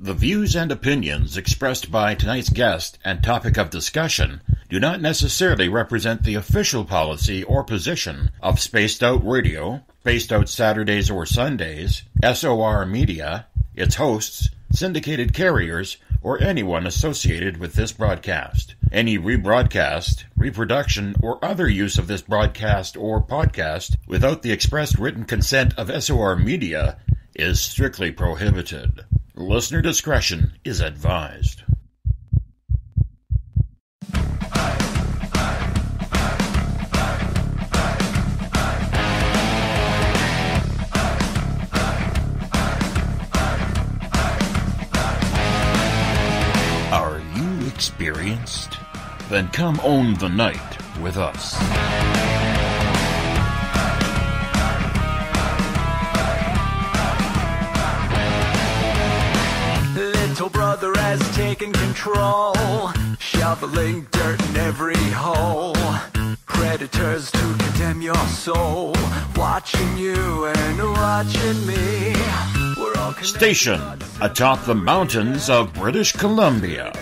The views and opinions expressed by tonight's guest and topic of discussion do not necessarily represent the official policy or position of Spaced Out Radio, Spaced Out Saturdays or Sundays, SOR Media, its hosts, syndicated carriers, or anyone associated with this broadcast. Any rebroadcast, reproduction, or other use of this broadcast or podcast without the express written consent of SOR Media is strictly prohibited. Listener discretion is advised. Are you experienced? Then come own the night with us. Little brother has taken control, shoveling dirt in every hole. Predators to condemn your soul, watching you and watching me. We're all Station atop the mountains of British Columbia,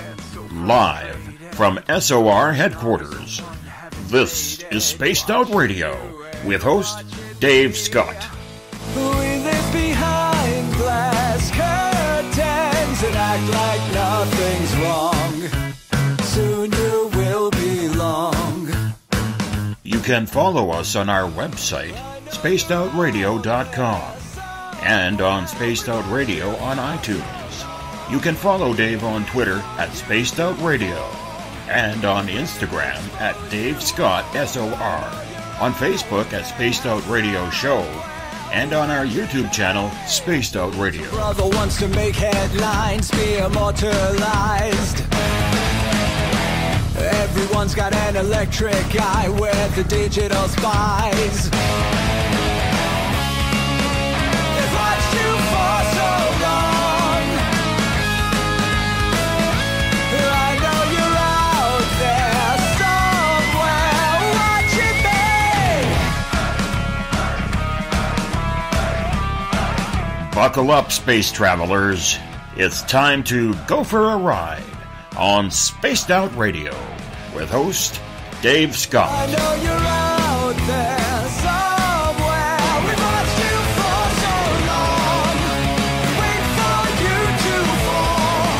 live from SOR headquarters. This is Spaced Out Radio with host Dave Scott. We live behind glass curtains and act like nothing's wrong. Soon you will belong. You can follow us on our website, spacedoutradio.com, and on Spaced Out Radio on iTunes. You can follow Dave on Twitter at Spaced Out Radio, and on Instagram at Dave Scott SOR, on Facebook at Spaced Out Radio Show, and on our YouTube channel, Spaced Out Radio. Brother wants to make headlines, be immortalized. Everyone's got an electric eye with the digital spies. They've watched you for so long. I know you're out there somewhere watching me. Buckle up, space travelers. It's time to go for a ride on Spaced Out Radio with host Dave Scott. I know you're out there somewhere. We've watched you for so long. Wait for you to fall.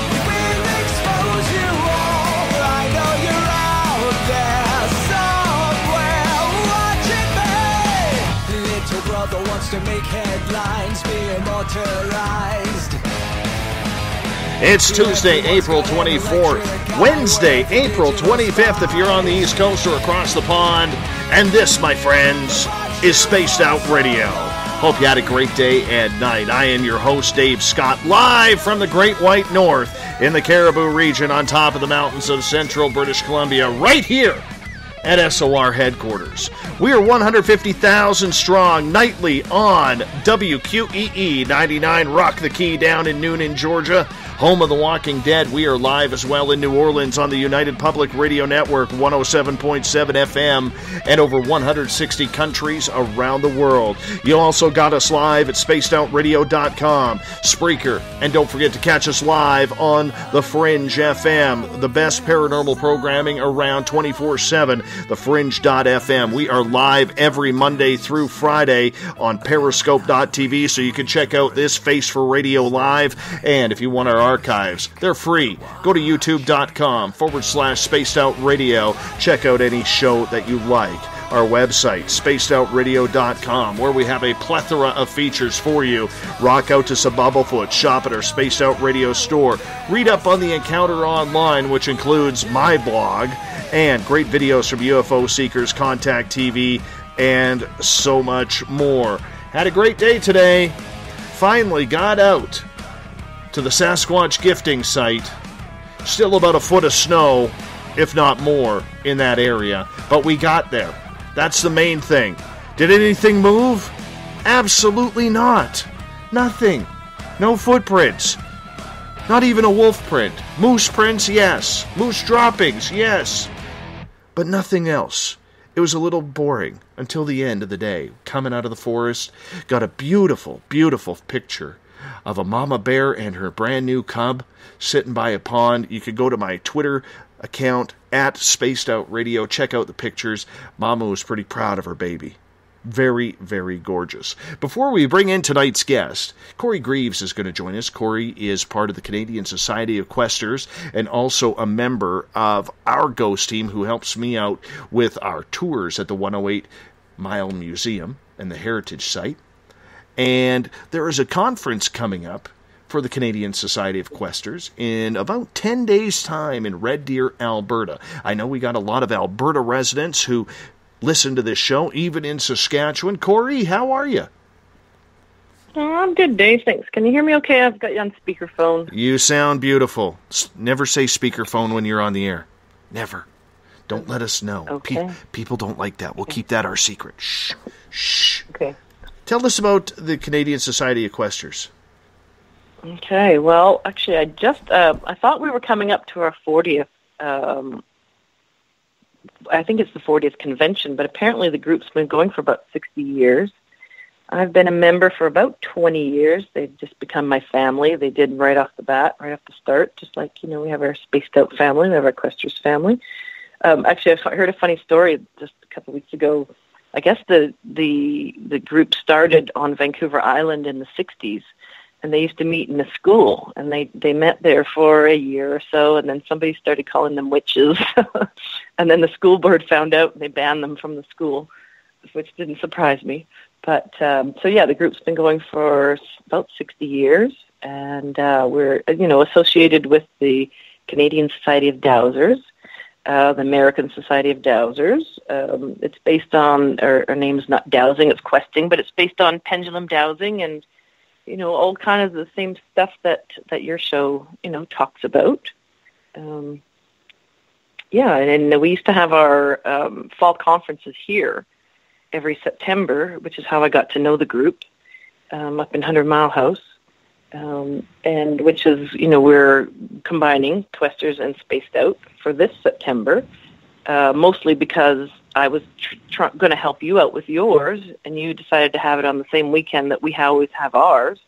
We will expose you all. I know you're out there somewhere watching me. Little brother wants to make headlines, be immortalized. It's Tuesday, April 24th, Wednesday, April 25th if you're on the East Coast or across the pond. And this, my friends, is Spaced Out Radio. Hope you had a great day and night. I am your host, Dave Scott, live from the Great White North in the Caribou region on top of the mountains of central British Columbia, right here at SOR headquarters. We are 150,000 strong nightly on WQEE 99 Rock the Key down in Noonan, Georgia, home of The Walking Dead. We are live as well in New Orleans on the United Public Radio Network 107.7 FM and over 160 countries around the world. You also got us live at spacedoutradio.com, Spreaker, and don't forget to catch us live on The Fringe FM, the best paranormal programming around 24/7. thefringe.fm. We are live every Monday through Friday on periscope.tv, so you can check out this Face for Radio live. And if you want our archives, they're free. Go to youtube.com/Spaced Out Radio. Check out any show that you like. Our website, spacedoutradio.com, where we have a plethora of features for you. Rock out to some Bumblefoot, shop at our Spaced Out Radio store, read up on the Encounter Online, which includes my blog, and great videos from UFO Seekers, Contact TV, and so much more. Had a great day today. Finally got out to the Sasquatch gifting site. Still about a foot of snow, if not more, in that area. But we got there. That's the main thing. Did anything move? Absolutely not. Nothing. No footprints. Not even a wolf print. Moose prints, yes. Moose droppings, yes. But nothing else. It was a little boring until the end of the day. Coming out of the forest, got a beautiful, beautiful picture of a mama bear and her brand new cub sitting by a pond. You could go to my Twitter account at Spaced Out Radio. Check out the pictures. Mama was pretty proud of her baby. Very, very gorgeous. Before we bring in tonight's guest, Corey Greaves is going to join us. Corey is part of the Canadian Society of Questers and also a member of our ghost team who helps me out with our tours at the 108 Mile Museum and the Heritage Site. And there is a conference coming up for the Canadian Society of Questers in about 10 days' time in Red Deer, Alberta. I know we got a lot of Alberta residents who listen to this show, even in Saskatchewan. Corey, how are you? Oh, I'm good, Dave. Thanks. Can you hear me okay? I've got you on speakerphone. You sound beautiful. Never say speakerphone when you're on the air. Never. Don't let us know. Okay. People don't like that. We'll keep that our secret. Shh. Shh. Okay. Tell us about the Canadian Society of Questers. Okay. Well, actually, I thought we were coming up to our 40th. I think it's the 40th convention, but apparently the group's been going for about 60 years. I've been a member for about 20 years. They've just become my family. They did right off the bat, right off the start, just like, we have our Spaced Out family, we have our Questers family. Actually, I heard a funny story just a couple of weeks ago. I guess the group started on Vancouver Island in the 60s, and they used to meet in a school, and they met there for a year or so, and then somebody started calling them witches, and then the school board found out, and they banned them from the school, which didn't surprise me. But, the group's been going for about 60 years, and we're, associated with the Canadian Society of Dowsers, the American Society of Dowsers. It's based on, our name's not dowsing, it's questing, but it's based on pendulum dowsing and, all kind of the same stuff that your show, talks about. And we used to have our fall conferences here every September, which is how I got to know the group, up in 100 Mile House. And which is, we're combining Questers and Spaced Out for this September, mostly because I was going to help you out with yours, and you decided to have it on the same weekend that we always have ours.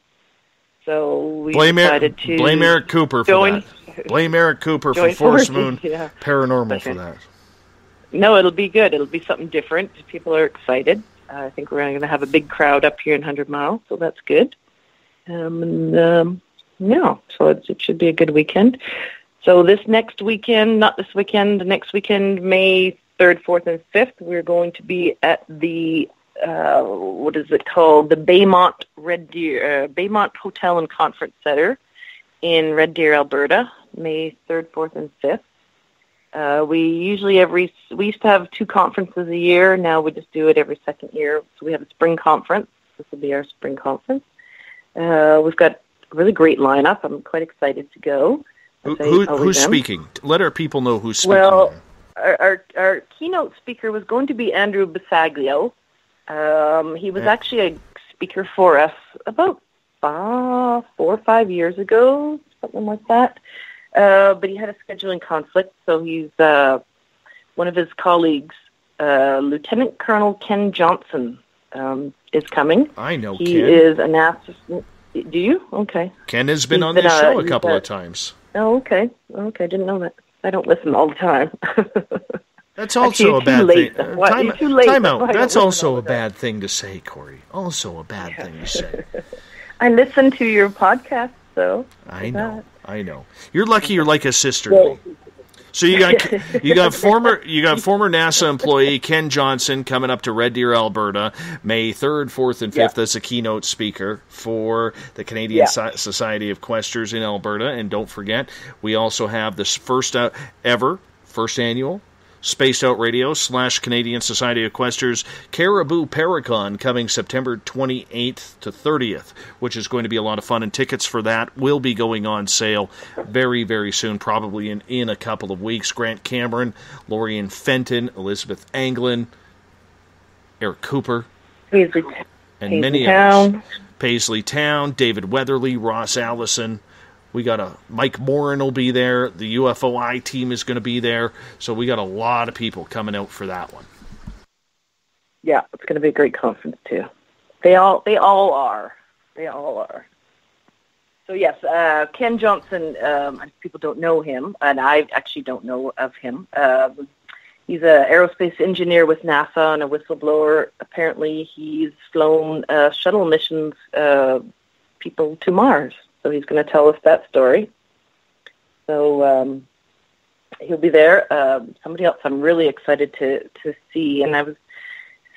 So we decided to blame Eric Cooper for that. Blame Eric Cooper for Forest Moon Paranormal for that. No, it'll be good. It'll be something different. People are excited. I think we're going to have a big crowd up here in 100 Mile, so that's good. So it should be a good weekend. So this next weekend, not this weekend, the next weekend, May 3rd, 4th, and 5th, we're going to be at the, what is it called? The Baymont Baymont Hotel and Conference Center in Red Deer, Alberta, May 3rd, 4th, and 5th. We usually we used to have 2 conferences a year. Now we just do it every second year. So we have a spring conference. This will be our spring conference. We've got a really great lineup. I'm quite excited to go. Who's speaking? Let our people know who's speaking. Well, our keynote speaker was going to be Andrew Basaglio. He was actually a speaker for us about 4 or 5 years ago, something like that. But he had a scheduling conflict, so he's one of his colleagues, Lieutenant Colonel Ken Johnson, is coming. I know he Ken. He is an assistant. Do you? Okay. Ken has been on this show a couple of times. Oh, okay. Okay, didn't know that. I don't listen all the time. That's also a bad thing. Time out. That's also a bad thing to say, Corey. Also a bad thing to say. I listen to your podcast, though. I know. You're lucky you're like a sister to me. So you got former NASA employee Ken Johnson coming up to Red Deer, Alberta, May 3rd, 4th, and 5th as a keynote speaker for the Canadian Society of Questers in Alberta. And don't forget, we also have this first annual Spaced Out Radio / Canadian Society of Questers Caribou Paracon coming September 28th to 30th, which is going to be a lot of fun. And tickets for that will be going on sale very, very soon, probably in a couple of weeks. Grant Cameron, Lorian Fenton, Elizabeth Anglin, Eric Cooper, and many others. Paisley Town, David Weatherly, Ross Allison. We got Mike Morin will be there. The UFOI team is going to be there. So we got a lot of people coming out for that one. Yeah, it's going to be a great conference too. They all are. So yes, Ken Johnson, people don't know him, and I actually don't know of him. He's an aerospace engineer with NASA and a whistleblower. Apparently he's flown shuttle missions, people to Mars. So he's going to tell us that story. So he'll be there. Somebody else I'm really excited to see, and I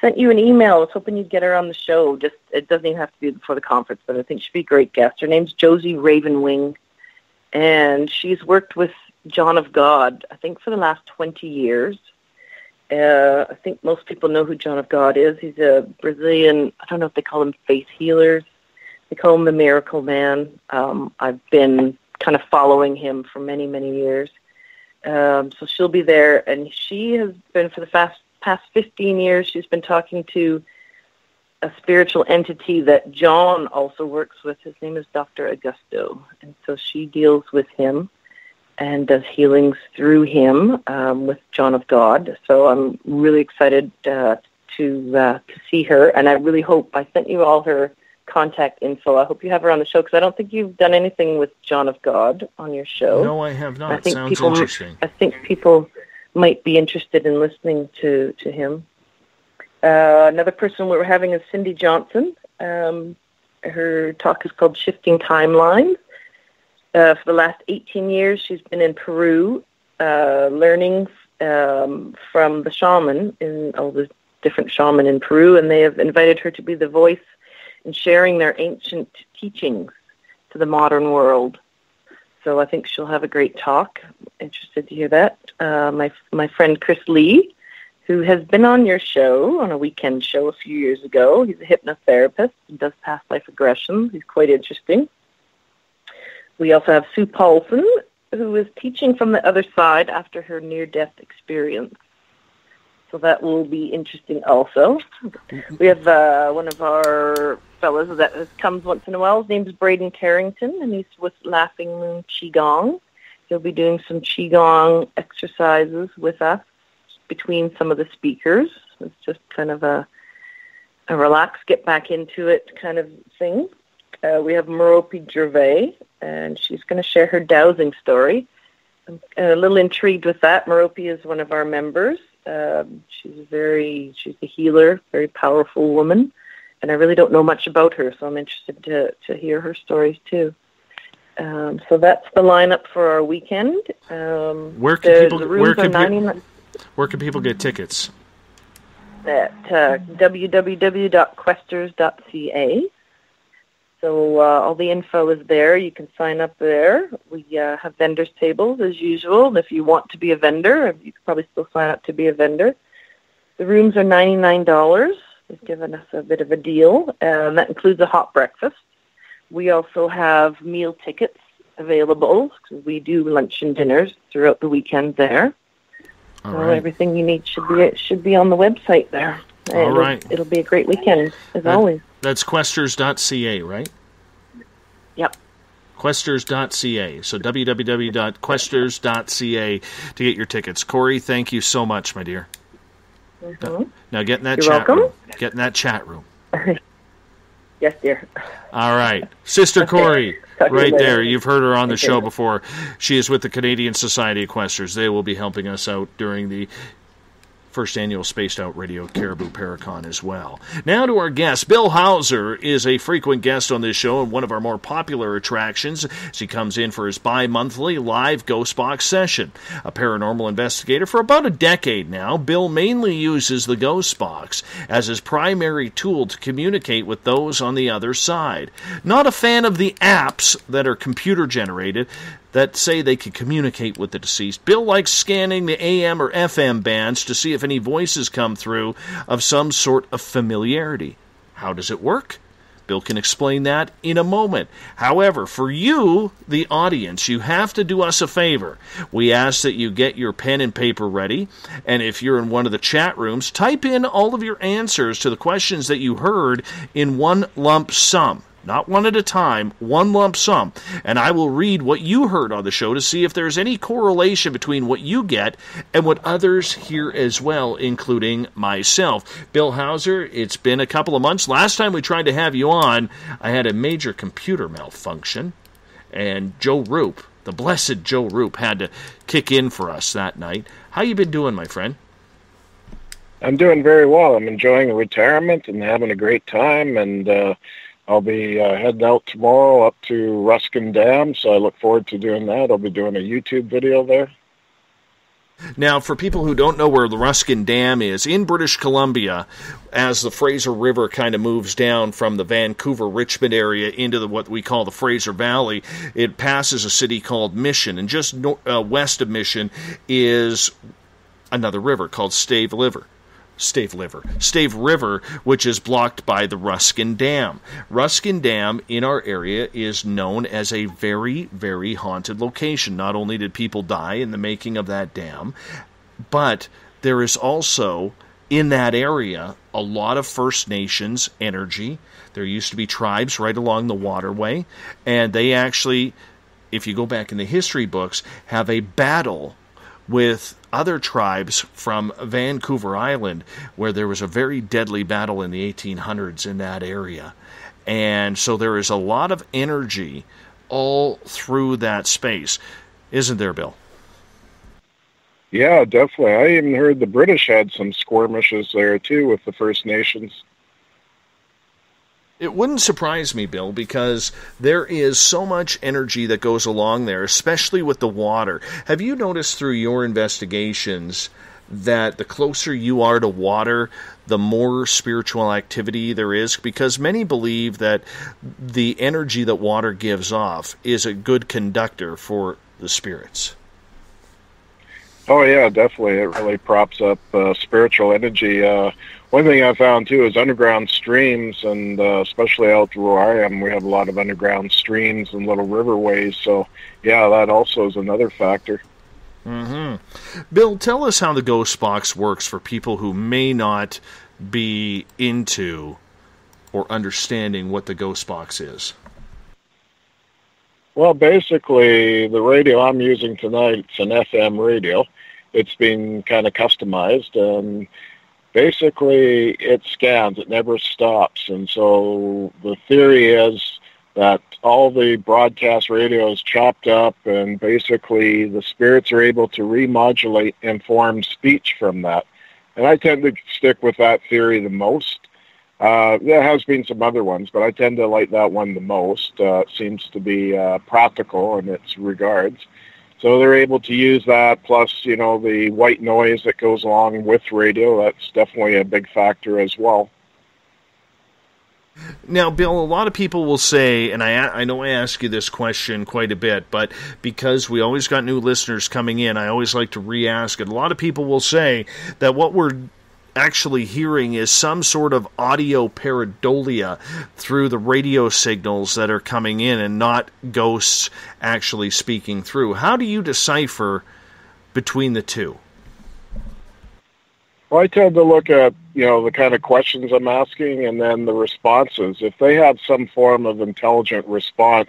sent you an email. I was hoping you'd get her on the show. Just it doesn't even have to be before the conference, but I think she'd be a great guest. Her name's Josie Ravenwing, and she's worked with John of God, I think, for the last 20 years. I think most people know who John of God is. He's a Brazilian, I don't know if they call him faith healers. They call him the Miracle Man. I've been kind of following him for many, many years. So she'll be there, and she has been for the past 15 years, she's been talking to a spiritual entity that John also works with. His name is Dr. Augusto, and so she deals with him and does healings through him with John of God. So I'm really excited to see her, and I really hope I sent you all her contact info. I hope you have her on the show, because I don't think you've done anything with John of God on your show. No, I have not. I think Sounds interesting. I think people might be interested in listening to him. Another person we're having is Cindy Johnson. Her talk is called Shifting Timelines. For the last 18 years, she's been in Peru, learning from the shaman, in all the different shaman in Peru, and they have invited her to be the voice in sharing their ancient teachings to the modern world. So I think she'll have a great talk. Interested to hear that. My friend Chris Lee, who has been on your show, on a weekend show a few years ago. He's a hypnotherapist and does past life regressions. He's quite interesting. We also have Sue Paulson, who is teaching from the other side after her near-death experience. So that will be interesting also. We have one of our fellows that comes once in a while. His name is Braden Carrington, and he's with Laughing Moon Qigong. He'll be doing some Qigong exercises with us between some of the speakers. It's just kind of a relax, get back into it kind of thing. We have Merope Gervais, and she's going to share her dowsing story. I'm a little intrigued with that. Merope is one of our members. She's a healer, very powerful woman, and I really don't know much about her, so I'm interested to hear her stories too. So that's the lineup for our weekend. Where can people get tickets? At www.questers.ca. So all the info is there. You can sign up there. We have vendors' tables as usual. And if you want to be a vendor, you can probably still sign up to be a vendor. The rooms are $99. They've given us a bit of a deal. That includes a hot breakfast. We also have meal tickets available, because we do lunch and dinners throughout the weekend there. All so right. Everything you need should be on the website there. All right. It'll be a great weekend, as always. That's questers.ca, right? Yep. Questers.ca. So www.questers.ca to get your tickets. Corey, thank you so much, my dear. Mm-hmm. Now get in that You're chat welcome. room. Get in that chat room. Yes, dear. All right. Sister Okay. Corey, Talk to you right later. there. You've heard her on the Okay. show before. She is with the Canadian Society of Questers. They will be helping us out during the first annual Spaced Out Radio Caribou Paracon as well. Now to our guest. Bill Hauser is a frequent guest on this show and one of our more popular attractions as he comes in for his bi-monthly live Ghost Box session. A paranormal investigator for about a decade now, Bill mainly uses the Ghost Box as his primary tool to communicate with those on the other side. Not a fan of the apps that are computer-generated that say they can communicate with the deceased. Bill likes scanning the AM or FM bands to see if any voices come through of some sort of familiarity. How does it work? Bill can explain that in a moment. However, for you, the audience, you have to do us a favor. We ask that you get your pen and paper ready, and if you're in one of the chat rooms, type in all of your answers to the questions that you heard in one lump sum. Not one at a time, one lump sum. And I will read what you heard on the show to see if there's any correlation between what you get and what others hear as well, including myself. Bill Hauser, it's been a couple of months. Last time we tried to have you on, I had a major computer malfunction. And Joe Roop, the blessed Joe Roop, had to kick in for us that night. How you been doing, my friend? I'm doing very well. I'm enjoying retirement and having a great time, and I'll be heading out tomorrow up to Ruskin Dam, so I look forward to doing that. I'll be doing a YouTube video there. Now, for people who don't know where the Ruskin Dam is, in British Columbia, as the Fraser River kind of moves down from the Vancouver-Richmond area into what we call the Fraser Valley, it passes a city called Mission, and just west of Mission is another river called Stave River, which is blocked by the Ruskin Dam. Ruskin Dam in our area is known as a very, very haunted location. Not only did people die in the making of that dam, but there is also, in that area, a lot of First Nations energy. There used to be tribes right along the waterway, and they actually, if you go back in the history books, have a battle with other tribes from Vancouver Island, where there was a very deadly battle in the 1800s in that area. And so there is a lot of energy all through that space. Isn't there, Bill? Yeah, definitely. I even heard the British had some skirmishes there, too, with the First Nations. It wouldn't surprise me, Bill, because there is so much energy that goes along there, especially with the water. Have you noticed through your investigations that the closer you are to water, the more spiritual activity there is? Because many believe that the energy that water gives off is a good conductor for the spirits. Oh, yeah, definitely. It really props up spiritual energy. One thing I found, too, is underground streams, and especially out where I am, we have a lot of underground streams and little riverways. So, yeah, that also is another factor. Mm-hmm. Bill, tell us how the Ghost Box works for people who may not be into or understanding what the Ghost Box is. Well, basically, the radio I'm using tonight, it's an FM radio. It's been kind of customized, and basically it scans. It never stops. And so the theory is that all the broadcast radio is chopped up, and basically the spirits are able to remodulate and form speech from that. And I tend to stick with that theory the most. There has been some other ones, but I tend to like that one the most. It seems to be practical in its regards. So they're able to use that, plus, you know, the white noise that goes along with radio. That's definitely a big factor as well. Now, Bill, a lot of people will say, and I know I ask you this question quite a bit, but because we always got new listeners coming in, I always like to re-ask it. A lot of people will say that what we're actually hearing is some sort of audio pareidolia through the radio signals that are coming in and not ghosts actually speaking through. How do you decipher between the two? Well, I tend to look at, you know, the kind of questions I'm asking and then the responses. If they have some form of intelligent response,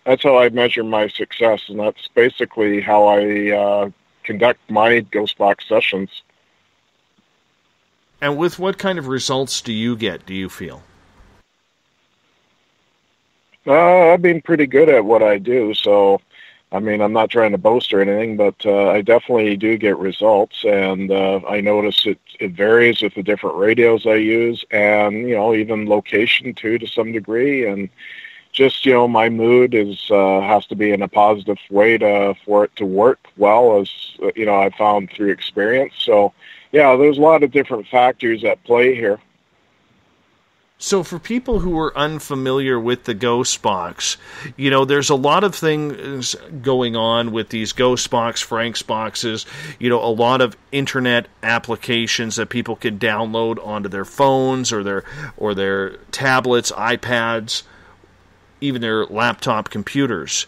that's how I measure my success, and that's basically how I conduct my Ghost Box sessions. And with what kind of results do you get, do you feel? I've been pretty good at what I do, so, I mean, I'm not trying to boast or anything, but I definitely do get results, and I notice it varies with the different radios I use, and, you know, even location, too, to some degree, and just, you know, my mood has to be in a positive way for it to work well, as, you know, I found through experience, so, yeah, there's a lot of different factors at play here. So for people who are unfamiliar with the Ghost Box, you know, there's a lot of things going on with these Ghost Box, Frank's boxes, you know, a lot of internet applications that people can download onto their phones or their tablets, iPads, even their laptop computers.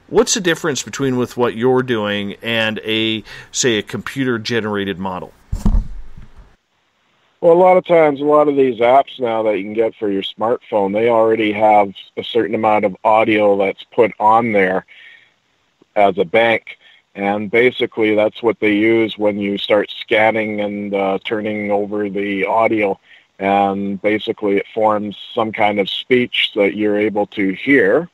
What's the difference between with what you're doing and a computer-generated model? Well, a lot of times, a lot of these apps now that you can get for your smartphone, they already have a certain amount of audio that's put on there as a bank. And basically, that's what they use when you start scanning and turning over the audio. And basically, it forms some kind of speech that you're able to hear.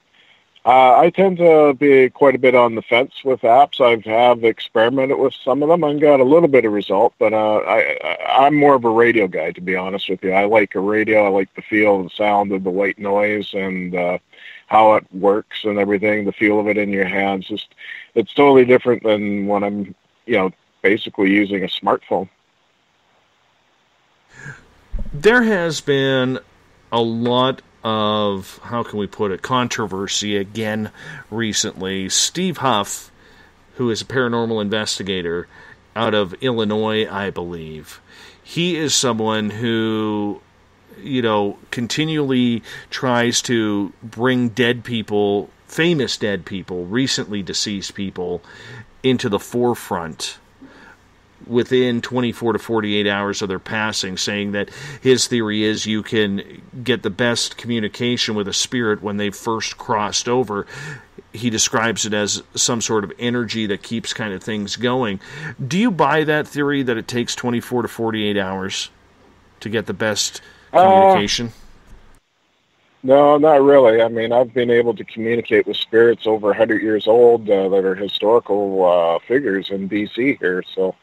I tend to be quite a bit on the fence with apps. I have experimented with some of them and got a little bit of result, but I'm more of a radio guy, to be honest with you. I like a radio. I like the feel and sound of the white noise and how it works and everything, the feel of it in your hands. It's totally different than when I'm, basically using a smartphone. There has been a lot of, how can we put it, controversy again recently. Steve Huff, who is a paranormal investigator out of Illinois, I believe, he is someone who, continually tries to bring dead people, famous dead people, recently deceased people, into the forefront within 24 to 48 hours of their passing, saying that his theory is you can get the best communication with a spirit when they've first crossed over. He describes it as some sort of energy that keeps kind of things going. Do you buy that theory that it takes 24 to 48 hours to get the best communication? No, not really. I mean, I've been able to communicate with spirits over 100 years old that are historical figures in BC here, so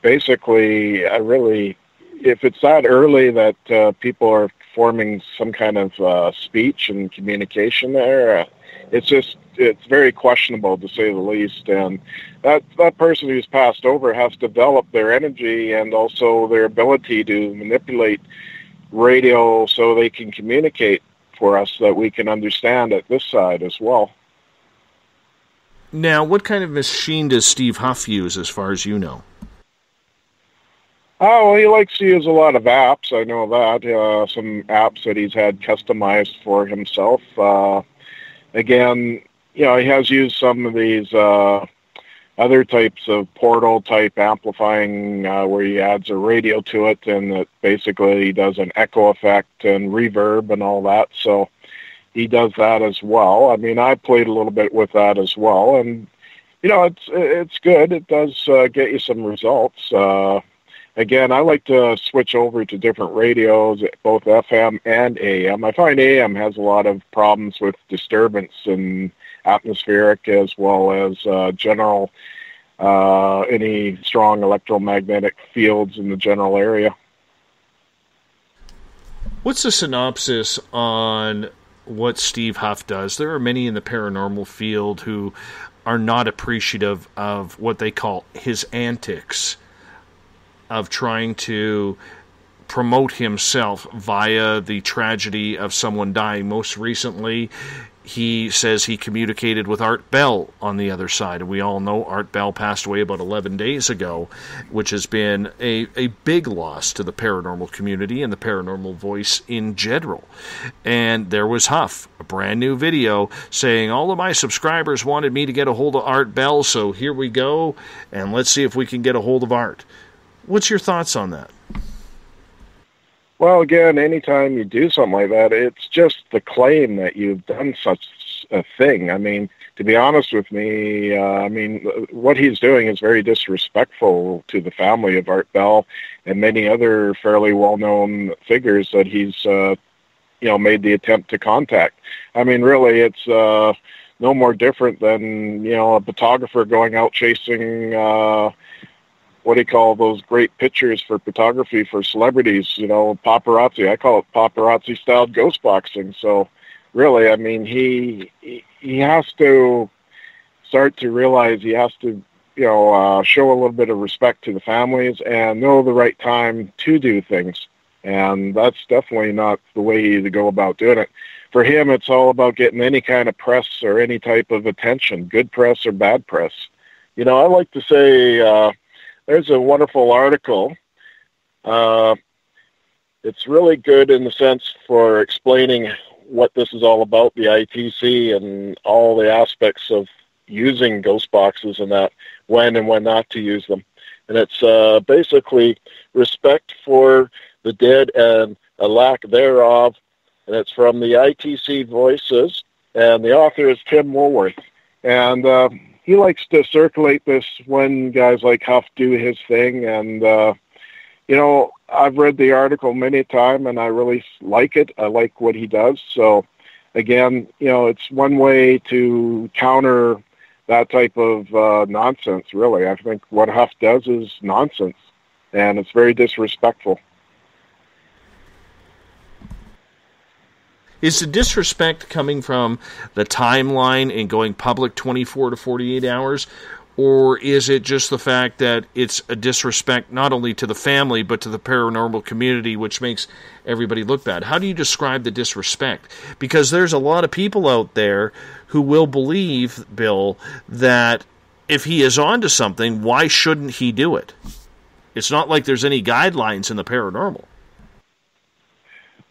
basically, if it's that early that people are forming some kind of speech and communication there, it's very questionable, to say the least. And that person who's passed over has developed their energy and also their ability to manipulate radio so they can communicate for us that we can understand at this side as well. Now, what kind of machine does Steve Huff use, as far as you know? Oh, well, he likes to use a lot of apps. I know that. Some apps that he's had customized for himself. Again, he has used some of these other types of portal-type amplifying where he adds a radio to it, and it basically does an echo effect and reverb and all that. So he does that as well. I mean, I played a little bit with that as well, and, it's good. It does get you some results. Again, I like to switch over to different radios, both FM and AM. I find AM has a lot of problems with disturbance and atmospheric as well as general, any strong electromagnetic fields in the general area. What's the synopsis on what Steve Huff does? There are many in the paranormal field who are not appreciative of what they call his antics, of trying to promote himself via the tragedy of someone dying. Most recently, he says he communicated with Art Bell on the other side. And we all know Art Bell passed away about 11 days ago, which has been a big loss to the paranormal community and the paranormal voice in general. And there was Huff, a brand new video, saying, all of my subscribers wanted me to get a hold of Art Bell, so here we go, and let's see if we can get a hold of Art. What's your thoughts on that? Well, again, anytime you do something like that, it's just the claim that you've done such a thing. I mean, to be honest with me, what he's doing is very disrespectful to the family of Art Bell and many other fairly well-known figures that he's, made the attempt to contact. I mean, really, it's no more different than, a photographer going out chasing what do you call those great pictures for photography for celebrities, paparazzi. I call it paparazzi-styled ghost boxing. So really, I mean, he has to start to realize he has to, show a little bit of respect to the families and know the right time to do things. And that's definitely not the way to go about doing it. For him, it's all about getting any kind of press or any type of attention, good press or bad press. I like to say, there's a wonderful article. It's really good in the sense for explaining what this is all about, the ITC and all the aspects of using ghost boxes and that, when and when not to use them. And it's basically respect for the dead and a lack thereof. And it's from the ITC Voices, and the author is Tim Woolworth. And he likes to circulate this when guys like Huff do his thing. And, I've read the article many times, and I really like it. I like what he does. So again, it's one way to counter that type of nonsense, really. I think what Huff does is nonsense, and it's very disrespectful. Is the disrespect coming from the timeline and going public 24 to 48 hours? Or is it just the fact that it's a disrespect not only to the family, but to the paranormal community, which makes everybody look bad? How do you describe the disrespect? Because there's a lot of people out there who will believe, Bill, that if he is onto something, why shouldn't he do it? It's not like there's any guidelines in the paranormal.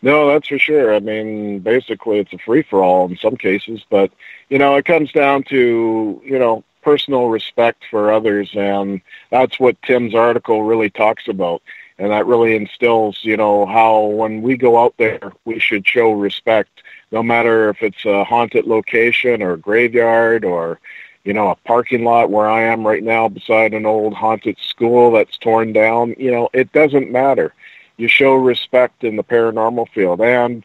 No, that's for sure. I mean, basically it's a free-for-all in some cases, but, it comes down to, personal respect for others, and that's what Tim's article really talks about. And that really instills, how when we go out there, we should show respect, no matter if it's a haunted location or a graveyard or, a parking lot where I am right now beside an old haunted school that's torn down. It doesn't matter. You show respect in the paranormal field. And,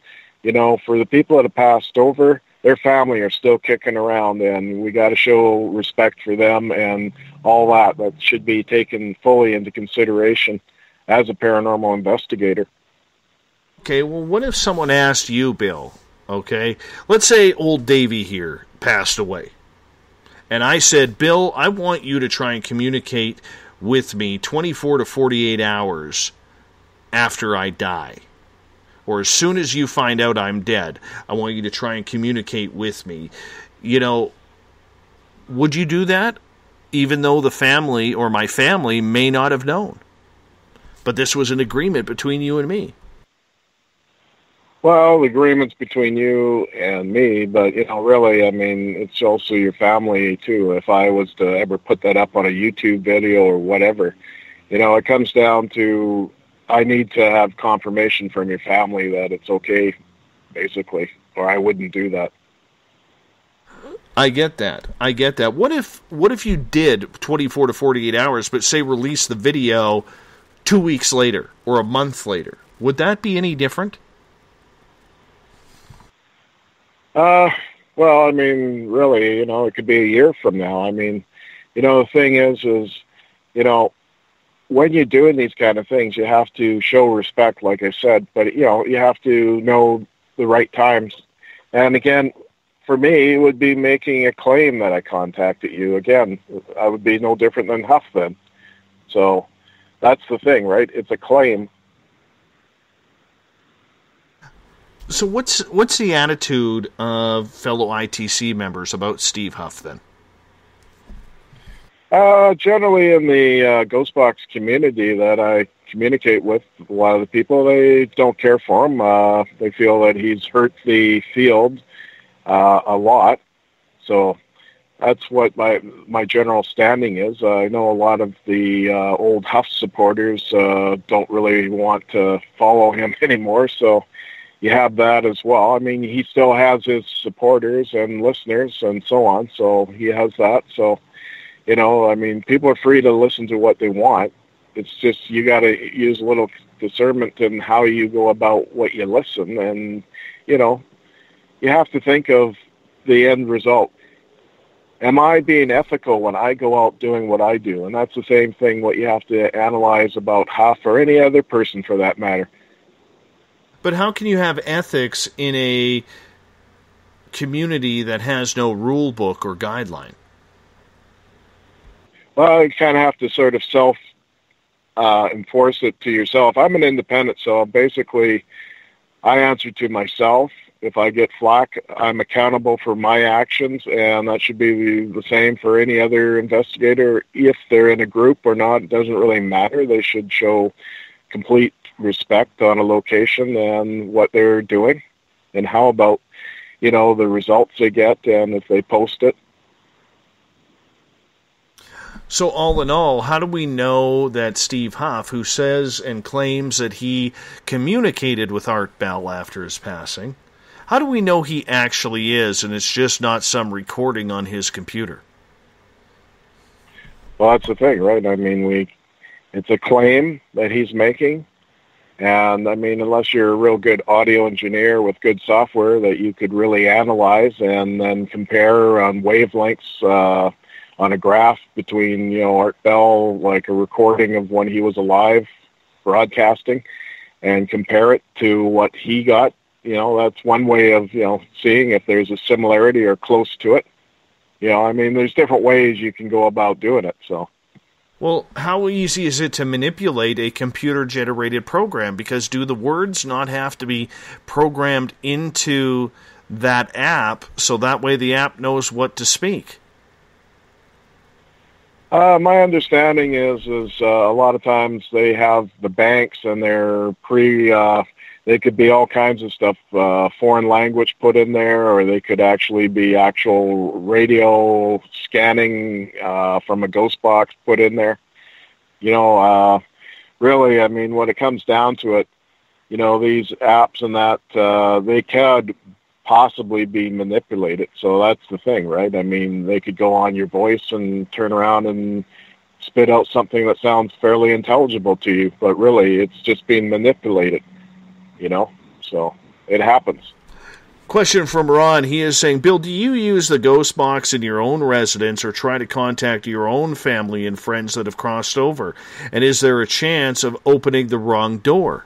for the people that have passed over, their family are still kicking around, and we got to show respect for them and all that. That should be taken fully into consideration as a paranormal investigator. Okay, well, what if someone asked you, Bill, okay, let's say old Davy here passed away, and I said, Bill, I want you to try and communicate with me 24 to 48 hours after I die. Or as soon as you find out I'm dead, I want you to try and communicate with me. Would you do that? Even though the family or my family may not have known. But this was an agreement between you and me. Well, the agreement's between you and me, but, really, I mean, it's also your family, too. If I was to ever put that up on a YouTube video or whatever, it comes down to, I need to have confirmation from your family that it's okay, basically, or I wouldn't do that. I get that. What if you did 24 to 48 hours, but say release the video 2 weeks later or a month later? Would that be any different? Well, I mean, really, it could be a year from now. I mean, the thing is, when you're doing these kind of things, you have to show respect, like I said, but, you have to know the right times. And again, for me, it would be making a claim that I contacted you. Again, I would be no different than Huff then. So that's the thing, right? It's a claim. So what's the attitude of fellow ITC members about Steve Huff then? Generally in the ghost box community that I communicate with, a lot of the people, they don't care for him. They feel that he's hurt the field a lot. So that's what my general standing is. I know a lot of the old Huff supporters don't really want to follow him anymore, so you have that as well. I mean, he still has his supporters and listeners and so on, so he has that. So, I mean, people are free to listen to what they want. It's just you got to use a little discernment in how you go about what you listen. And, you have to think of the end result. Am I being ethical when I go out doing what I do? And that's the same thing what you have to analyze about Huff or any other person for that matter. But how can you have ethics in a community that has no rule book or guideline? Well, you kind of have to sort of enforce it to yourself. I'm an independent, so basically I answer to myself. If I get flack, I'm accountable for my actions, and that should be the same for any other investigator. If they're in a group or not, it doesn't really matter. They should show complete respect on a location and what they're doing, and how about, the results they get and if they post it. So all in all, how do we know that Steve Huff, who says and claims that he communicated with Art Bell after his passing, how do we know he actually is and it's just not some recording on his computer? Well, that's the thing, right? I mean, it's a claim that he's making, And I mean, unless you're a real good audio engineer with good software that you could really analyze and then compare on wavelengths on a graph between, you know, Art Bell, like a recording of when he was alive broadcasting, and compare it to what he got, you know, that's one way of, you know, seeing if there's a similarity or close to it. You know, I mean, there's different ways you can go about doing it, so. Well, how easy is it to manipulate a computer-generated program? Because do the words not have to be programmed into that app so that way the app knows what to speak? My understanding is a lot of times they have the banks and they're they could be all kinds of stuff, foreign language put in there, or they could actually be actual radio scanning from a ghost box put in there. You know, really, I mean, when it comes down to it, you know, these apps and that, they could possibly be manipulated. So that's the thing, right? I mean, they could go on your voice and turn around and spit out something that sounds fairly intelligible to you, but really it's just being manipulated, you know? So it happens. Question from Ron. He is saying, Bill, do you use the ghost box in your own residence or try to contact your own family and friends that have crossed over? And is there a chance of opening the wrong door?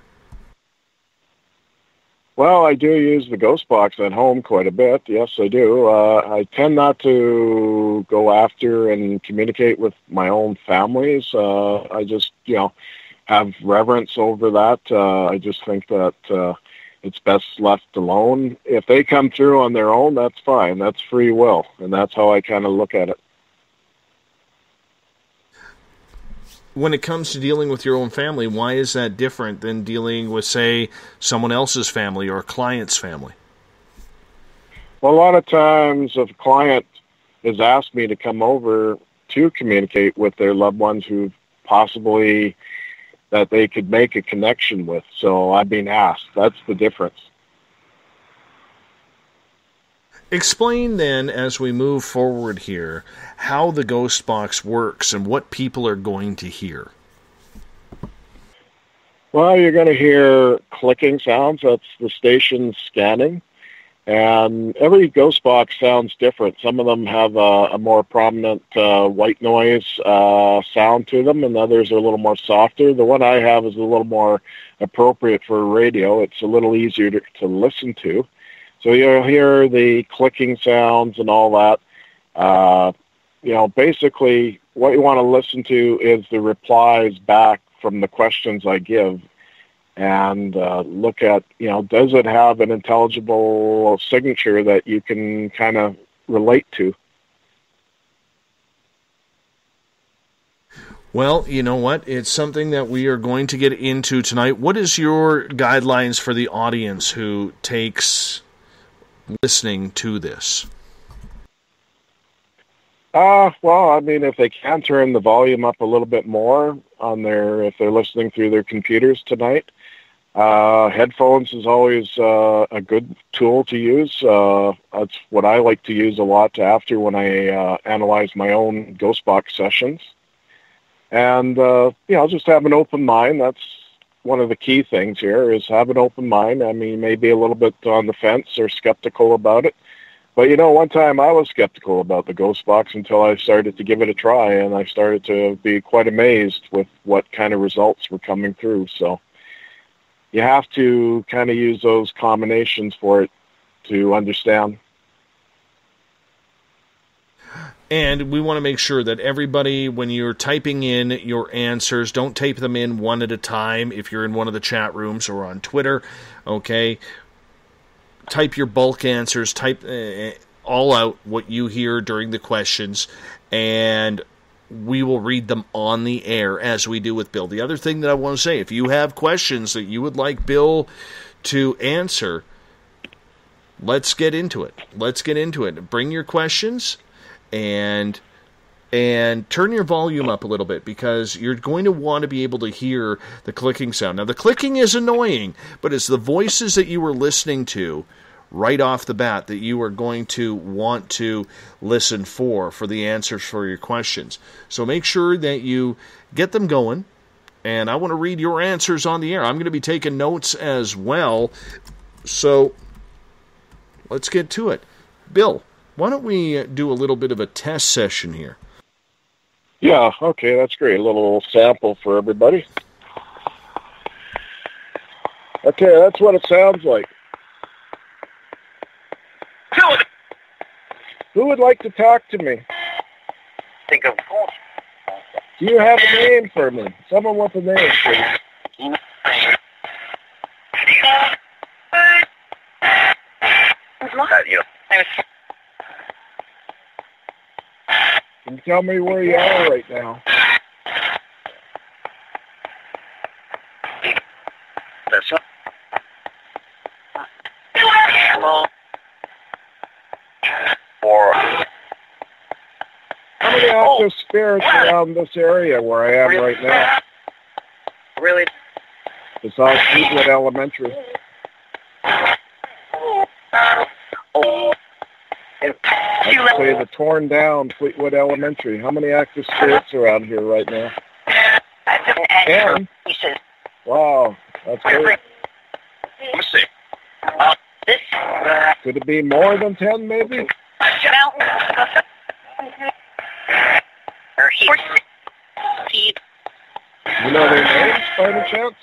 Well, I do use the ghost box at home quite a bit. Yes, I do. I tend not to go after and communicate with my own families. I just, you know, have reverence over that. I just think that it's best left alone. If they come through on their own, that's fine. That's free will, and that's how I kind of look at it. When it comes to dealing with your own family, why is that different than dealing with, say, someone else's family or a client's family? Well, a lot of times if a client has asked me to come over to communicate with their loved ones who possibly that they could make a connection with. So I've been asked. That's the difference. Explain then, as we move forward here, how the ghost box works and what people are going to hear. Well, you're going to hear clicking sounds. That's the station scanning. And every ghost box sounds different. Some of them have a more prominent white noise sound to them, and others are a little more softer. The one I have is a little more appropriate for radio. It's a little easier to listen to. So you'll hear the clicking sounds and all that. You know, basically what you want to listen to is the replies back from the questions I give, and look at, you know, does it have an intelligible signature that you can kind of relate to? Well, you know what? It's something that we are going to get into tonight. What is your guidelines for the audience who takes listening to this? Well, I mean, if they can turn the volume up a little bit more on if they're listening through their computers tonight. Headphones is always a good tool to use. That's what I like to use a lot after when I analyze my own ghost box sessions. And, you know, just have an open mind. That's one of the key things here, is have an open mind. I mean, maybe a little bit on the fence or skeptical about it. But, you know, one time I was skeptical about the ghost box until I started to give it a try, and I started to be quite amazed with what kind of results were coming through. So you have to kind of use those combinations for it to understand. And we want to make sure that everybody, when you're typing in your answers, don't type them in one at a time if you're in one of the chat rooms or on Twitter, okay? Type your bulk answers, type all out what you hear during the questions, and we will read them on the air as we do with Bill. The other thing that I want to say, if you have questions that you would like Bill to answer, let's get into it. Let's get into it. Bring your questions and turn your volume up a little bit, because you're going to want to be able to hear the clicking sound. Now, the clicking is annoying, but it's the voices that you were listening to right off the bat that you are going to want to listen for the answers for your questions. So make sure that you get them going, And I want to read your answers on the air. I'm going to be taking notes as well. So let's get to it. Bill, why don't we do a little bit of a test session here? Yeah, okay, that's great. A little sample for everybody. Okay, that's what it sounds like. Who would like to talk to me? Think of Do you have a name for me? Someone with a name, please. Can you tell me where you are right now? That's or How many active spirits around this area where I am right now? really Besides Fleetwood Elementary. I'd say the torn down Fleetwood Elementary. How many active spirits around here right now? 10? Wow, that's great. Let me see. This Could it be more than 10 maybe? You know their names by any chance?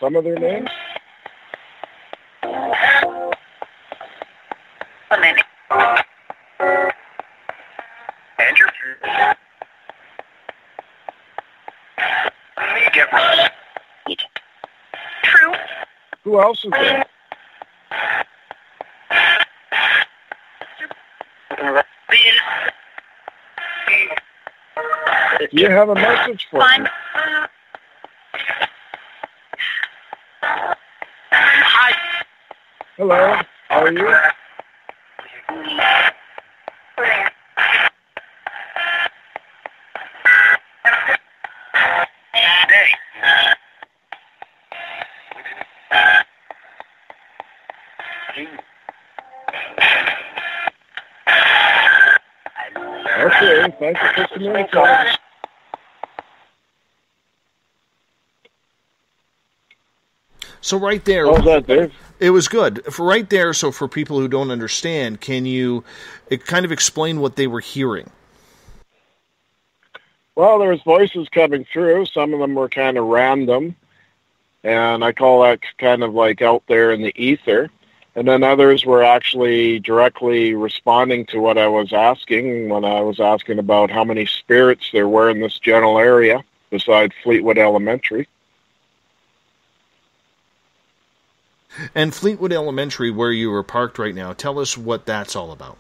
Some of their names? Andrew. Get right. True. Who else is there? Do you have a message for me? Hi. Hello, how are you? Okay, thank you for communicating. So right there, How's that, Dave? it was good. For right there, so for people who don't understand, can you kind of explain what they were hearing? Well, there was voices coming through. Some of them were kind of random, and I call that kind of like out there in the ether. And then others were actually directly responding to what I was asking when I was asking about how many spirits there were in this general area besides Fleetwood Elementary. And Fleetwood Elementary, where you are parked right now, tell us what that's all about.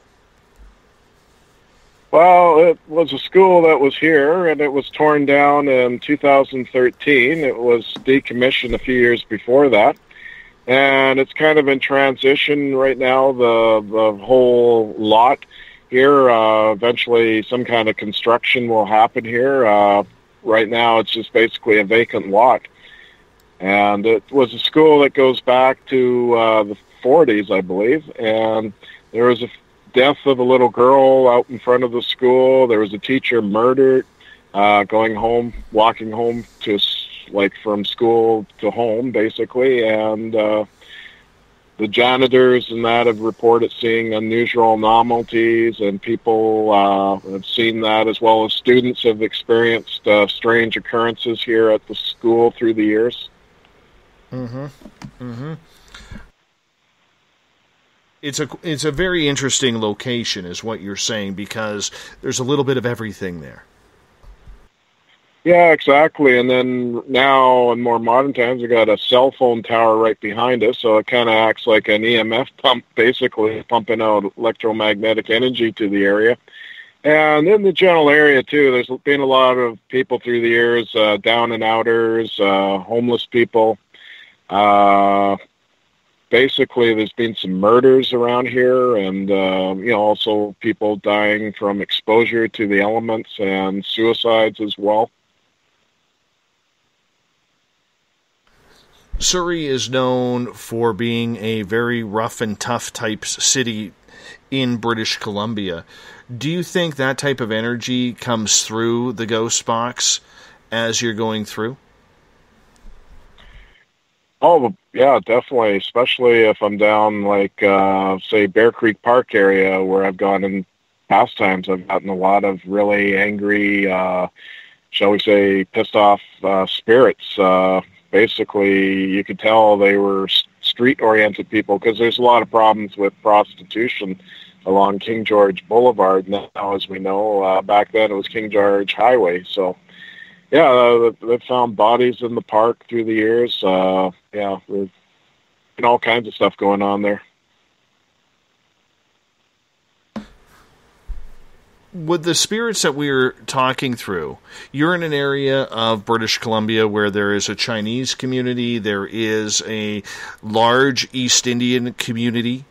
Well, it was a school that was here, and it was torn down in 2013. It was decommissioned a few years before that. And it's kind of in transition right now, the whole lot here. Eventually some kind of construction will happen here. Right now it's just basically a vacant lot. And it was a school that goes back to the 40s, I believe. And there was a death of a little girl out in front of the school. There was a teacher murdered, walking home to like from school to home, basically, and the janitors and that have reported seeing unusual anomalies, and people have seen that, as well as students have experienced strange occurrences here at the school through the years. Mm-hmm. Mm-hmm. It's a very interesting location, is what you're saying, because there's a little bit of everything there. Yeah, exactly. And then now, in more modern times, we got a cell phone tower right behind us, so it kind of acts like an EMF pump, basically, pumping out electromagnetic energy to the area. And in the general area, too, there's been a lot of people through the years, down and outers, homeless people. Basically, there's been some murders around here, and also people dying from exposure to the elements, and suicides as well. Surrey is known for being a very rough and tough type city in British Columbia. Do you think that type of energy comes through the ghost box as you're going through? Oh, yeah, definitely, especially if I'm down, like, say, Bear Creek Park area where I've gone in past times. I've gotten a lot of really angry, shall we say, pissed off spirits. Basically, you could tell they were street-oriented people because there's a lot of problems with prostitution along King George Boulevard now, as we know. Back then, it was King George Highway, so... Yeah, they've found bodies in the park through the years. Yeah, there's been all kinds of stuff going on there. With the spirits that we're talking through, you're in an area of British Columbia where there is a Chinese community, there is a large East Indian community.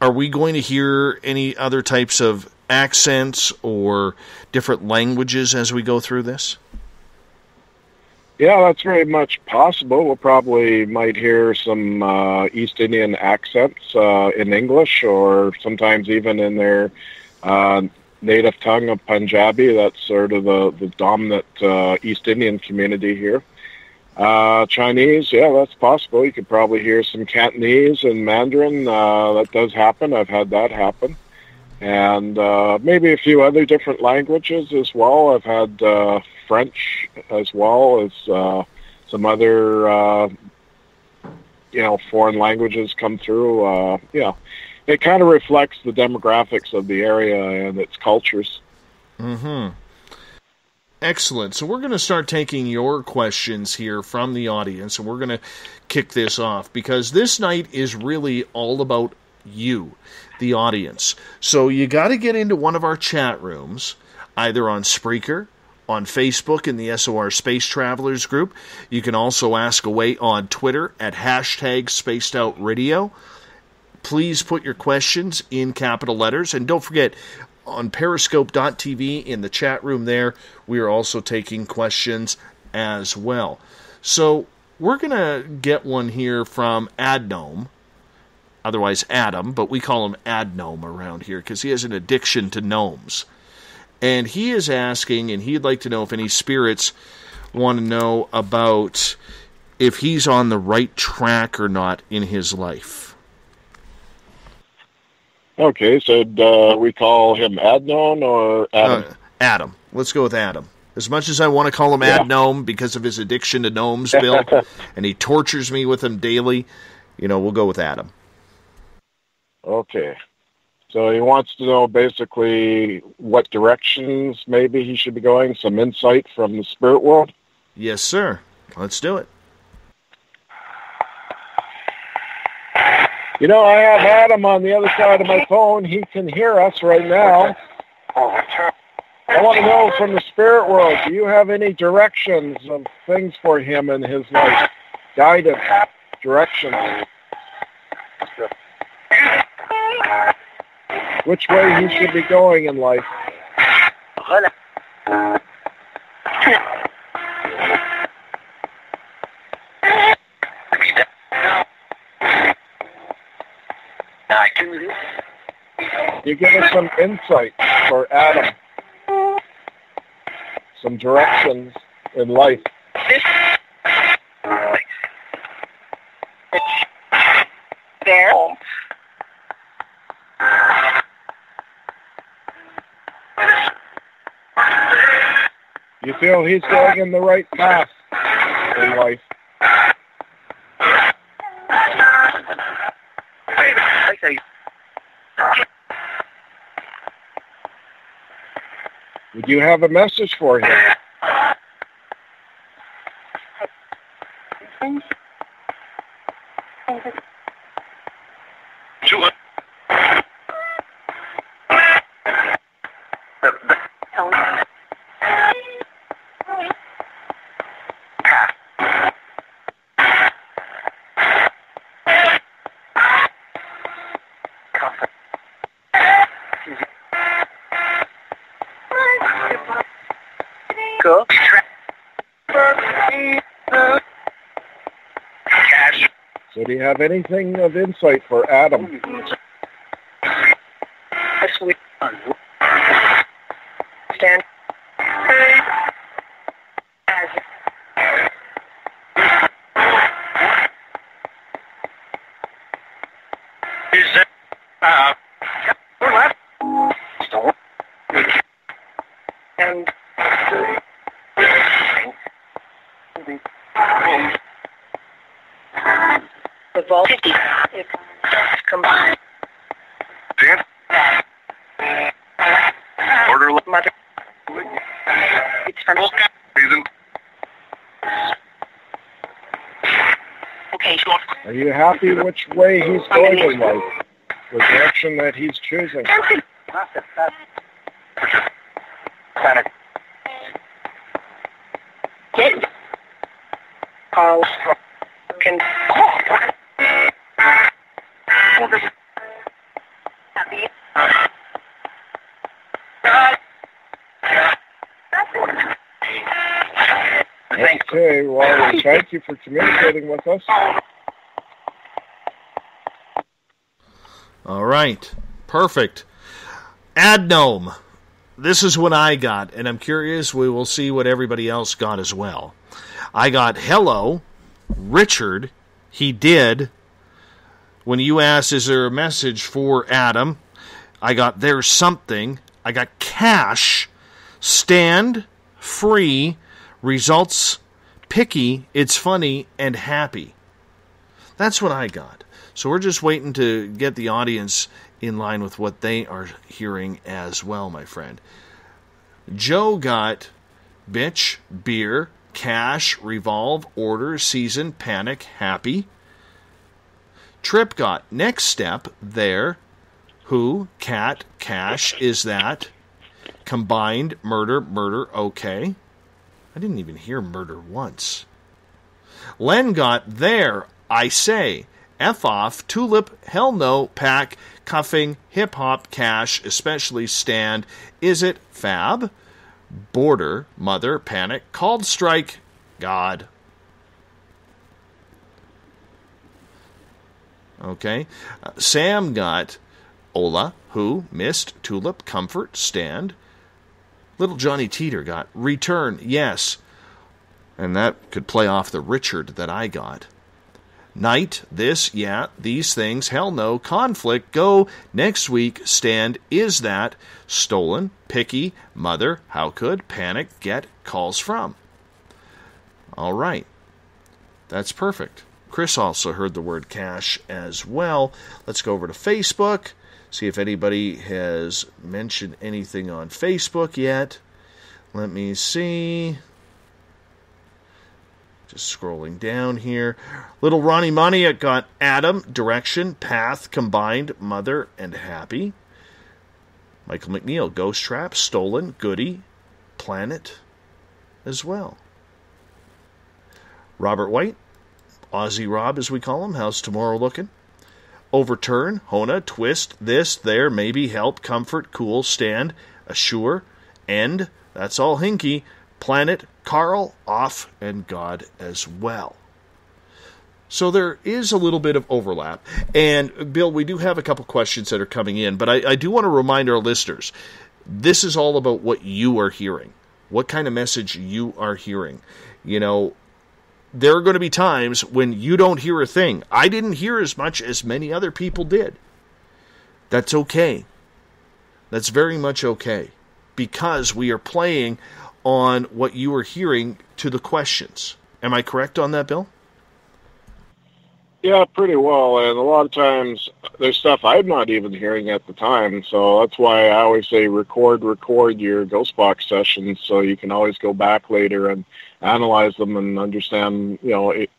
Are we going to hear any other types of accents or different languages as we go through this? Yeah, that's very much possible. We'll probably might hear some East Indian accents in English, or sometimes even in their native tongue of Punjabi. That's sort of the dominant East Indian community here. Chinese, yeah, that's possible. You could probably hear some Cantonese and Mandarin. That does happen. I've had that happen. And maybe a few other different languages as well. I've had French as well as some other, foreign languages come through. Yeah, it kind of reflects the demographics of the area and its cultures. Mm-hmm. Excellent. So we're going to start taking your questions here from the audience, and we're going to kick this off because this night is really all about you, the audience. So you got to get into one of our chat rooms, either on Spreaker, on Facebook in the SOR Space Travelers group. You can also ask away on Twitter at #SpacedOutRadio. Please put your questions in capital letters, and don't forget, on periscope.tv in the chat room there, we are also taking questions as well. So we're going to get one here from Adnome, otherwise Adam, but we call him Adnome around here because he has an addiction to gnomes. And he is asking, and he'd like to know if any spirits want to know about if he's on the right track or not in his life. Okay, so we call him Adnon or Adam? Adam. Let's go with Adam. As much as I want to call him Adnome because of his addiction to gnomes, Bill, and he tortures me with them daily, we'll go with Adam. Okay. So he wants to know basically what directions maybe he should be going, some insight from the spirit world? Yes, sir. Let's do it. I have Adam on the other side of my phone. He can hear us right now. I want to know from the spirit world, do you have any directions of things for him in his life? Guidance, directions. Which way he should be going in life? You give us some insight for Adam, some directions in life. There. You feel he's going in the right path in life? Would you have a message for him? So do you have anything of insight for Adam? Stand. Yep, we're left. Stole. And the vault 50 is combined. Dan? Order Mother. It's from season. okay. Are you happy which way he's going in life? The direction that he's choosing? Planet. Get Carl can Okay, well, thank you for communicating with us. All right. Perfect. Adnome. This is what I got, and I'm curious, we will see what everybody else got as well. I got hello, Richard, he did. When you asked, is there a message for Adam? I got there's something. I got cash, stand, free, results, picky, it's funny, and happy. That's what I got. So we're just waiting to get the audience in line with what they are hearing as well, my friend. Joe got bitch, beer, cash, revolve, order, season, panic, happy. Trip got next step, there, who, cat, cash, is that, combined, murder, murder, okay. I didn't even hear murder once. Len got there, I say, F off, tulip, hell no, pack, cuffing, hip-hop, cash, especially stand, is it, fab, border, mother, panic, called strike, God. Okay. Sam got Ola, who, missed, tulip, comfort, stand. Little Johnny Teeter got return, yes. And that could play off the Richard that I got. Night, this, yeah, these things, hell no, conflict, go, next week, stand, is that, stolen, picky, mother, how could, panic, get, calls from. All right. That's perfect. Chris also heard the word cash as well. Let's go over to Facebook, see if anybody has mentioned anything on Facebook yet. Let me see. Just scrolling down here. Little Ronnie Moniak got Adam, direction, path, combined, mother, and happy. Michael McNeil, ghost trap, stolen, goody, planet as well. Robert White, Aussie Rob as we call him, how's tomorrow looking? Overturn, Hona, twist, this, there, maybe, help, comfort, cool, stand, assure, end, that's all hinky, planet, Carl, off, and God as well. So there is a little bit of overlap. And, Bill, we do have a couple questions that are coming in, but I do want to remind our listeners, this is all about what you are hearing, what kind of message you are hearing. You know, there are going to be times when you don't hear a thing. I didn't hear as much as many other people did. That's okay. That's very much okay. Because we are playing on what you are hearing to the questions. Am I correct on that, Bill? Yeah, pretty well. And a lot of times there's stuff I'm not even hearing at the time. So that's why I always say record your ghost box sessions so you can always go back later and analyze them and understand,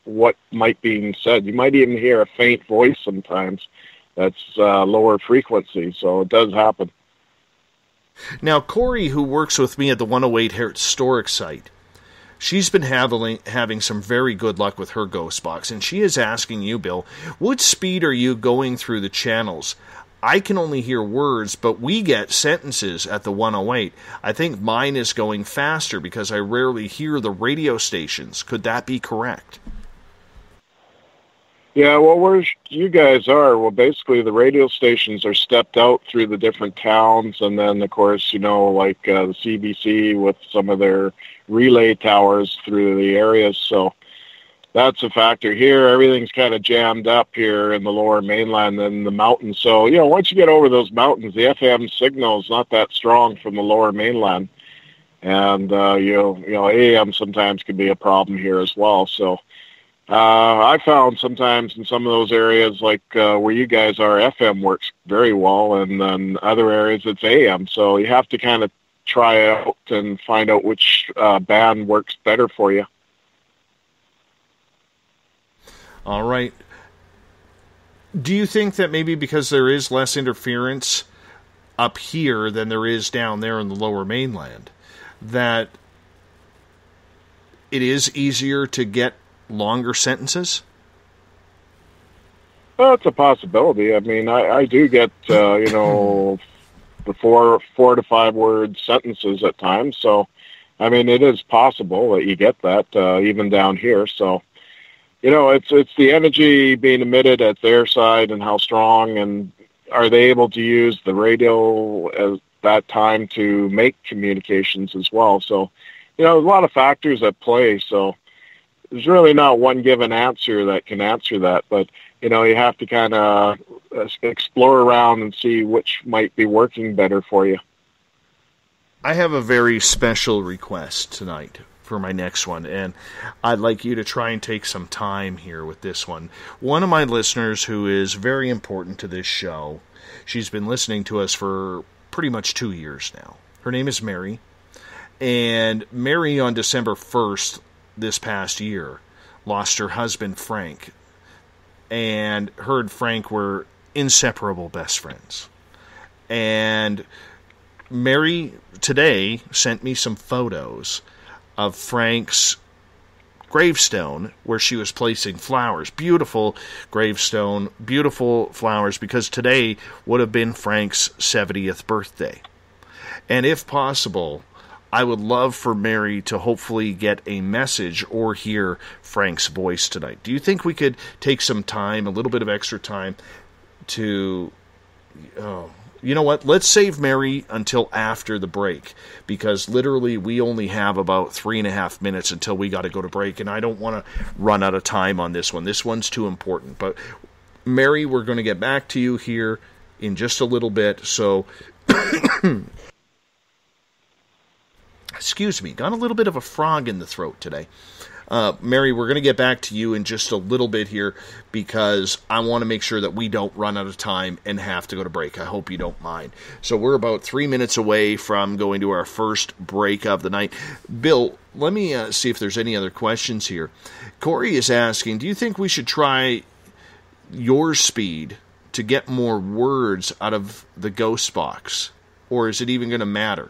what might be said. You might even hear a faint voice sometimes that's lower frequency. So it does happen. Now, Corey, who works with me at the 108 Historic site, she's been having some very good luck with her ghost box, and she is asking you, Bill, what speed are you going through the channels? I can only hear words, but we get sentences at the 108. I think mine is going faster because I rarely hear the radio stations. Could that be correct? Yeah, well, where you guys are, basically the radio stations are stepped out through the different towns, and then, of course, like the CBC with some of their relay towers through the areas. So that's a factor here. Everything's kind of jammed up here in the lower mainland and the mountains. So, once you get over those mountains, the FM signal is not that strong from the lower mainland. And, AM sometimes can be a problem here as well. So I found sometimes in some of those areas, like where you guys are, FM works very well. And then other areas, it's AM. So you have to kind of try out and find out which band works better for you. All right. Do you think that maybe because there is less interference up here than there is down there in the lower mainland, that it is easier to get longer sentences? Well, it's a possibility. I mean, I do get, the 4 to 5 word sentences at times. So, I mean, it is possible that you get that even down here. So, it's the energy being emitted at their side and how strong, and are they able to use the radio at that time to make communications as well. So, there's a lot of factors at play. So there's really not one given answer that can answer that, but, you have to kind of explore around and see which might be working better for you. I have a very special request tonight for my next one, and I'd like you to try and take some time here with this one. One of my listeners who is very important to this show, she's been listening to us for pretty much 2 years now. Her name is Mary, and Mary on December 1st this past year lost her husband Frank, and her and Frank were inseparable best friends. And Mary today sent me some photos of Frank's gravestone where she was placing flowers. Beautiful gravestone, beautiful flowers, because today would have been Frank's 70th birthday. And if possible, I would love for Mary to hopefully get a message or hear Frank's voice tonight. Do you think we could take some time, a little bit of extra time to... you know what? Let's save Mary until after the break, because literally we only have about 3.5 minutes until we got to go to break, and I don't want to run out of time on this one. This one's too important. But Mary, we're going to get back to you here in just a little bit. So, excuse me, got a little bit of a frog in the throat today. Mary, we're going to get back to you in just a little bit here, because I want to make sure that we don't run out of time and have to go to break. I hope you don't mind. So we're about 3 minutes away from going to our first break of the night. Bill, let me see if there's any other questions here. Corey is asking, do you think we should try your speed to get more words out of the ghost box? Or is it even going to matter?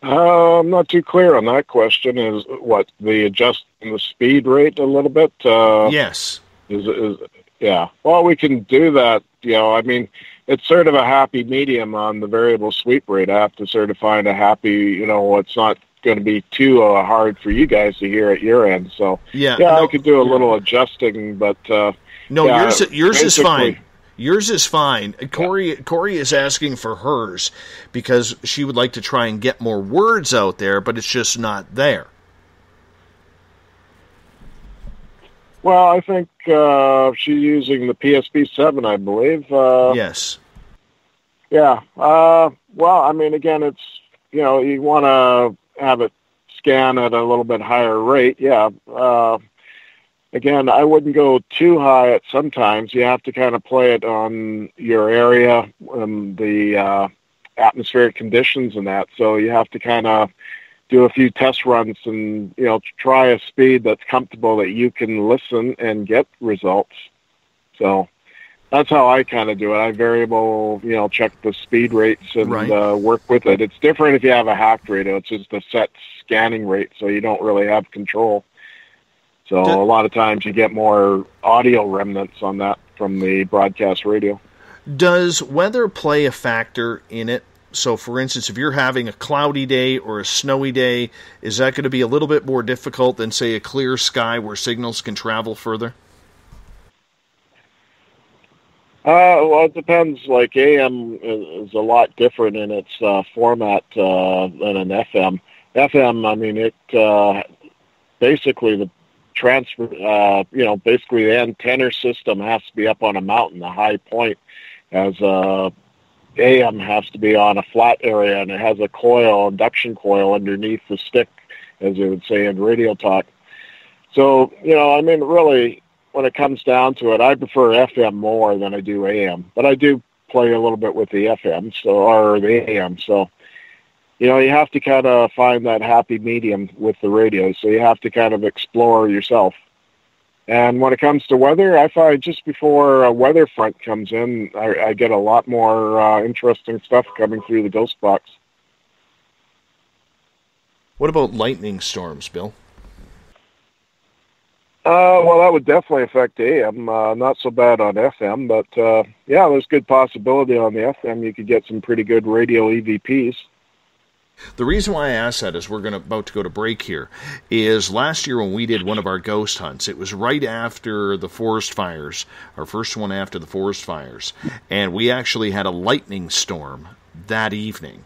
I'm not too clear on that question. Is what the adjusting the speed rate a little bit? Yes. Yeah. Well, we can do that. I mean, it's sort of a happy medium on the variable sweep rate. I have to sort of find a happy. It's not going to be too hard for you guys to hear at your end. So I could do a little adjusting, but yours is fine. Yours is fine. Corey is asking for hers because she would like to try and get more words out there, but it's just not there. Well, I think she's using the PSP-7, I believe. Yes. Yeah. Well, I mean, again, it's, you want to have it scan at a little bit higher rate. Yeah. Again, I wouldn't go too high at sometimes. You have to kind of play it on your area and the atmospheric conditions and that. So you have to kind of do a few test runs and, try a speed that's comfortable that you can listen and get results. So that's how I kind of do it. I variable, check the speed rates and work with it. It's different if you have a hacked radio. It's just a set scanning rate, so you don't really have control. So a lot of times you get more audio remnants on that from the broadcast radio. Does weather play a factor in it? So, for instance, if you're having a cloudy day or a snowy day, is that going to be a little bit more difficult than, say, a clear sky where signals can travel further? Well, it depends. Like AM is a lot different in its format than an FM. FM, I mean, it basically the transfer, basically the antenna system has to be up on a mountain, a high point, as AM has to be on a flat area, and it has a coil, induction coil underneath the stick, as they would say in radio talk. So, really, when it comes down to it, I prefer FM more than I do AM, but I do play a little bit with the FM, or the AM. So, you have to kind of find that happy medium with the radio. So you have to kind of explore yourself. And when it comes to weather, I find just before a weather front comes in, I get a lot more interesting stuff coming through the ghost box. What about lightning storms, Bill? Well, that would definitely affect AM. Not so bad on FM, but there's good possibility on the FM. You could get some pretty good radio EVPs. The reason why I asked that is we're about to go to break here, is last year when we did one of our ghost hunts, it was right after the forest fires, our first one after the forest fires, and we actually had a lightning storm that evening,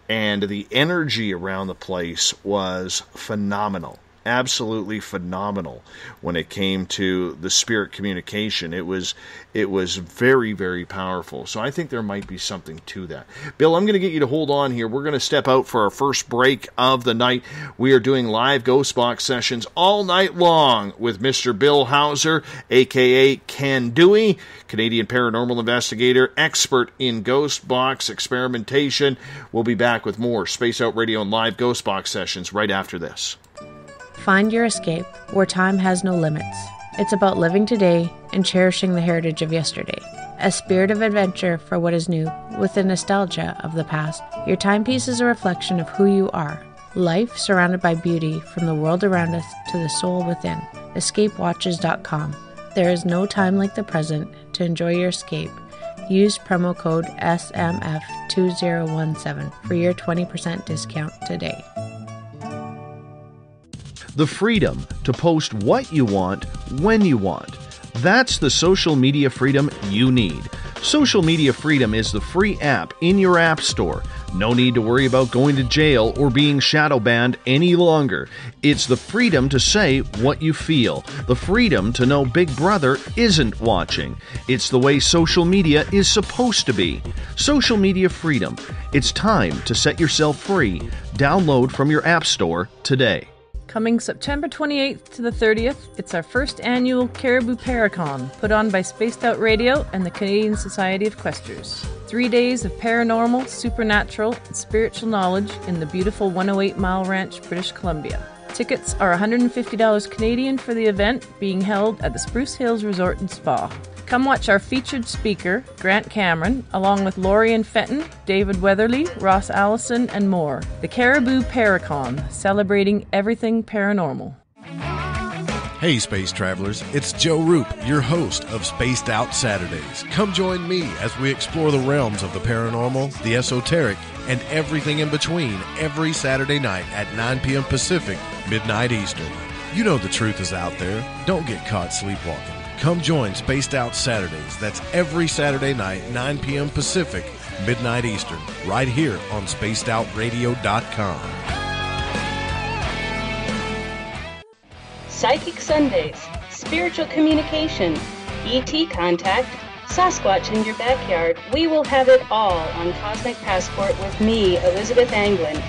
and the energy around the place was phenomenal. Absolutely phenomenal when it came to the spirit communication. It was very, very powerful. So I think there might be something to that. Bill, I'm going to get you to hold on here. We're going to step out for our first break of the night. We are doing live Ghost Box sessions all night long with Mr. Bill Hauser, a.k.a. Ken Dewey, Canadian paranormal investigator, expert in Ghost Box experimentation. We'll be back with more Space Out Radio and live Ghost Box sessions right after this. Find your escape where time has no limits. It's about living today and cherishing the heritage of yesterday. A spirit of adventure for what is new, with the nostalgia of the past. Your timepiece is a reflection of who you are. Life surrounded by beauty from the world around us to the soul within. EscapeWatches.com. There is no time like the present to enjoy your escape. Use promo code SMF2017 for your 20% discount today. The freedom to post what you want, when you want. That's the social media freedom you need. Social Media Freedom is the free app in your app store. No need to worry about going to jail or being shadow banned any longer. It's the freedom to say what you feel. The freedom to know Big Brother isn't watching. It's the way social media is supposed to be. Social Media Freedom. It's time to set yourself free. Download from your app store today. Coming September 28th to the 30th, it's our first annual Caribou Paracon, put on by Spaced Out Radio and the Canadian Society of Questers. 3 days of paranormal, supernatural, and spiritual knowledge in the beautiful 108 Mile Ranch, British Columbia. Tickets are $150 Canadian for the event, being held at the Spruce Hills Resort and Spa. Come watch our featured speaker, Grant Cameron, along with Lorian Fenton, David Weatherly, Ross Allison, and more. The Caribou Paracon, celebrating everything paranormal. Hey Space Travelers, it's Joe Roop, your host of Spaced Out Saturdays. Come join me as we explore the realms of the paranormal, the esoteric, and everything in between every Saturday night at 9 p.m. Pacific, midnight Eastern. You know the truth is out there. Don't get caught sleepwalking. Come join Spaced Out Saturdays. That's every Saturday night, 9 p.m. Pacific, midnight Eastern, right here on SpacedOutRadio.com. Psychic Sundays, spiritual communication, ET contact, Sasquatch in your backyard. We will have it all on Cosmic Passport with me, Elizabeth Anglin.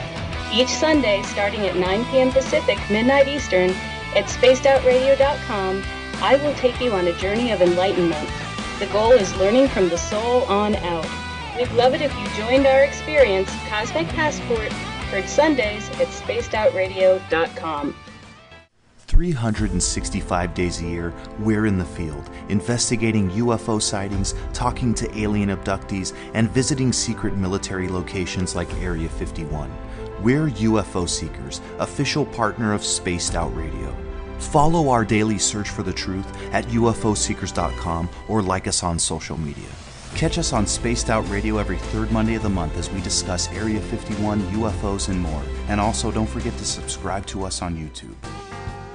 Each Sunday, starting at 9 p.m. Pacific, midnight Eastern, at SpacedOutRadio.com, I will take you on a journey of enlightenment. The goal is learning from the soul on out. We'd love it if you joined our experience, Cosmic Passport, heard Sundays at SpacedOutRadio.com. 365 days a year, we're in the field, investigating UFO sightings, talking to alien abductees, and visiting secret military locations like Area 51. We're UFO Seekers, official partner of Spaced Out Radio. Follow our daily search for the truth at ufoseekers.com or like us on social media. Catch us on Spaced Out Radio every third Monday of the month as we discuss Area 51, UFOs, and more. And also don't forget to subscribe to us on YouTube.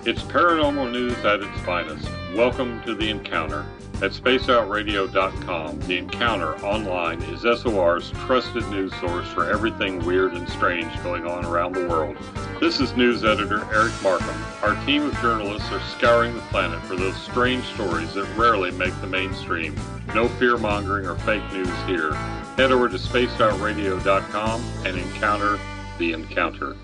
It's paranormal news at its finest. Welcome to The Encounter. At spaceoutradio.com, The Encounter online is SOR's trusted news source for everything weird and strange going on around the world. This is news editor Eric Markham. Our team of journalists are scouring the planet for those strange stories that rarely make the mainstream. No fear-mongering or fake news here. Head over to spaceoutradio.com and encounter The Encounter.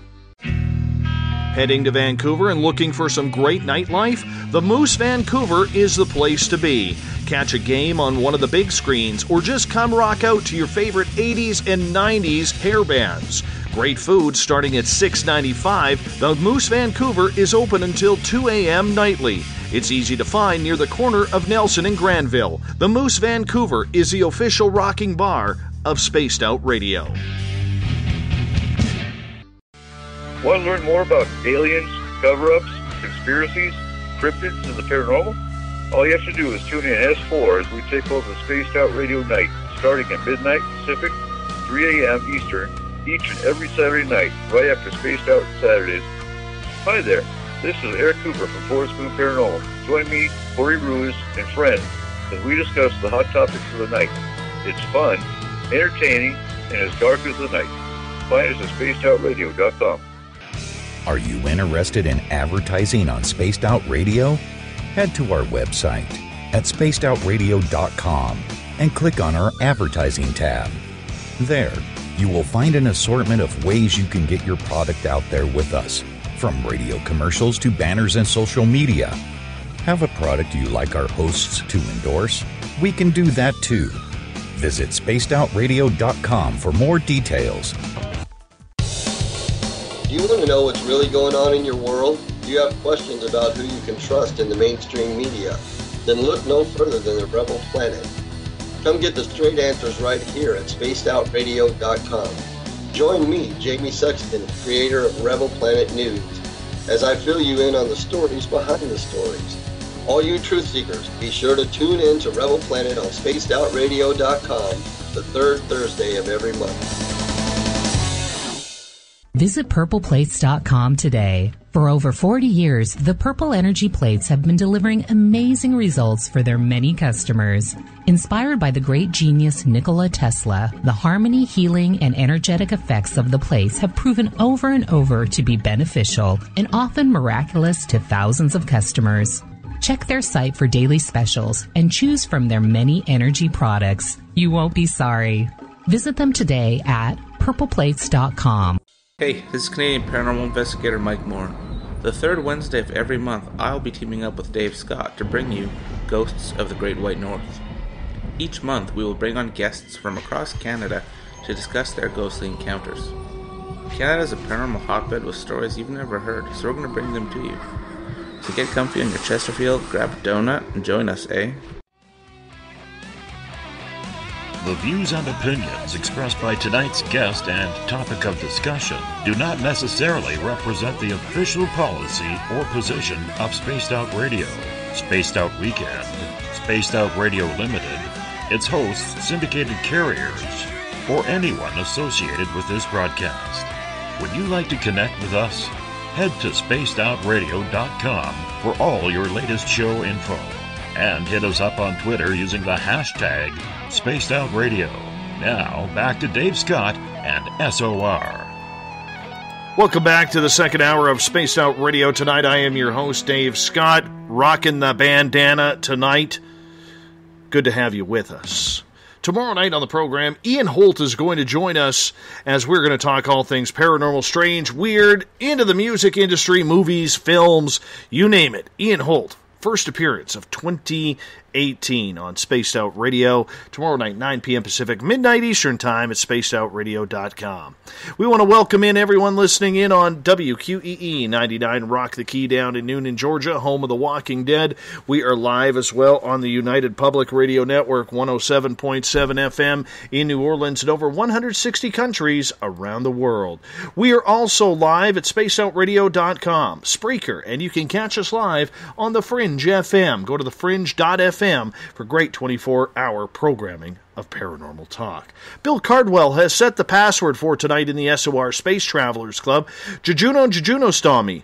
Heading to Vancouver and looking for some great nightlife? The Moose Vancouver is the place to be. Catch a game on one of the big screens or just come rock out to your favorite 80s and 90s hair bands. Great food starting at $6.95. The Moose Vancouver is open until 2 a.m. nightly. It's easy to find near the corner of Nelson and Granville. The Moose Vancouver is the official rocking bar of Spaced Out Radio. Want to learn more about aliens, cover-ups, conspiracies, cryptids, and the paranormal? All you have to do is tune in S4 as we take over the Spaced Out Radio night, starting at midnight Pacific, 3 a.m. Eastern, each and every Saturday night, right after Spaced Out Saturdays. Hi there, this is Eric Cooper from Forest Moon Paranormal. Join me, Corey Ruiz, and friends as we discuss the hot topics of the night. It's fun, entertaining, and as dark as the night. Find us at spacedoutradio.com. Are you interested in advertising on Spaced Out Radio? Head to our website at spacedoutradio.com and click on our advertising tab. There, you will find an assortment of ways you can get your product out there with us, from radio commercials to banners and social media. Have a product you like our hosts to endorse? We can do that too. Visit spacedoutradio.com for more details. Do you want to know what's really going on in your world? Do you have questions about who you can trust in the mainstream media? Then look no further than the Rebel Planet. Come get the straight answers right here at spacedoutradio.com. Join me, Jamie Sexton, creator of Rebel Planet News, as I fill you in on the stories behind the stories. All you truth seekers, be sure to tune in to Rebel Planet on spacedoutradio.com the third Thursday of every month. Visit purpleplates.com today. For over 40 years, the Purple Energy Plates have been delivering amazing results for their many customers. Inspired by the great genius Nikola Tesla, the harmony, healing, and energetic effects of the plates have proven over and over to be beneficial and often miraculous to thousands of customers. Check their site for daily specials and choose from their many energy products. You won't be sorry. Visit them today at purpleplates.com. Hey, this is Canadian Paranormal Investigator Mike Moore. The third Wednesday of every month, I'll be teaming up with Dave Scott to bring you Ghosts of the Great White North. Each month, we will bring on guests from across Canada to discuss their ghostly encounters. Canada is a paranormal hotbed with stories you've never heard, so we're going to bring them to you. So get comfy on your Chesterfield, grab a donut, and join us, eh? The views and opinions expressed by tonight's guest and topic of discussion do not necessarily represent the official policy or position of Spaced Out Radio, Spaced Out Weekend, Spaced Out Radio Limited, its hosts, syndicated carriers, or anyone associated with this broadcast. Would you like to connect with us? Head to spacedoutradio.com for all your latest show info. And hit us up on Twitter using the hashtag SpacedOutRadio. Now, back to Dave Scott and SOR. Welcome back to the second hour of Spaced Out Radio. Tonight I am your host, Dave Scott, rocking the bandana tonight. Good to have you with us. Tomorrow night on the program, Ian Holt is going to join us as we're going to talk all things paranormal, strange, weird, into the music industry, movies, films, you name it. Ian Holt. First appearance of 2018 on Spaced Out Radio. Tomorrow night, 9 p.m. Pacific, midnight Eastern Time at spacedoutradio.com. We want to welcome in everyone listening in on WQEE 99 Rock the Key down in Noonan, Georgia, home of The Walking Dead. We are live as well on the United Public Radio Network, 107.7 FM in New Orleans and over 160 countries around the world. We are also live at spacedoutradio.com, Spreaker, and you can catch us live on the Fringe FM. Go to thefringe.fm for great 24-hour programming of paranormal talk. Bill Cardwell has set the password for tonight in the SOR Space Travelers Club. Jujuno Stami.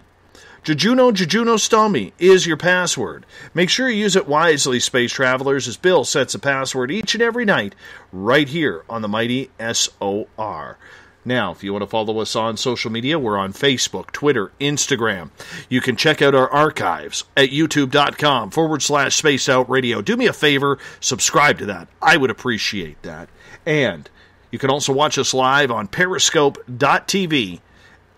Jujuno Stomy is your password. Make sure you use it wisely, space travelers, as Bill sets a password each and every night right here on the mighty SOR. Now, if you want to follow us on social media, we're on Facebook, Twitter, Instagram. You can check out our archives at youtube.com/Spaced Out Radio. Do me a favor, subscribe to that. I would appreciate that. And you can also watch us live on periscope.tv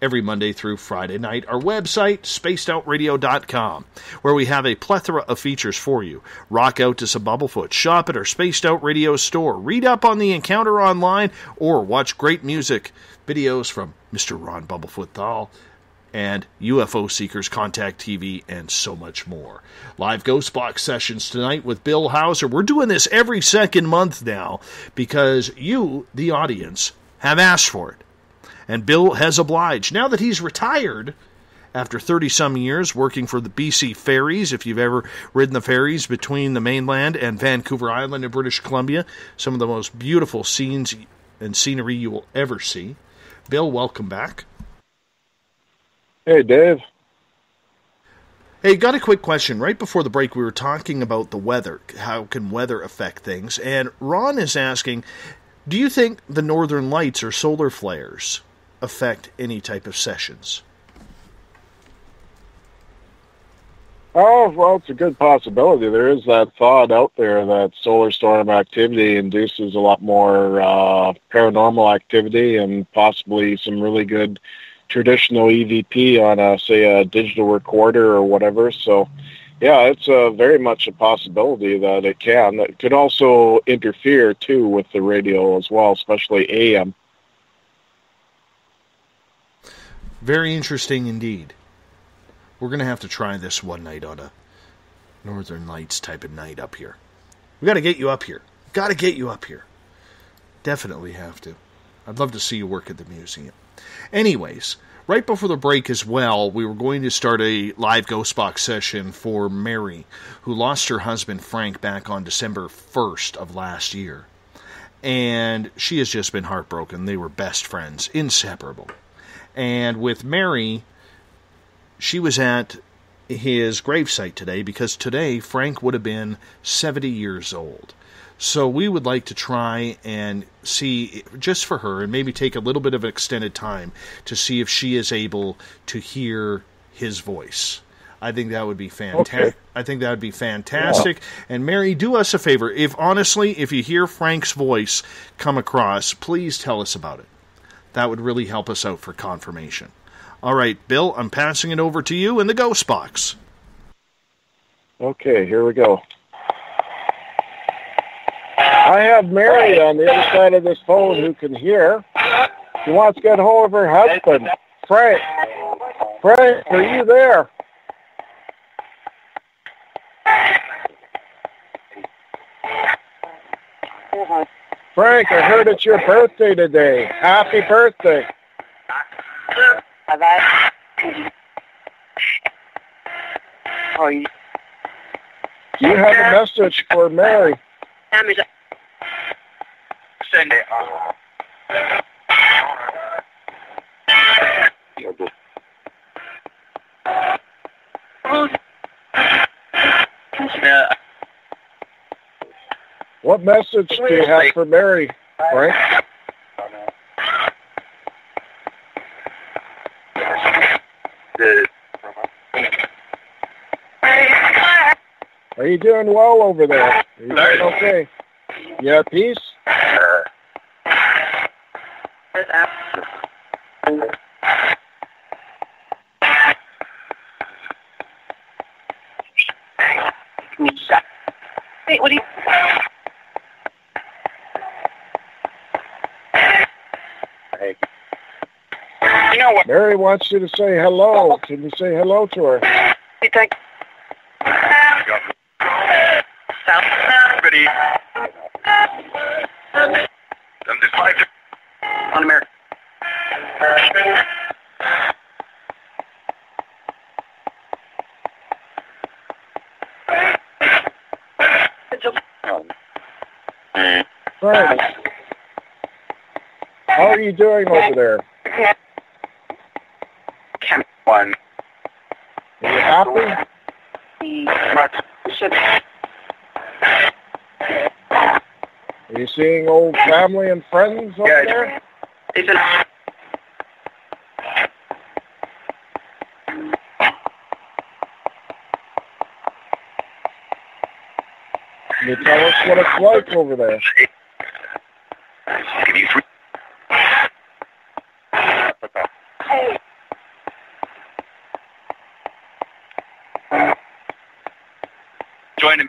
every Monday through Friday night. Our website, spacedoutradio.com, where we have a plethora of features for you. Rock out to some Bumblefoot, shop at our Spaced Out Radio store, read up on the encounter online, or watch great music videos from Mr. Ron Bumblefoot THAL and UFO Seekers Contact TV, and so much more. Live Ghost Box sessions tonight with Bill Hauser. We're doing this every second month now because you, the audience, have asked for it. And Bill has obliged. Now that he's retired, after 30-some years working for the BC Ferries, if you've ever ridden the ferries between the mainland and Vancouver Island in British Columbia, some of the most beautiful scenes and scenery you will ever see. Bill, welcome back. Hey, Dave. Hey, got a quick question. Right before the break, we were talking about the weather. How can weather affect things? And Ron is asking, do you think the northern lights or solar flares affect any type of sessions? Oh, well, it's a good possibility. There is that thought out there that solar storm activity induces a lot more paranormal activity and possibly some really good traditional EVP on, a digital recorder or whatever. So, yeah, it's very much a possibility that it can. It could also interfere, too, with the radio as well, especially AM. Very interesting indeed. We're going to have to try this one night on a Northern Lights type of night up here. We got to get you up here. Got to get you up here. Definitely have to. I'd love to see you work at the museum. Anyways, right before the break as well, we were going to start a live Ghost Box session for Mary, who lost her husband Frank back on December 1st of last year. And she has just been heartbroken. They were best friends, inseparable. And with Mary, she was at his gravesite today because today Frank would have been 70 years old. So we would like to try and see, just for her, and maybe take a little bit of extended time to see if she is able to hear his voice. I think that would be fantastic. Okay. I think that would be fantastic. Yeah. And Mary, do us a favor. If you hear Frank's voice come across, please tell us about it. That would really help us out for confirmation. All right, Bill, I'm passing it over to you in the Ghost Box. Okay, here we go. I have Mary on the other side of this phone who can hear. She wants to get hold of her husband, Frank. Frank, are you there? Frank, I heard it's your birthday today. Happy birthday. You have a message for Mary. Send it. What message do you have for Mary, Frank? Are you doing well over there? Are you doing okay? You at peace? Hey, what do you... You know what? Mary wants you to say hello. Can you say hello to her? Hey, thank Everybody. On America. Frank, how are you doing over there? One. happy? Are you seeing old family and friends over there? Can you tell us what it's like over there? Give you 3. Join me.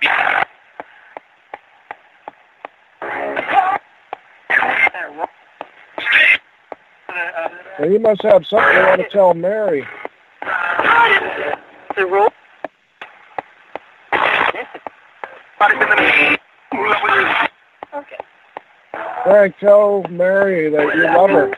Well, you must have something you want to tell Mary. The roll. Okay. Frank, tell Mary that you love her.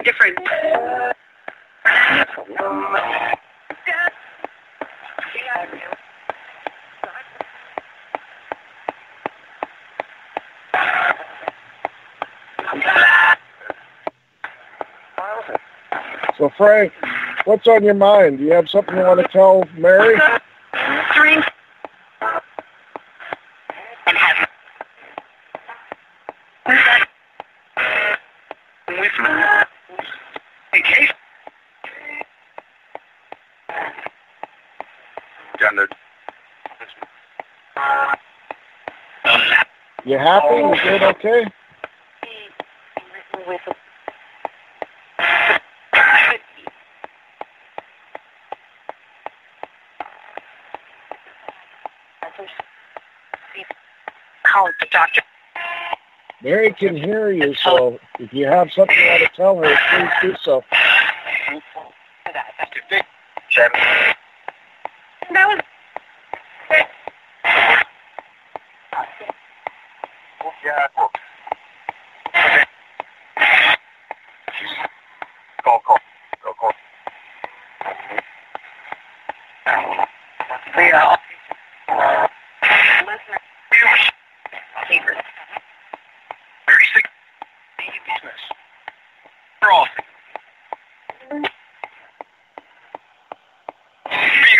Different. So, Frank, what's on your mind? Do you have something you want to tell Mary? Drink. You happy? You doing okay? Call the doctor. Mary can hear you, so if you have something you want to tell her, please do so. That was. Call. Yeah. Very sick. We're off. Where are you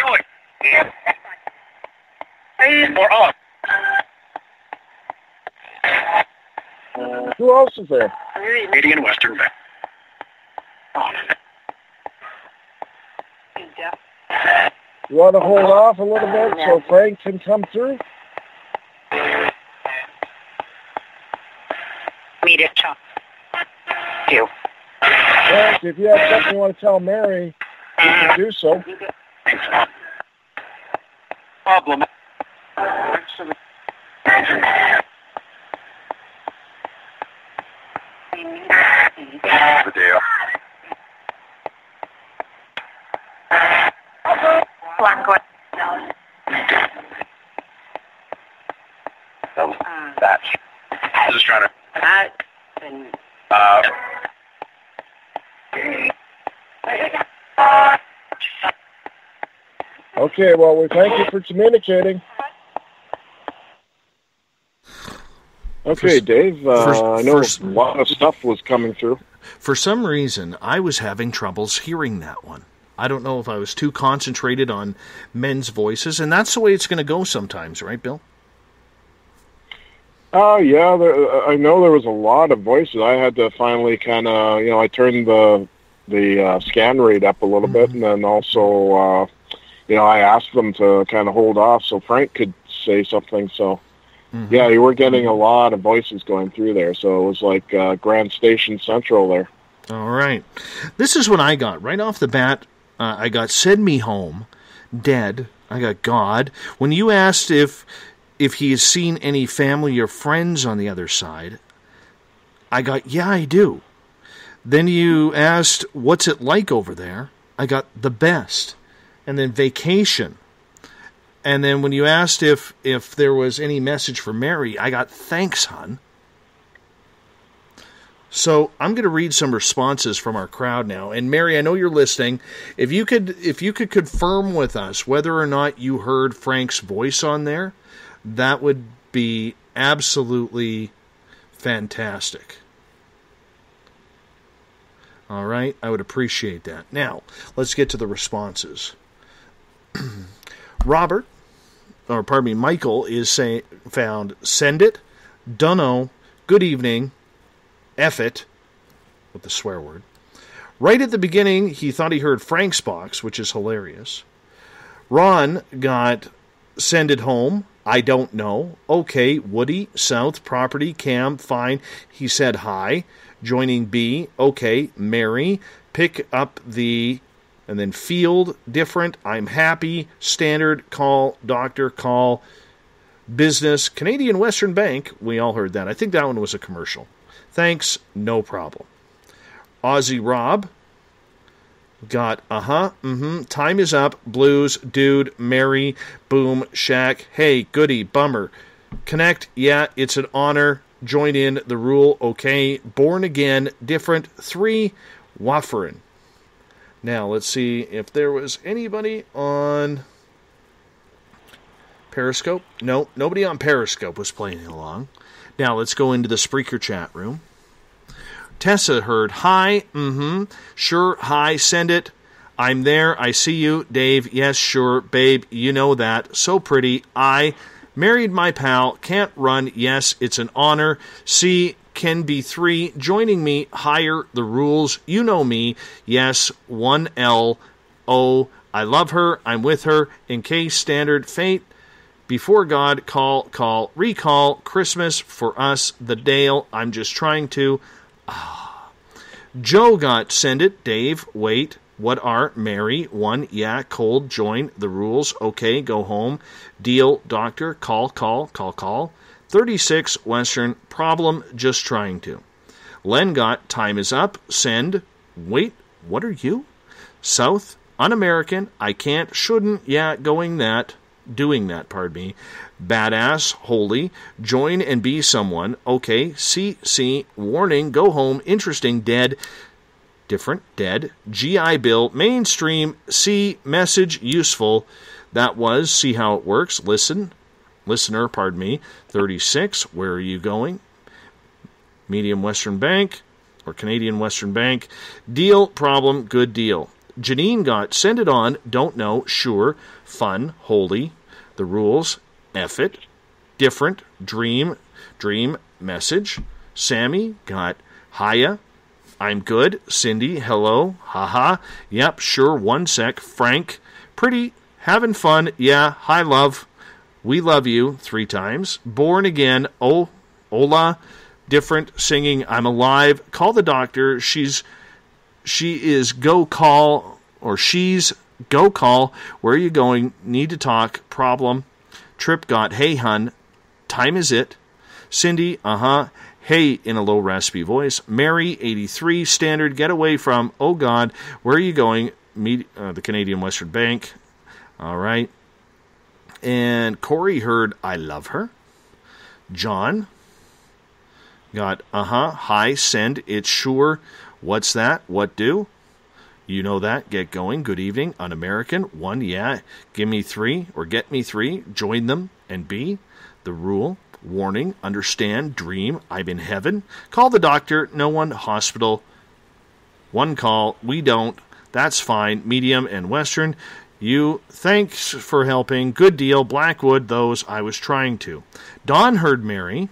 going? Or off. Who else is there? Canadian Western Bank. You want to hold off a little bit so Frank can come through? Meet it, Chuck. You. Frank, if you have something you want to tell Mary, you can do so. Problem. The day off. That. I was just trying to. Okay, well, we thank you for communicating. Okay, Dave, I know a lot of stuff was coming through. For some reason, I was having troubles hearing that one. I don't know if I was too concentrated on men's voices, and that's the way it's going to go sometimes, right, Bill? Yeah, I know there was a lot of voices. I had to finally kind of, I turned the scan rate up a little bit, and then also, I asked them to kind of hold off so Frank could say something. So, yeah, you were getting a lot of voices going through there. So it was like Grand Station Central there. All right. This is what I got. Right off the bat, I got Send Me Home, Dead. I got God. When you asked if he has seen any family or friends on the other side, I got, yeah, I do. Then you asked, what's it like over there? I got the best. And then vacation. And then when you asked if there was any message for Mary, I got thanks, hon. So I'm going to read some responses from our crowd now. And Mary, I know you're listening. If you could confirm with us whether or not you heard Frank's voice on there, that would be absolutely fantastic. All right, I would appreciate that. Now, let's get to the responses. Michael is found, send it, dunno, good evening, F it, with the swear word. Right at the beginning, he thought he heard Frank's box, which is hilarious. Ron got, send it home, I don't know, okay, Woody, South, property, Cam, fine, he said hi, joining B, okay, Mary, pick up the... and then field, different, I'm happy, standard, call, doctor, call, business, Canadian Western Bank, we all heard that. I think that one was a commercial. Thanks, no problem. Aussie Rob got, time is up, blues, dude, Mary, boom, shack, hey, goody, bummer. Connect, yeah, it's an honor, join in, the rule, okay, born again, different, 3, Wafferin. Now, let's see if there was anybody on Periscope. No, nobody on Periscope was playing along. Now, let's go into the Spreaker chat room. Tessa heard, hi, sure, hi, send it. I'm there, I see you. Dave, yes, sure, babe, you know that. So pretty. I married my pal, can't run, yes, it's an honor. See, can be 3, joining me, higher the rules, you know me, yes, 1L, O, I love her, I'm with her, in case, standard, fate, before God, call, recall, Christmas, for us, the Dale, I'm just trying to, Joe got, send it, Dave, wait, what are, Mary, 1, yeah, cold, join, the rules, okay, go home, deal, doctor, call, 36, Western, problem, just trying to. Len got, time is up, send, wait, what are you? South, un-American, I can't, shouldn't, yeah, doing that, badass, holy, join and be someone, okay, see, warning, go home, interesting, dead, different, dead, GI Bill, mainstream, see, message, useful, that was, see how it works, listener, 36, where are you going? Medium Western Bank, or Canadian Western Bank, deal, problem, good deal. Janine got, send it on, don't know, sure, fun, holy, the rules, F it, different, dream, message. Sammy got, hiya, I'm good, Cindy, hello, haha, yep, sure, 1 sec, Frank, pretty, having fun, yeah, hi love, we love you, 3 times. Born again, oh, hola, different, singing, I'm alive, call the doctor, she is go call, or she's go call, where are you going, need to talk, problem. Trip got, hey hun, time is it. Cindy, hey, in a low raspy voice. Mary, 83, standard, get away from, oh God, where are you going, the Canadian Western Bank, all right. And Corey heard, I love her. John got, hi, send, it's sure. What's that? What do? You know that. Get going. Good evening. Un-American. 1, yeah. Give me 3, or get me 3. Join them. And B, the rule. Warning. Understand. Dream. I'm in heaven. Call the doctor. No one. Hospital. 1 call. We don't. That's fine. Medium and Western. You, thanks for helping. Good deal. Blackwood, those I was trying to. Dawn heard Mary.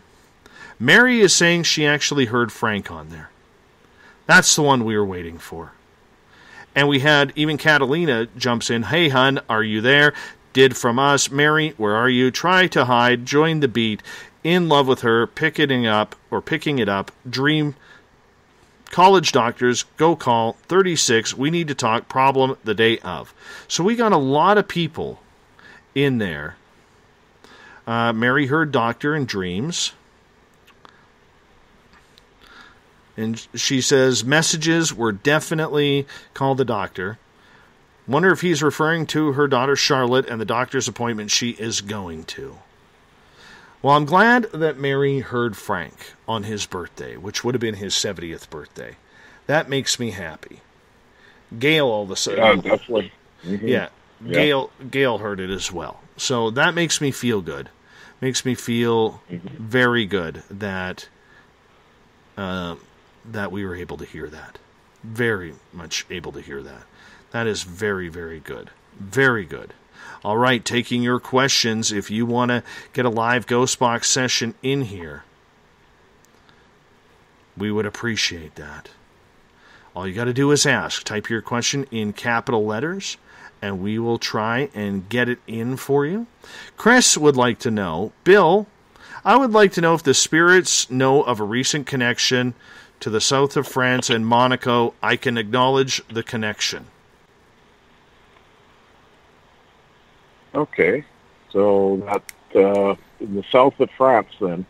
Mary is saying she actually heard Frank on there. That's the one we were waiting for. And we had, even Catalina jumps in. Hey, hun, are you there? Did from us. Mary, where are you? Try to hide. Join the beat. In love with her. Picking it up. Dream. College doctors, go call, 36, we need to talk, problem, the day of. So we got a lot of people in there. Mary heard doctor and dreams. And she says messages were definitely call the doctor. Wonder if he's referring to her daughter Charlotte and the doctor's appointment she is going to. Well, I'm glad that Mary heard Frank on his birthday, which would have been his 70th birthday. That makes me happy. Gail all of a sudden. Yeah, definitely. Mm-hmm. Yeah, Gail heard it as well. So that makes me feel good. Makes me feel very good that that we were able to hear that. Very much able to hear that. That is very, very good. Very good. All right, taking your questions. If you want to get a live Ghost Box session in here, we would appreciate that. All you got to do is ask. Type your question in capital letters, and we will try and get it in for you. Chris would like to know, Bill, I would like to know if the spirits know of a recent connection to the south of France and Monaco. I can acknowledge the connection. Okay, so that in the south of France, then.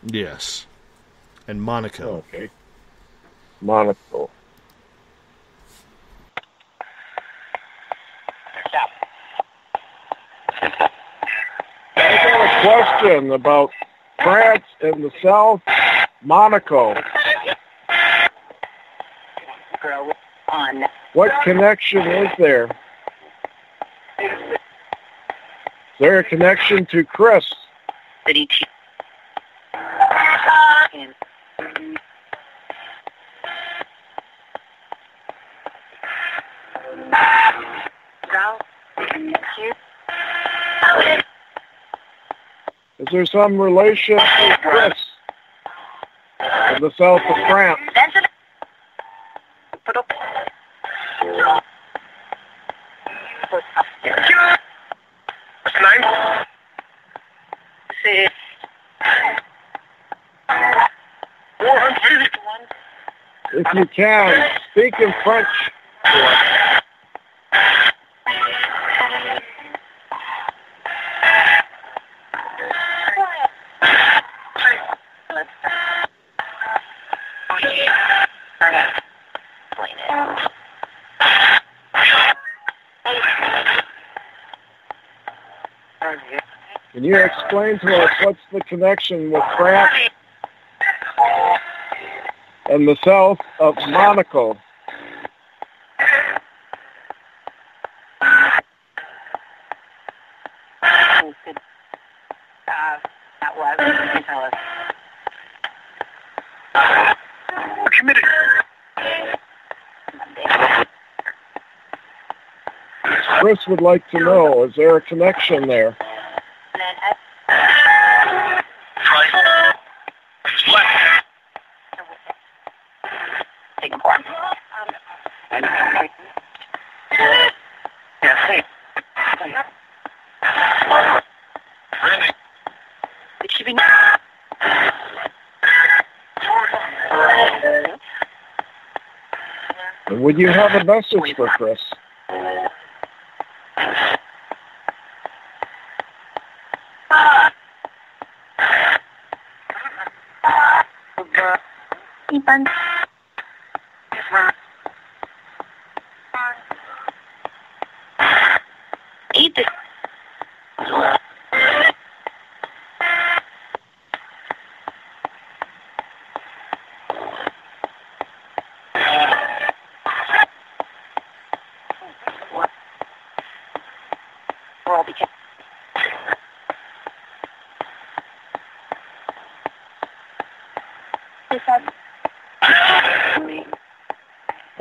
Yes, and Monaco. Okay, Monaco. I got a question about France in the south, Monaco. What connection is there? Is there a connection to Chris? Is there some relation to Chris in the south of France? If you can, speak in French. Can you explain to us what's the connection with France and the south of Monaco? Chris would like to know, is there a connection there? And would you have a message for Chris?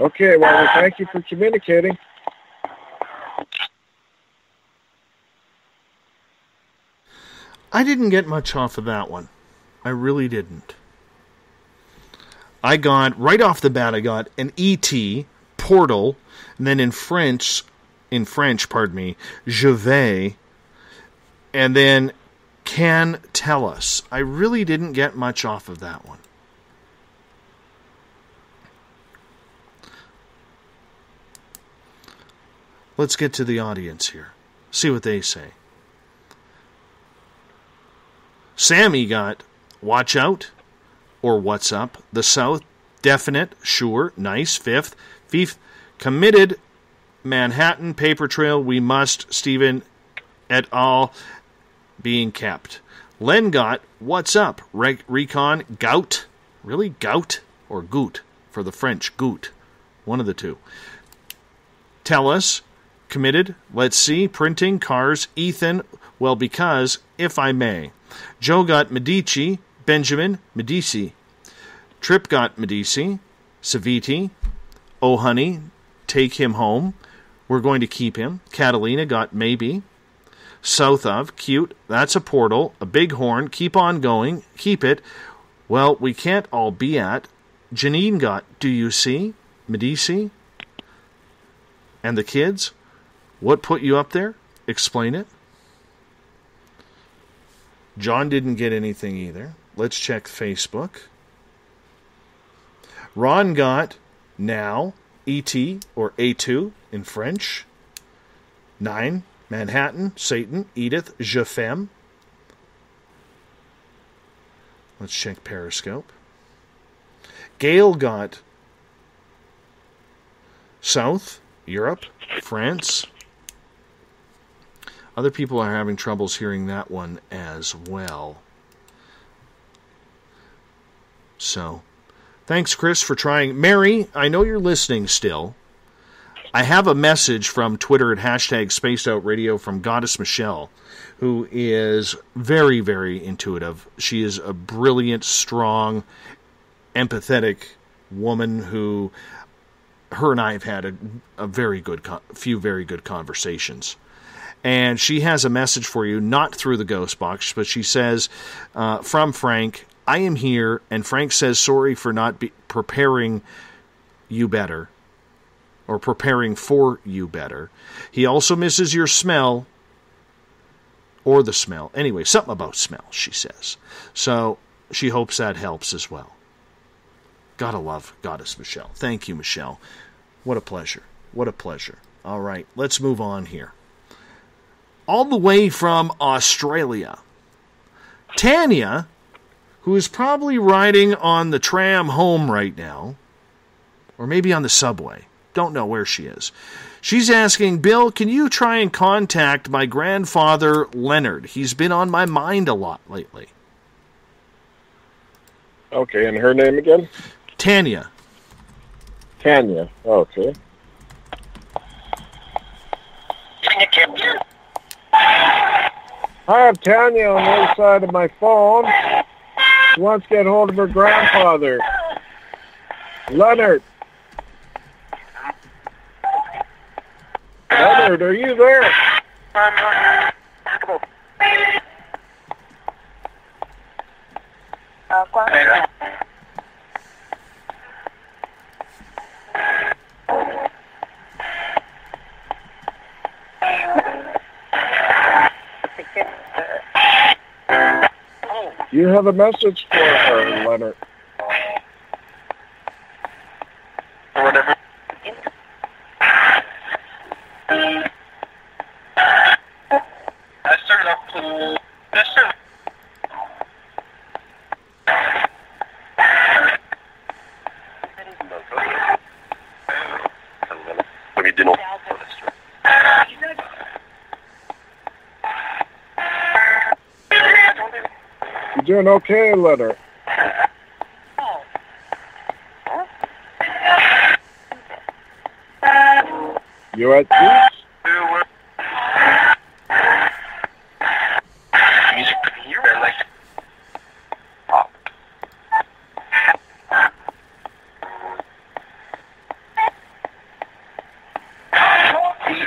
Okay, well, thank you for communicating. I didn't get much off of that one. I really didn't. I got, right off the bat, I got an E.T., portal, and then in French, je vais, and then can tell us. I really didn't get much off of that one. Let's get to the audience here. See what they say. Sammy got watch out or what's up. The South, definite, sure, nice. Fifth, committed, Manhattan paper trail, we must, Stephen et al. Being kept. Len got, what's up? Recon, gout? Really, gout? Or gout? For the French, gout. One of the two. Tell us, committed, let's see, printing, cars, Ethan, well, because, if I may. Joe got Medici, Benjamin, Medici. Trip got Medici, Saviti, oh honey, take him home. We're going to keep him. Catalina got maybe. South of, cute, that's a portal, a big horn, keep on going, keep it. Well, we can't all be at. Janine got, do you see? Medici? And the kids? What put you up there? Explain it. John didn't get anything either. Let's check Facebook. Ron got now, E.T. or A2 in French. 9, Manhattan, Satan, Edith, Je femme. Let's check Periscope. Gail got South, Europe, France. Other people are having troubles hearing that one as well. So, thanks, Chris, for trying. Mary, I know you're listening still. I have a message from Twitter at hashtag Spaced Out Radio from Goddess Michelle, who is very, very intuitive. She is a brilliant, strong, empathetic woman who, her and I have had a few very good conversations. And she has a message for you, not through the ghost box, but she says, from Frank, I am here, and Frank says sorry for not preparing you better, or preparing for you better. He also misses your smell, or the smell. Anyway, something about smell, she says. So she hopes that helps as well. Gotta love Goddess Michelle. Thank you, Michelle. What a pleasure. What a pleasure. All right, let's move on here. All the way from Australia, Tanya, who is probably riding on the tram home right now, or maybe on the subway. Don't know where she is. She's asking, Bill, can you try and contact my grandfather, Leonard? He's been on my mind a lot lately. Okay, and her name again? Tanya. Tanya, okay. I have Tanya on the other side of my phone. She wants to get hold of her grandfather, Leonard. Leonard, are you there? You have a message for her, Leonard. Or whatever. I started off with this. We didn't. You doing okay, Leonard? You at peace?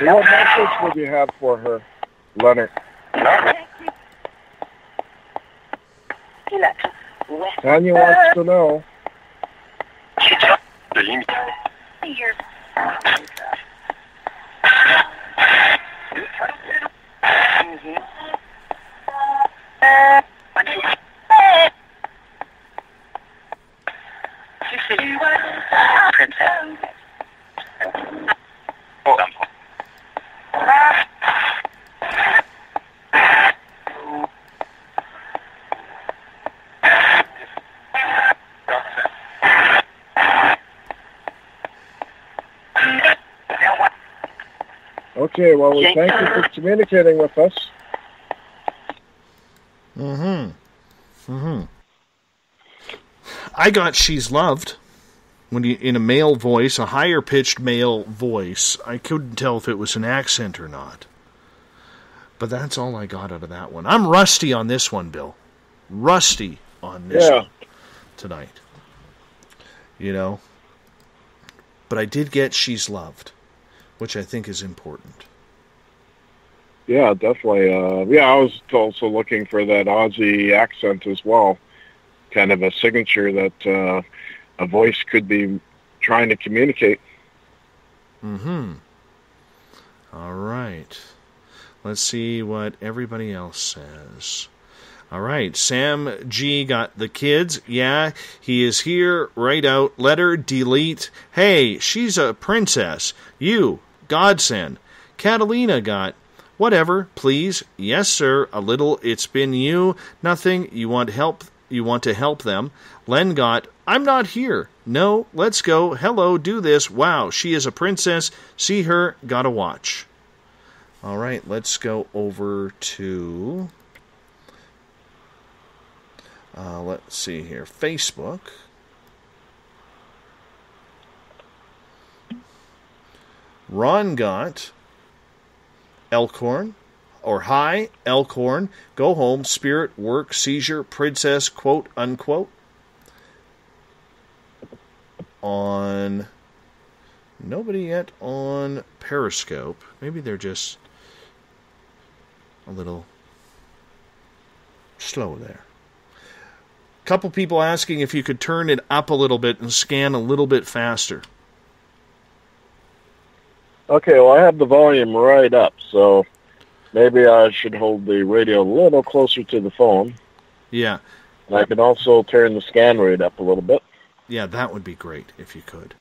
What message would you have for her, Leonard? Tanya wants to know. Okay, well, we thank you for communicating with us. I got She's Loved. When you, in a male voice, a higher-pitched male voice. I couldn't tell if it was an accent or not. But that's all I got out of that one. I'm rusty on this one, Bill. Rusty on this one tonight. You know? But I did get She's Loved, which I think is important. Yeah, definitely. I was also looking for that Aussie accent as well. Kind of a signature that a voice could be trying to communicate. All right. Let's see what everybody else says. All right. Sam G got the kids. Yeah, he is here. Write out. Letter. Delete. Hey, she's a princess. You. Godsend. Catalina got. Whatever, please. Yes, sir. A little. It's been you. Nothing. You want help. You want to help them. Len got. I'm not here. No, let's go. Hello, do this. Wow, she is a princess. See her. Gotta watch. All right, let's go over to... let's see here. Facebook. Ron got... Elkhorn. Or hi, Elkhorn. Go home. Spirit, work, seizure, princess, quote, unquote. On... Nobody yet on Periscope. Maybe they're just a little slow there. Couple people asking if you could turn it up a little bit and scan a little bit faster. Okay, well, I have the volume right up, so maybe I should hold the radio a little closer to the phone. Yeah. And I can also turn the scan rate up a little bit. Yeah, that would be great if you could.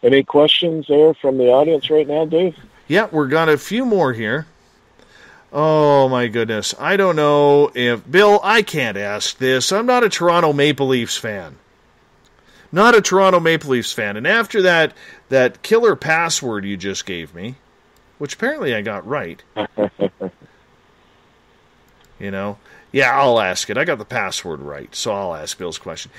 Any questions there from the audience right now, Dave? Yeah, we've got a few more here. Oh, my goodness. I don't know if... Bill, I can't ask this. I'm not a Toronto Maple Leafs fan. Not a Toronto Maple Leafs fan. And after that killer password you just gave me, which apparently I got right, you know, yeah, I'll ask it. I got the password right, so I'll ask Bill's question.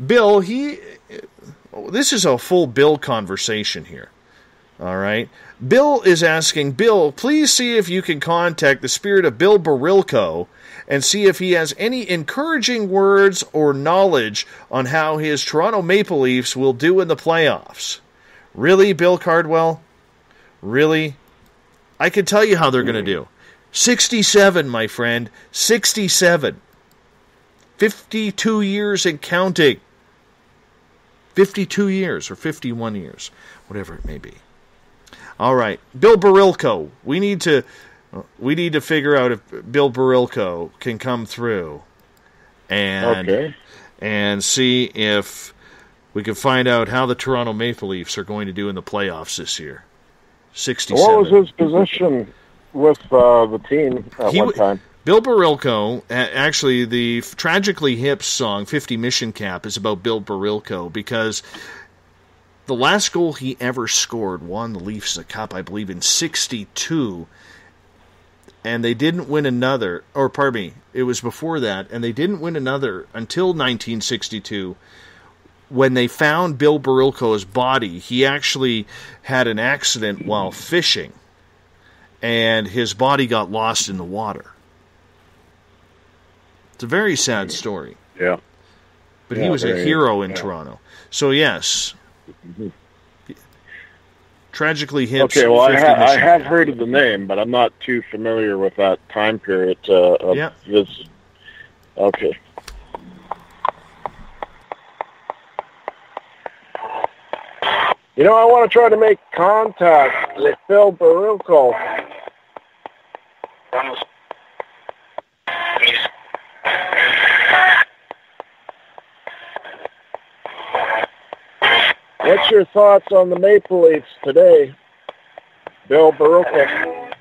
Bill, this is a full Bill conversation here. All right. Bill is asking, Bill, please see if you can contact the spirit of Bill Barilko and see if he has any encouraging words or knowledge on how his Toronto Maple Leafs will do in the playoffs. Really, Bill Cardwell? Really? I can tell you how they're going to do. 67, my friend. 67. 52 years and counting. 52 years or 51 years, whatever it may be. All right, Bill Barilko. We need to figure out if Bill Barilko can come through, and see if we can find out how the Toronto Maple Leafs are going to do in the playoffs this year. 67. What was his position with the team at one time? Bill Barilko, actually, the Tragically Hip song, 50 Mission Cap, is about Bill Barilko because the last goal he ever scored won the Leafs the Cup, I believe, in 62, and they didn't win another, or pardon me, it was before that, and they didn't win another until 1962, when they found Bill Barilko's body. He actually had an accident while fishing, and his body got lost in the water. It's a very sad story. Yeah. But he was a hero in Toronto. So, yes. Tragically Hip. Okay, well, I have heard of the name, but I'm not too familiar with that time period of this. Okay. You know, I want to try to make contact with Bill Barilko. What's your thoughts on the Maple Leafs today, Bill Barilko?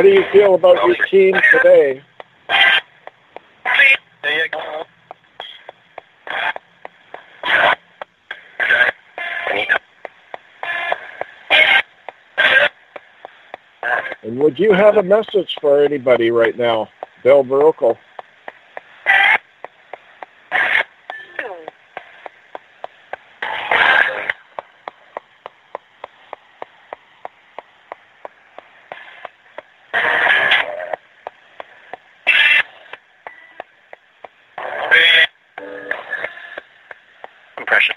do you feel about your team today? There you go. And would you have a message for anybody right now, Bill Baruchel? Impression.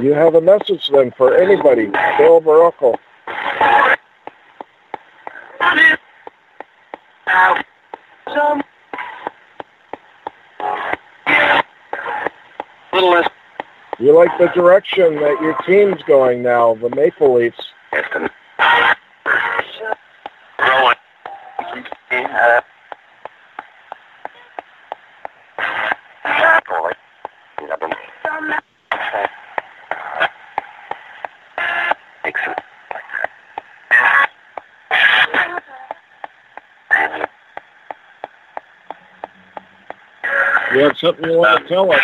You have a message then for anybody, Bill Baruchel. You like the direction that your team's going now, the Maple Leafs. You have something you want to tell us?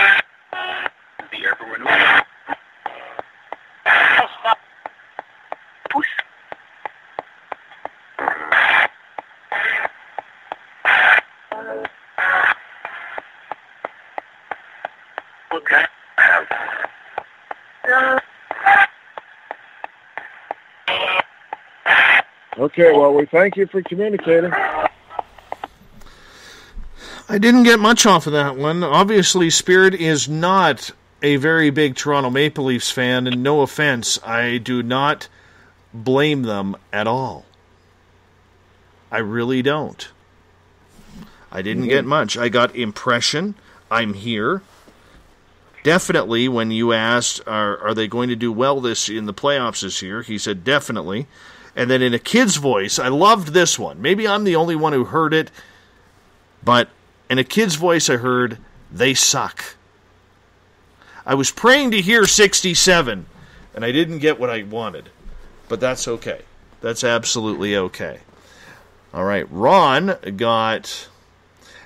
Okay, well, we thank you for communicating. I didn't get much off of that one. Obviously, Spirit is not a very big Toronto Maple Leafs fan, and no offense, I do not blame them at all. I really don't. I didn't get much. I got impression. I'm here. Definitely, when you asked, are they going to do well in the playoffs this year, he said definitely. And then in a kid's voice, I loved this one. Maybe I'm the only one who heard it, but in a kid's voice I heard, they suck. I was praying to hear 67, and I didn't get what I wanted. But that's okay. That's absolutely okay. All right, Ron got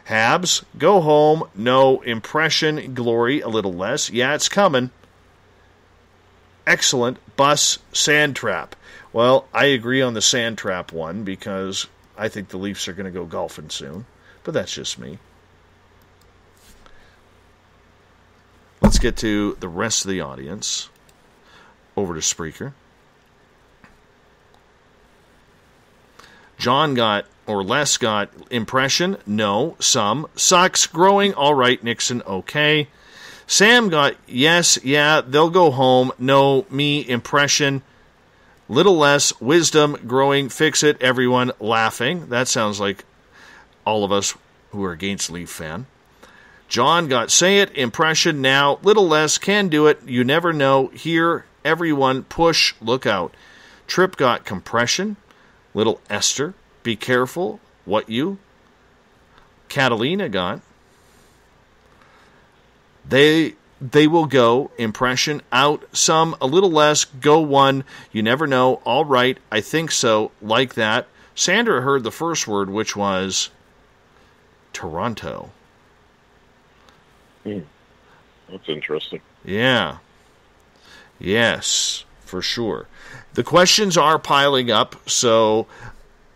Habs, go home, no impression, glory, a little less. Yeah, it's coming. Excellent, bus, sand trap. Well, I agree on the sand trap one because I think the Leafs are going to go golfing soon. But that's just me. Let's get to the rest of the audience. Over to Spreaker. John got, or Les got, impression, no, some, sucks, growing, all right, Nixon, okay. Sam got, yes, yeah, they'll go home, no, me, impression, little less, wisdom, growing, fix it, everyone, laughing. That sounds like all of us who are against Leaf fan. John got, say it, impression, now, little less, can do it, you never know, here, everyone, push, look out. Trip got compression, little Esther, be careful, what you. Catalina got, they will go, impression, out, some, a little less, go one, you never know, all right, I think so, like that. Sandra heard the first word, which was Toronto. That's interesting. Yeah. Yes, for sure. The questions are piling up, so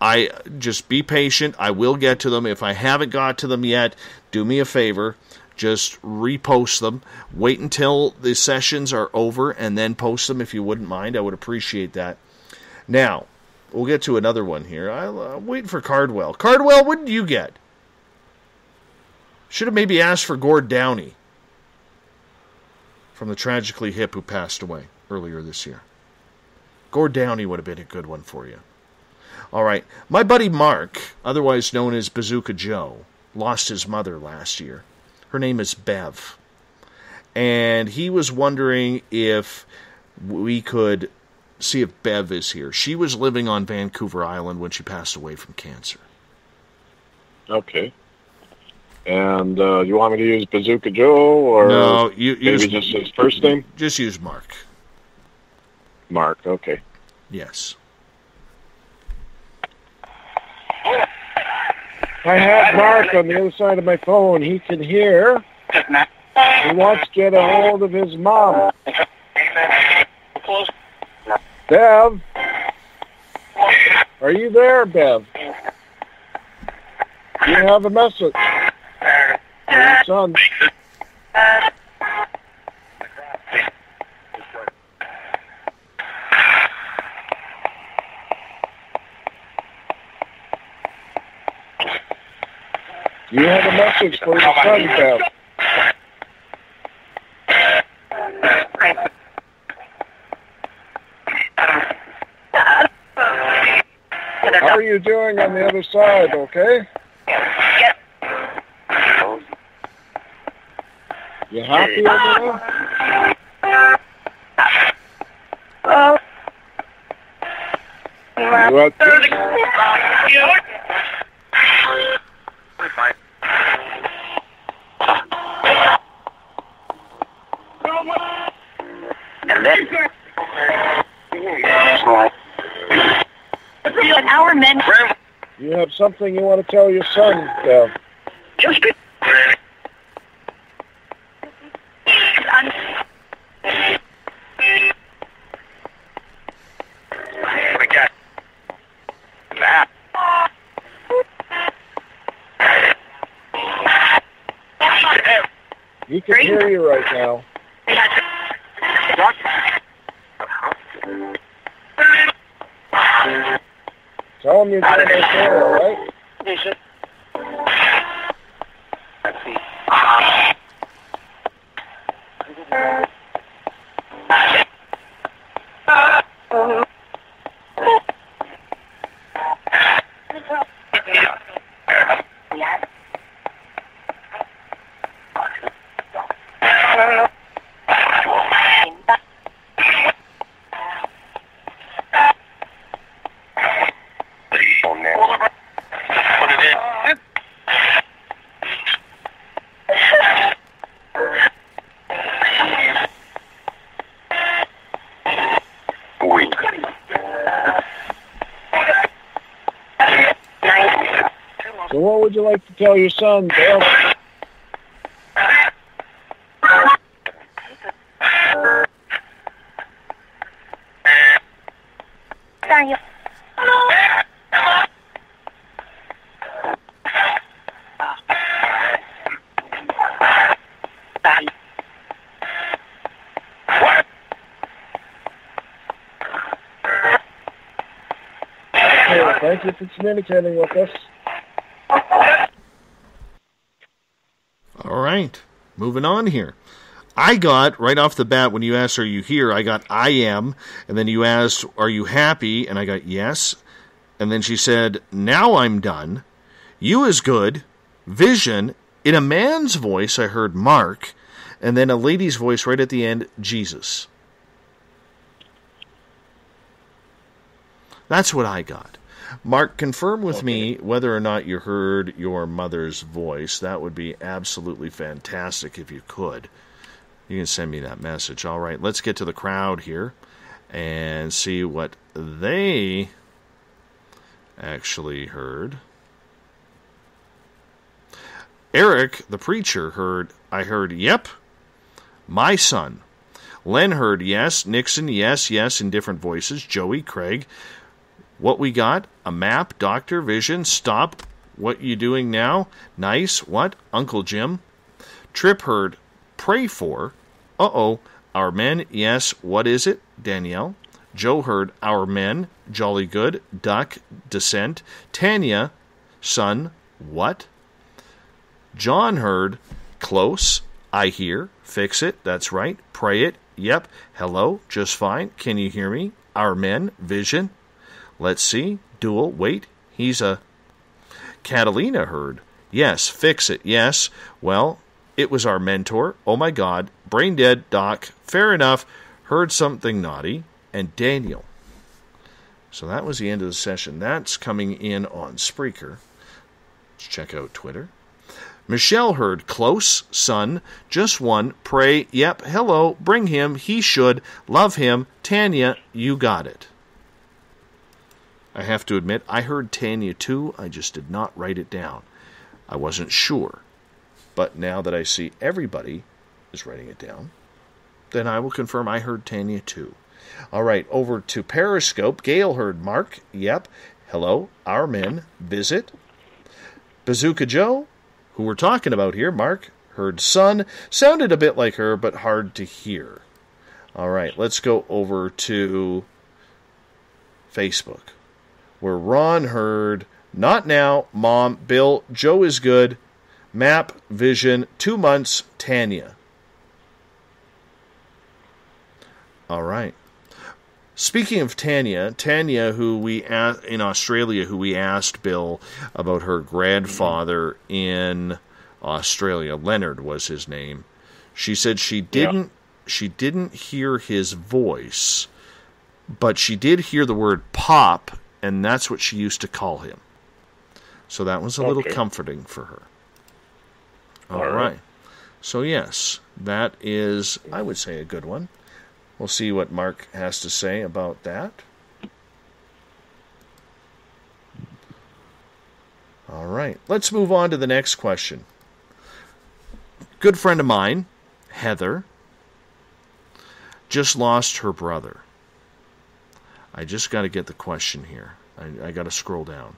I just be patient. I will get to them. If I haven't got to them yet, do me a favor. Just repost them. Wait until the sessions are over and then post them if you wouldn't mind. I would appreciate that. Now, we'll get to another one here. I'm waiting for Cardwell. Cardwell, what did you get? Should have maybe asked for Gord Downey from the Tragically Hip who passed away earlier this year. Gord Downey would have been a good one for you. All right. My buddy Mark, otherwise known as Bazooka Joe, lost his mother last year. Her name is Bev. And he was wondering if we could see if Bev is here. She was living on Vancouver Island when she passed away from cancer. Okay. And you want me to use Bazooka Joe or No, maybe just his first name? Just use Mark. Mark, okay. Yes. I have Mark on the other side of my phone. He can hear. He wants to get a hold of his mom. Bev? Are you there, Bev? You have a message. Your son. You have a message for your son, Bev. How are you doing on the other side, okay? You happy over there? You at Our men. You have something you want to tell your son, Bev? Just He can hear you right now. Tell him you're doing okay, all right? Let's see. So what would you like to tell your son, Bev? Thank you for communicating with us. All right, moving on here. I got, right off the bat, when you asked, are you here, I got, I am. And then you asked, are you happy? And I got, yes. And then she said, now I'm done. You is good. Vision. In a man's voice, I heard Mark. And then a lady's voice right at the end, Jesus. That's what I got. Mark, confirm with me whether or not you heard your mother's voice. That would be absolutely fantastic if you could. You can send me that message. All right, let's get to the crowd here and see what they actually heard. Eric, the preacher, heard, I heard, yep, my son. Len heard, yes. Nixon, yes, yes, in different voices. Joey, Craig. What we got? A map, Doctor, Vision, stop. What you doing now? Nice. What? Uncle Jim. Trip heard, pray for. Uh-oh. Our men, yes. What is it? Danielle. Joe heard, our men. Jolly good. Duck, descent. Tanya, son, what? John heard, close. I hear. Fix it. That's right. Pray it. Yep. Hello. Just fine. Can you hear me? Our men. Vision. Let's see. Duel. Wait. He's a... Catalina heard. Yes. Fix it. Yes. Well, it was our mentor. Oh my God. Brain dead. Doc. Fair enough. Heard something naughty. And Daniel. So that was the end of the session. That's coming in on Spreaker. Let's check out Twitter. Michelle heard close, son, just one, pray, yep, hello, bring him, he should, love him, Tanya, you got it. I have to admit, I heard Tanya too, I just did not write it down. I wasn't sure. But now that I see everybody is writing it down, then I will confirm I heard Tanya too. All right, over to Periscope. Gail heard Mark. Yep. Hello, our men. Visit. Bazooka Joe, who we're talking about here, Mark, heard son. Sounded a bit like her, but hard to hear. All right, let's go over to Facebook, where Ron heard not now, Mom, Bill, Joe is good, Map, Vision, 2 months, Tanya. All right. Speaking of Tanya, who we in Australia, who we asked Bill about her grandfather in Australia, Leonard was his name. She said she didn't hear his voice, but she did hear the word pop, and that's what she used to call him. So that was a little comforting for her. All right. So yes, that is, I would say, a good one. We'll see what Mark has to say about that. All right. Let's move on to the next question. Good friend of mine, Heather, just lost her brother. I just got to get the question here. I got to scroll down.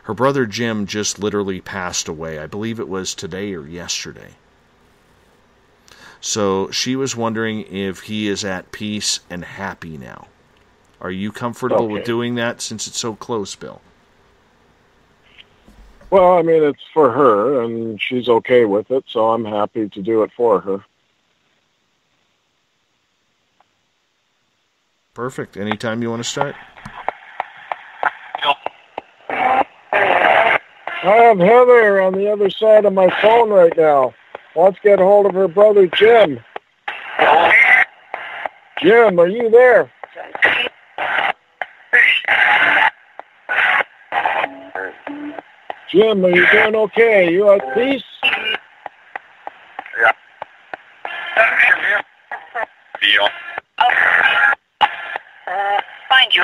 Her brother Jim just literally passed away. I believe it was today or yesterday. So she was wondering if he is at peace and happy now. Are you comfortable with doing that since it's so close, Bill? Well, I mean, it's for her, and she's okay with it, so I'm happy to do it for her. Perfect. Anytime you want to start. I have Heather on the other side of my phone right now. Let's get hold of her brother, Jim. Jim, are you there? Jim, are you doing okay? You at peace? Find you.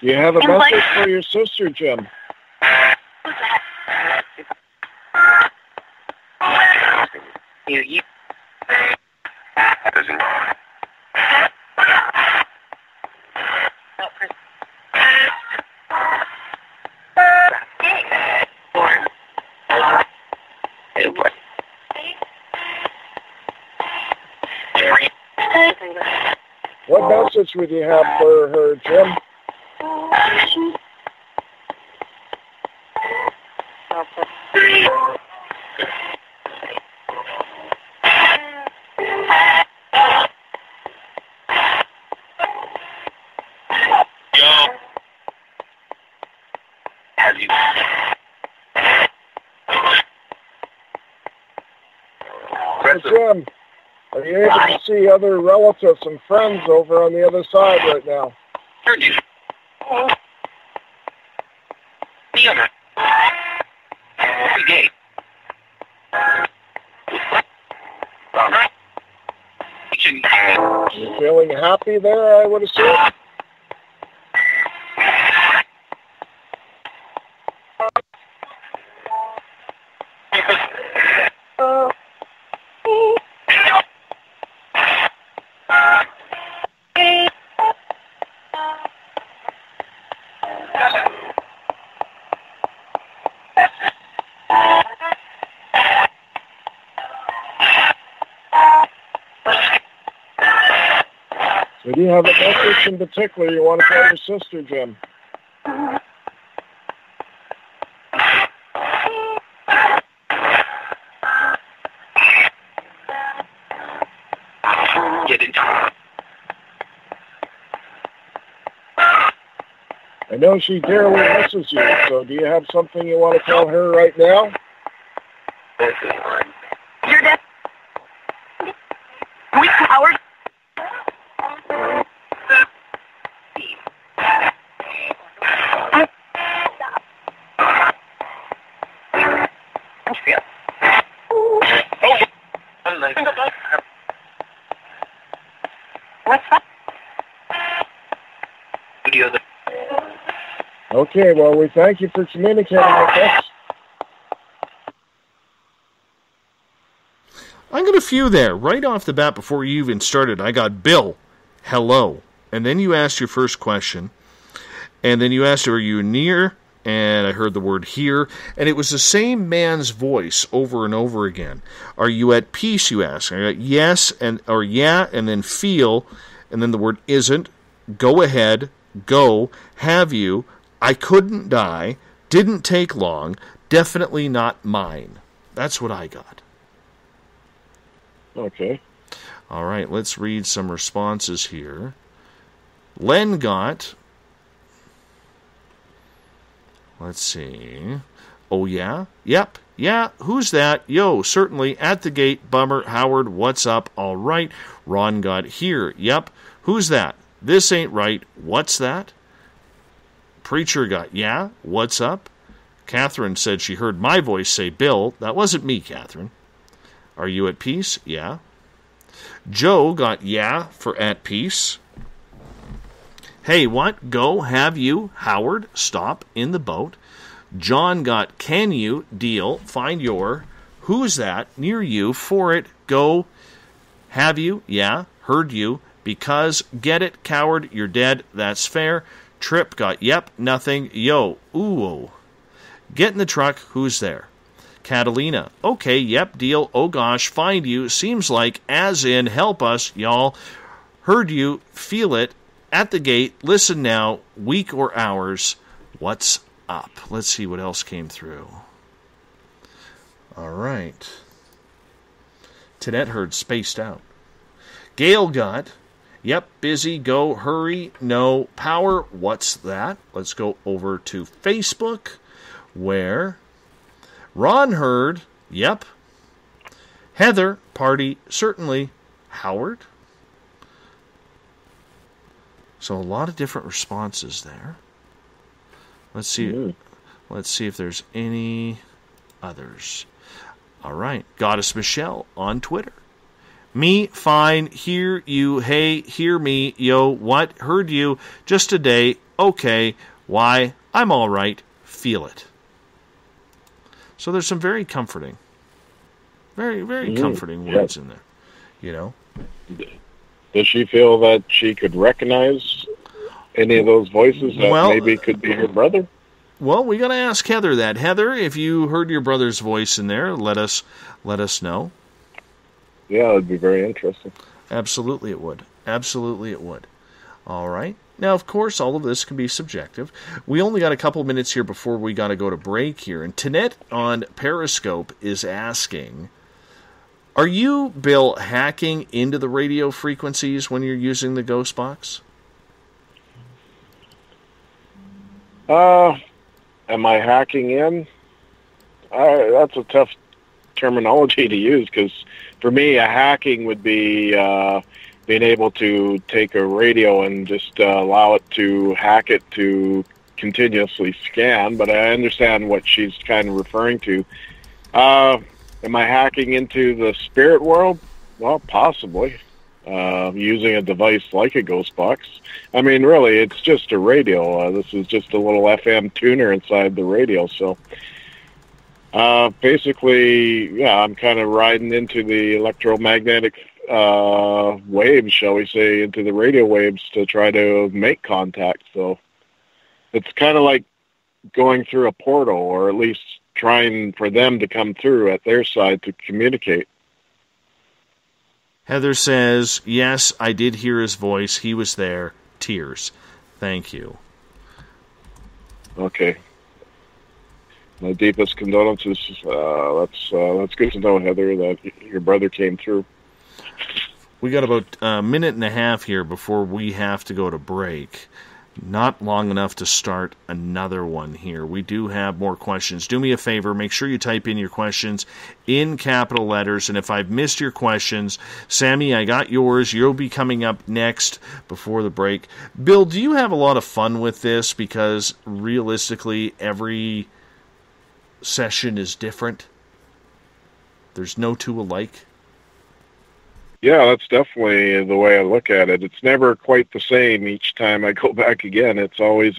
Do you have a message for your sister, Jim? You. What message would you have for her, Jim? Jim, are you able to see other relatives and friends over on the other side right now? You feeling happy there, I would assume? So do you have a message in particular you want to tell your sister, Jim? I know she dearly misses you, so do you have something you want to tell her right now? You're dead. We hours. Okay, well, we thank you for communicating with us. I got a few there. Right off the bat, before you even started, I got Bill, hello. And then you asked your first question. And then you asked, are you near? And I heard the word here. And it was the same man's voice over and over again. Are you at peace, you asked. I got yes, or yeah, and then feel. And then the word isn't. Go ahead. Go. Have you. I couldn't die. Didn't take long. Definitely not mine. That's what I got. Okay. All right, let's read some responses here. Len got... Let's see. Oh, yeah? Yep. Yeah. Who's that? Yo, certainly. At the gate. Bummer. Howard, what's up? All right. Ron got here. Yep. Who's that? This ain't right. What's that? Preacher got, yeah. What's up? Catherine said she heard my voice say Bill. That wasn't me, Catherine. Are you at peace? Yeah. Joe got yeah for at peace. Hey, what? Go, have you? Howard, stop, in the boat. John got can you? Deal, find your. Who's that? Near you, for it, go. Have you? Yeah. Heard you. Because, get it, coward, you're dead, that's fair. Trip got yep, nothing, yo, ooh. Get in the truck, who's there? Catalina, okay, yep, deal, oh gosh, find you, seems like, as in, help us, y'all. Heard you, feel it, at the gate, listen now, week or hours, what's up? Let's see what else came through. All right. Tedette heard spaced out. Gail got, yep, busy, go, hurry, no, power, what's that? Let's go over to Facebook, where Ron heard, yep. Heather, party, certainly. Howard. So a lot of different responses there. Let's see. Let's see if there's any others. All right. Goddess Michelle on Twitter. Me, fine. Hear you. Hey, hear me. Yo, what? Heard you. Just a day. Okay. Why? I'm all right. Feel it. So there's some very comforting, very comforting words in there, you know. Does she feel that she could recognize any of those voices that maybe could be her brother? Well, we got to ask Heather that. Heather, if you heard your brother's voice in there, let us know. Yeah, it would be very interesting. Absolutely it would. Absolutely it would. All right. Now, of course, all of this can be subjective. We only got a couple minutes here before we got to go to break here. And Tanette on Periscope is asking, are you, Bill, hacking into the radio frequencies when you're using the Ghost Box? Am I hacking in? That's a tough terminology to use, because for me, a hacking would be being able to take a radio and just allow it to hack it to continuously scan, but I understand what she's kind of referring to. Am I hacking into the spirit world? Well, possibly. Using a device like a ghost box. I mean, really, it's just a radio. This is just a little FM tuner inside the radio, so basically, yeah, I'm kind of riding into the electromagnetic waves, shall we say, into the radio waves to try to make contact. So it's kind of like going through a portal, or at least trying for them to come through at their side to communicate. Heather says, yes, I did hear his voice. He was there. Tears. Thank you. Okay. My deepest condolences. That's good to know, Heather, that your brother came through. We got about a minute and a half here before we have to go to break. Not long enough to start another one here. We do have more questions. Do me a favor, make sure you type in your questions in capital letters, and if I've missed your questions, Sammy, I got yours. You'll be coming up next before the break. Bill, do you have a lot of fun with this? Because realistically, every session is different. There's no two alike. Yeah, that's definitely the way I look at it. It's never quite the same each time I go back again. It's always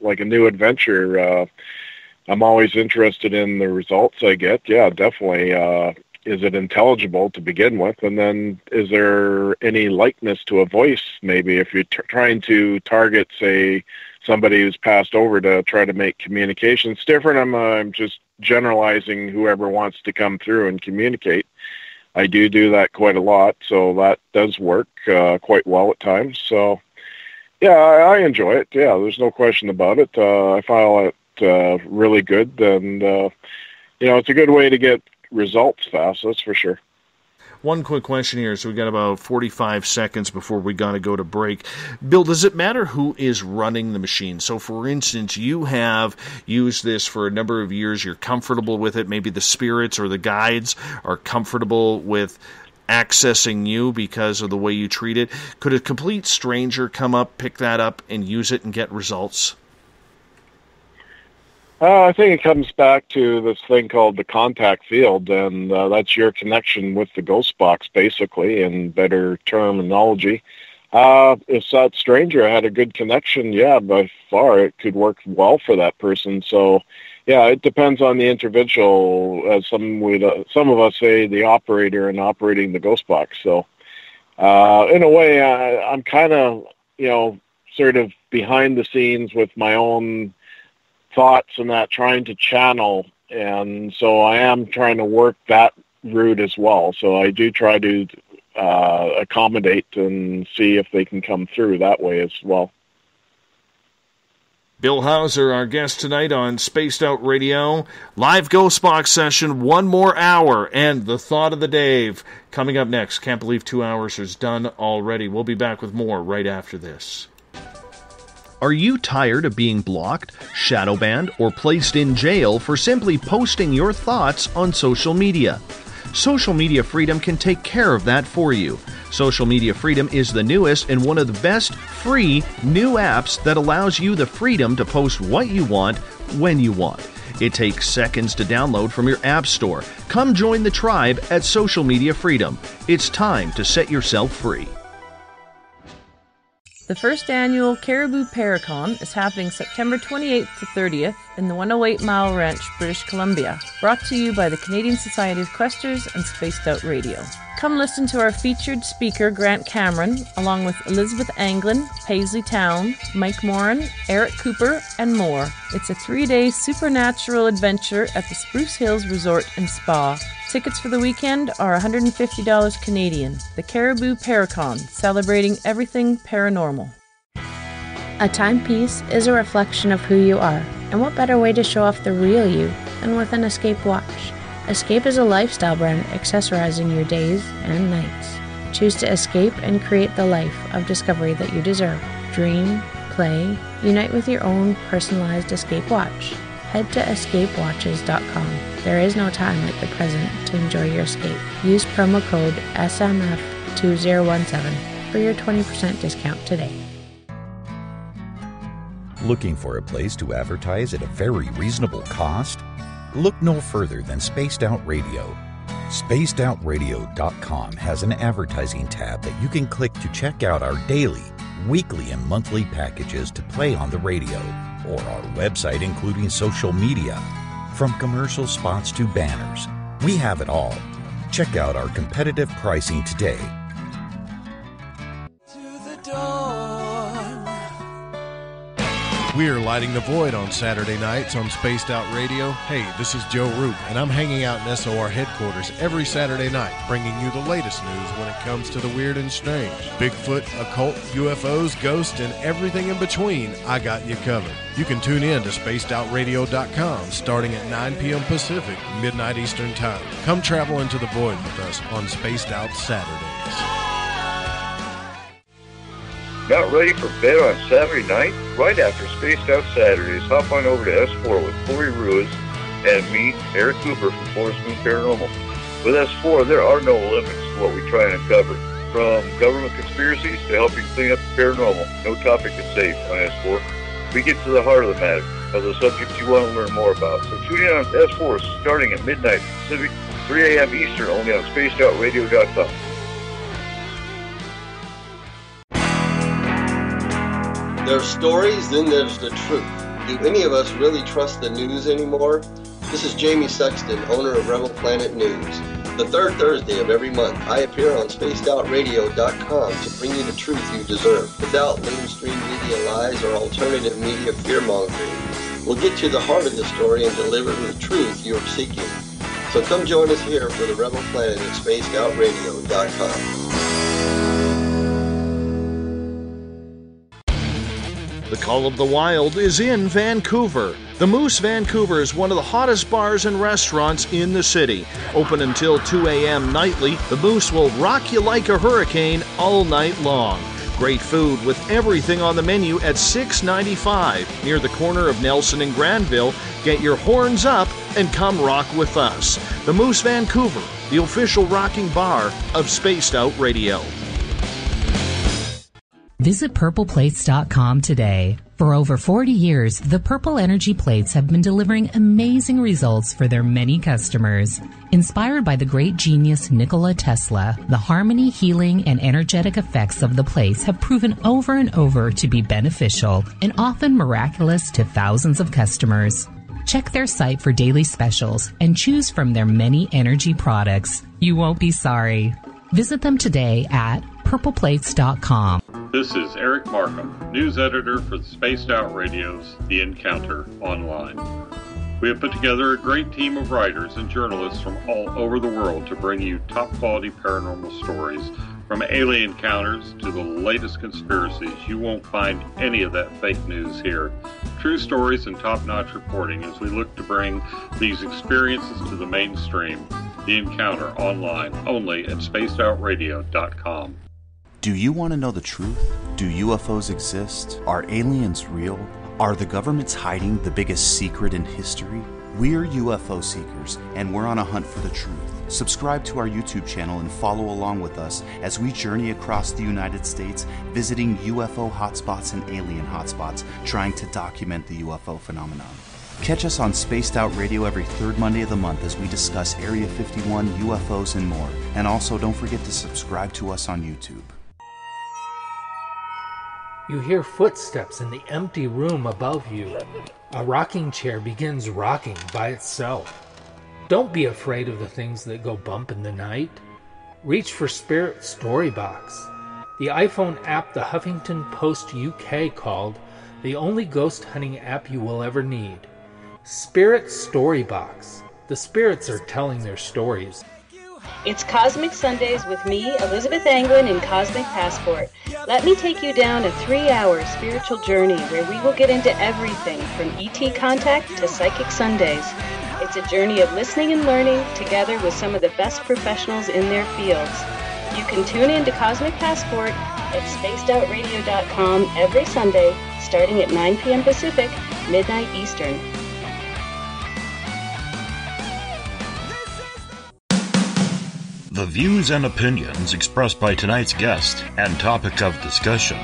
like a new adventure. I'm always interested in the results I get. Yeah, definitely. Is it intelligible to begin with? And then is there any likeness to a voice, maybe, if you're trying to target, say, somebody who's passed over to try to make communications different? I'm just generalizing whoever wants to come through and communicate. I do that quite a lot, so that does work quite well at times. So, yeah, I enjoy it. Yeah, there's no question about it. I find it really good, and, it's a good way to get results fast, that's for sure. One quick question here, so we got about 45 seconds before we got to go to break. Bill, does it matter who is running the machine? So, for instance, you have used this for a number of years, you're comfortable with it, maybe the spirits or the guides are comfortable with accessing you because of the way you treat it. Could a complete stranger come up, pick that up, and use it and get results? I think it comes back to this thing called the contact field, and that's your connection with the ghost box, basically, in better terminology. If that stranger had a good connection, yeah, by far it could work well for that person. So, yeah, it depends on the individual. As some of us say, the operator and operating the ghost box. So, in a way, I'm kind of, sort of behind the scenes with my own thoughts and that, trying to channel, and so I am trying to work that route as well. So I do try to accommodate and see if they can come through that way as well. Bill Hauser, our guest tonight on Spaced Out Radio. Live Ghost Box session, 1 more hour, and the thought of the Dave coming up next. Can't believe 2 hours is done already. We'll be back with more right after this. Are you tired of being blocked, shadow banned, or placed in jail for simply posting your thoughts on social media? Social Media Freedom can take care of that for you. Social Media Freedom is the newest and one of the best free new apps that allows you the freedom to post what you want, when you want. It takes seconds to download from your app store. Come join the tribe at Social Media Freedom. It's time to set yourself free. The first annual Caribou Paracon is happening September 28th to 30th in the 108 Mile Ranch, British Columbia. Brought to you by the Canadian Society of Questers and Spaced Out Radio. Come listen to our featured speaker, Grant Cameron, along with Elizabeth Anglin, Paisley Town, Mike Moran, Eric Cooper, and more. It's a 3-day supernatural adventure at the Spruce Hills Resort and Spa. Tickets for the weekend are $150 Canadian. The Caribou Paracon, celebrating everything paranormal. A timepiece is a reflection of who you are, and what better way to show off the real you than with an Escape watch? Escape is a lifestyle brand accessorizing your days and nights. Choose to escape and create the life of discovery that you deserve. Dream, play, unite with your own personalized Escape watch. Head to escapewatches.com. There is no time like the present to enjoy your escape. Use promo code SMF2017 for your 20% discount today. Looking for a place to advertise at a very reasonable cost? Look no further than Spaced Out Radio. SpacedOutRadio.com has an advertising tab that you can click to check out our daily, weekly, and monthly packages to play on the radio, or our website including social media. From commercial spots to banners, we have it all. Check out our competitive pricing today. We are lighting the void on Saturday nights on Spaced Out Radio. Hey, this is Joe Roop, and I'm hanging out in SOR headquarters every Saturday night, bringing you the latest news when it comes to the weird and strange. Bigfoot, occult, UFOs, ghosts, and everything in between, I got you covered. You can tune in to SpacedOutRadio.com starting at 9 p.m. Pacific, midnight Eastern Time. Come travel into the void with us on Spaced Out Saturdays. Not ready for bed on Saturday night? Right after Spaced Out Saturdays, hop on over to S4 with Corey Ruiz and me, Eric Cooper from Forest Moon Paranormal. With S4, there are no limits to what we try and uncover. From government conspiracies to helping clean up the paranormal, no topic is safe on S4. We get to the heart of the matter, of the subjects you want to learn more about. So tune in on S4 starting at midnight Pacific, 3 a.m. Eastern, only on SpacedOutRadio.com. There's stories, then there's the truth. Do any of us really trust the news anymore? This is Jamie Sexton, owner of Rebel Planet News. The third Thursday of every month, I appear on SpacedOutRadio.com to bring you the truth you deserve, without mainstream media lies or alternative media fear-mongering. We'll get to the heart of the story and deliver the truth you're seeking. So come join us here for the Rebel Planet at SpacedOutRadio.com. The Call of the Wild is in Vancouver. The Moose Vancouver is one of the hottest bars and restaurants in the city. Open until 2 a.m. nightly, the Moose will rock you like a hurricane all night long. Great food with everything on the menu at $6.95 near the corner of Nelson and Granville. Get your horns up and come rock with us. The Moose Vancouver, the official rocking bar of Spaced Out Radio. Visit purpleplates.com today. For over 40 years, the Purple Energy Plates have been delivering amazing results for their many customers. Inspired by the great genius Nikola Tesla, the harmony, healing, and energetic effects of the plates have proven over and over to be beneficial and often miraculous to thousands of customers. Check their site for daily specials and choose from their many energy products. You won't be sorry. Visit them today at purpleplates.com. This is Eric Markham, news editor for the Spaced Out Radio's The Encounter Online. We have put together a great team of writers and journalists from all over the world to bring you top-quality paranormal stories, from alien encounters to the latest conspiracies. You won't find any of that fake news here. True stories and top-notch reporting as we look to bring these experiences to the mainstream. The Encounter Online, only at spacedoutradio.com. Do you want to know the truth? Do UFOs exist? Are aliens real? Are the governments hiding the biggest secret in history? We're UFO seekers, and we're on a hunt for the truth. Subscribe to our YouTube channel and follow along with us as we journey across the United States, visiting UFO hotspots and alien hotspots, trying to document the UFO phenomenon. Catch us on Spaced Out Radio every third Monday of the month as we discuss Area 51, UFOs, and more. And also, don't forget to subscribe to us on YouTube. You hear footsteps in the empty room above you. A rocking chair begins rocking by itself. Don't be afraid of the things that go bump in the night. Reach for Spirit Storybox, the iPhone app the Huffington Post UK called the only ghost hunting app you will ever need. Spirit Storybox. The spirits are telling their stories. It's Cosmic Sundays with me, Elizabeth Anglin, in Cosmic Passport. Let me take you down a 3-hour spiritual journey where we will get into everything from ET contact to Psychic Sundays. It's a journey of listening and learning together with some of the best professionals in their fields. You can tune in to Cosmic Passport at spacedoutradio.com every Sunday, starting at 9 p.m. Pacific, midnight Eastern. The views and opinions expressed by tonight's guest and topic of discussion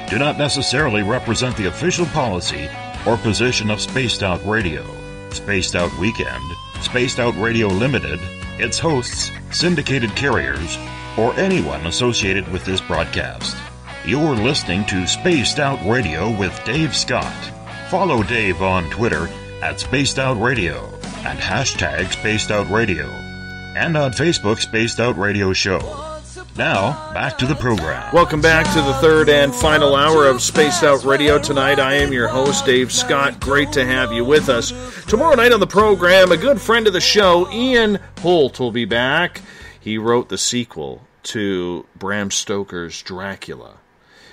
do not necessarily represent the official policy or position of Spaced Out Radio, Spaced Out Weekend, Spaced Out Radio Limited, its hosts, syndicated carriers, or anyone associated with this broadcast. You're listening to Spaced Out Radio with Dave Scott. Follow Dave on Twitter at Spaced Out Radio and hashtag Spaced Out Radio, and on Facebook, Spaced Out Radio Show. Now, back to the program. Welcome back to the third and final hour of Spaced Out Radio. Tonight, I am your host, Dave Scott. Great to have you with us. Tomorrow night on the program, a good friend of the show, Ian Holt, will be back. He wrote the sequel to Bram Stoker's Dracula.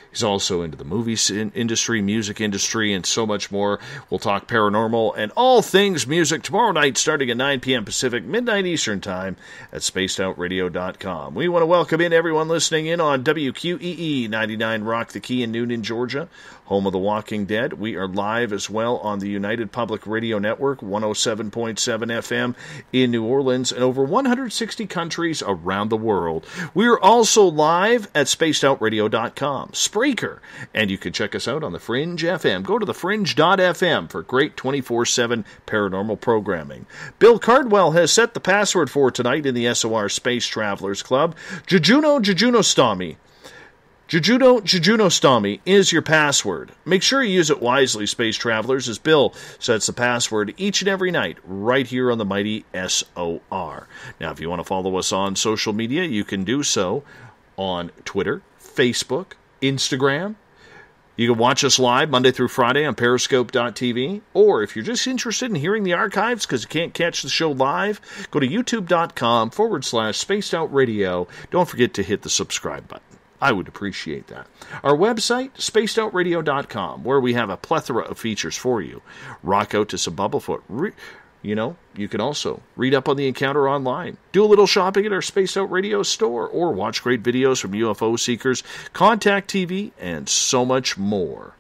He's also into the movie industry, music industry, and so much more. We'll talk paranormal and all things music tomorrow night starting at 9 p.m. Pacific, midnight Eastern Time at spacedoutradio.com. We want to welcome in everyone listening in on WQEE 99 Rock the Key in Noonan, Georgia, home of The Walking Dead. We are live as well on the United Public Radio Network, 107.7 FM in New Orleans, and over 160 countries around the world. We are also live at spacedoutradio.com. Spreaker, and you can check us out on the Fringe FM. Go to thefringe.fm for great 24/7 paranormal programming. Bill Cardwell has set the password for tonight in the SOR Space Travelers Club. Jujuno Stami. Jujunostomy is your password. Make sure you use it wisely, space travelers, as Bill sets the password each and every night right here on the mighty SOR. Now, if you want to follow us on social media, you can do so on Twitter, Facebook, Instagram. You can watch us live Monday through Friday on Periscope.tv, or if you're just interested in hearing the archives because you can't catch the show live, go to youtube.com/Spaced Out Radio. Don't forget to hit the subscribe button. I would appreciate that. Our website, spacedoutradio.com, where we have a plethora of features for you. Rock out to some Bumblefoot. You can also read up on the encounter online, do a little shopping at our Spaced Out Radio store, or watch great videos from UFO seekers, Contact TV, and so much more.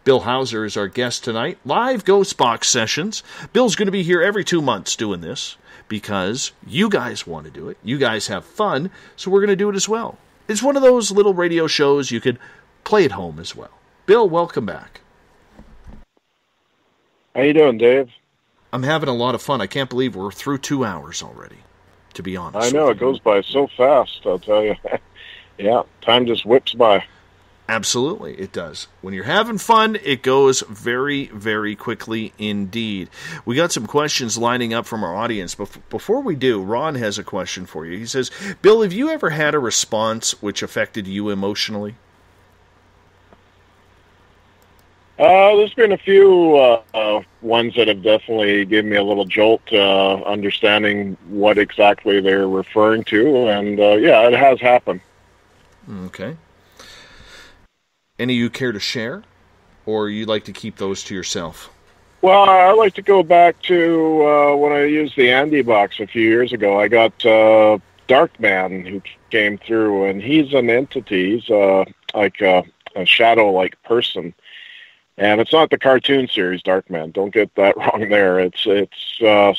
Bill Hauser is our guest tonight. Live Ghost Box sessions. Bill's going to be here every 2 months doing this because you guys want to do it. You guys have fun, so we're going to do it as well. It's one of those little radio shows you could play at home as well. Bill, welcome back. How you doing, Dave? I'm having a lot of fun. I can't believe we're through 2 hours already, to be honest. I know, it goes by so fast, I'll tell you. Yeah, time just whips by. Absolutely, it does. When you're having fun, it goes very, very quickly indeed. We got some questions lining up from our audience. Before we do, Ron has a question for you. He says, Bill, have you ever had a response which affected you emotionally? There's been a few ones that have definitely given me a little jolt, understanding what exactly they're referring to, and yeah, it has happened. Okay. Any you care to share, or you like to keep those to yourself? Well, I like to go back to when I used the Andy box a few years ago. I got Darkman who came through, and he's an entity. He's like a shadow-like person. And it's not the cartoon series Darkman. Don't get that wrong there. It's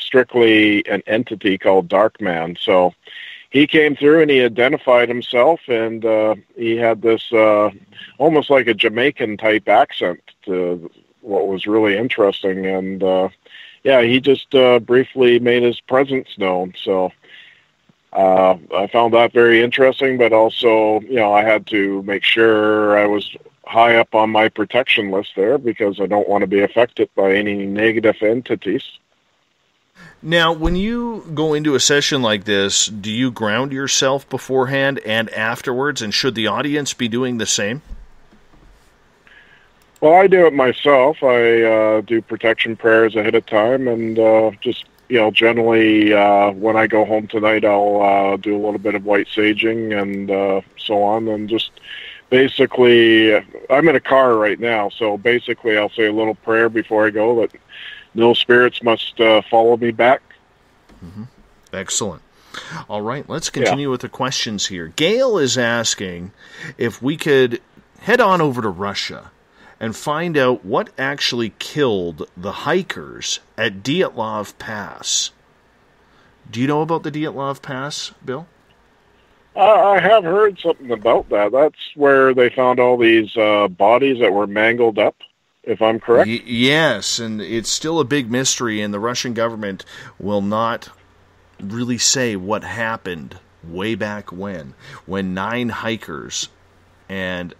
strictly an entity called Darkman. So he came through and he identified himself, and he had this almost like a Jamaican type accent to what was really interesting. And yeah, he just briefly made his presence known. So I found that very interesting, but also, I had to make sure I was high up on my protection list there because I don't want to be affected by any negative entities. Now, when you go into a session like this, do you ground yourself beforehand and afterwards, and should the audience be doing the same? Well, I do it myself. I do protection prayers ahead of time, and just, generally when I go home tonight, I'll do a little bit of white saging and so on, and just basically, I'm in a car right now, so basically I'll say a little prayer before I go that no spirits must follow me back. Mm-hmm. Excellent. All right, let's continue with the questions here. Gail is asking if we could head on over to Russia and find out what actually killed the hikers at Dyatlov Pass. Do you know about the Dyatlov Pass, Bill? I have heard something about that. That's where they found all these bodies that were mangled up, if I'm correct. Yes, and it's still a big mystery, and the Russian government will not really say what happened way back when 9 hikers and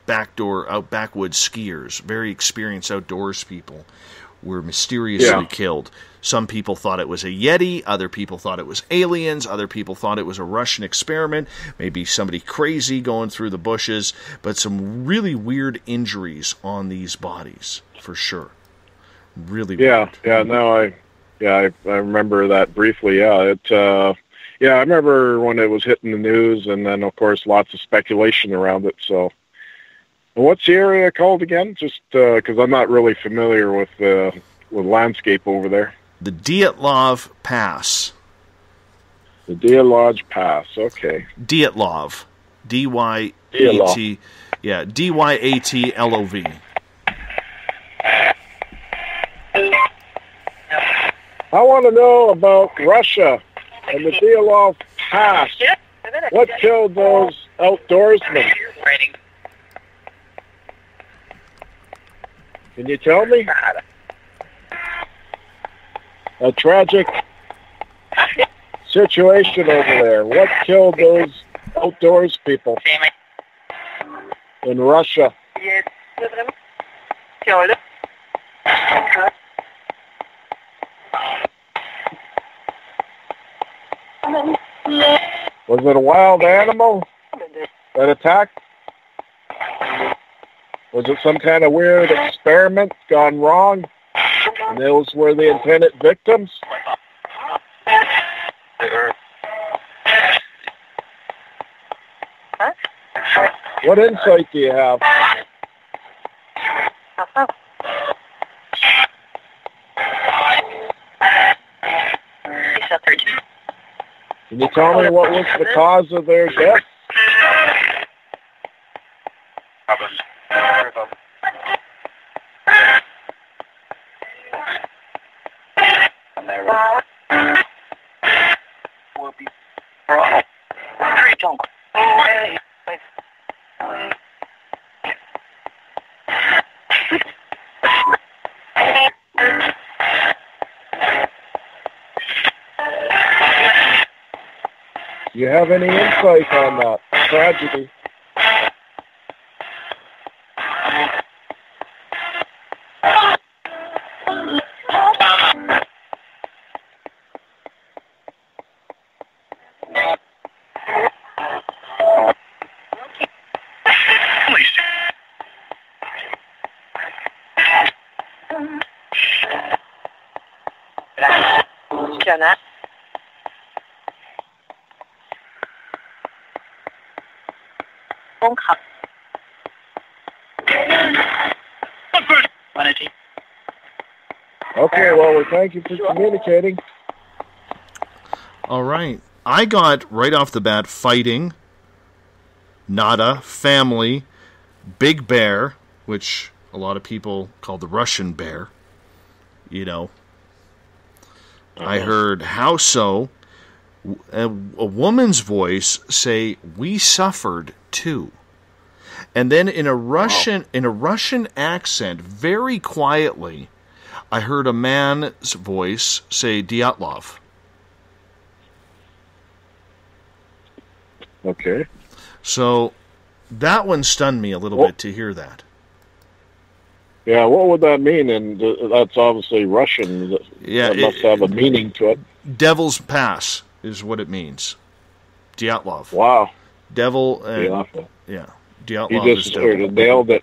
backwoods skiers, very experienced outdoors people, were mysteriously killed. Some people thought it was a Yeti, other people thought it was aliens, other people thought it was a Russian experiment, maybe somebody crazy going through the bushes, but some really weird injuries on these bodies, for sure. Really weird. I remember that briefly, I remember when it was hitting the news, and then, of course, lots of speculation around it, so... What's the area called again? Just because I'm not really familiar with landscape over there. The Dyatlov Pass. The Dyatlov Pass, okay. Dyatlov. D-Y-A-T. Yeah, D-Y-A-T-L-O-V. I want to know about Russia and the Dyatlov Pass. What killed those outdoorsmen? Can you tell me? A tragic situation over there. What killed those outdoors people? in Russia. Was it a wild animal that attacked? Was it some kind of weird experiment gone wrong? And those were the intended victims? What insight do you have? Can you tell me what was the cause of their death? Do you have any insight on that tragedy? Okay, well, we thank you for communicating. All right. I got, right off the bat, fighting, nada, family, big bear, which a lot of people call the Russian bear. You know. I heard Hauser, a woman's voice, say, "We suffered too." And then in a Russian accent, very quietly, I heard a man's voice say Dyatlov. Okay. So that one stunned me a little bit to hear that. Yeah, what would that mean? And that's obviously Russian. Yeah, that must have a meaning to it. Devil's Pass is what it means. Dyatlov. Wow. Devil. Dyatlov. Yeah. Dyatlov You just is devil.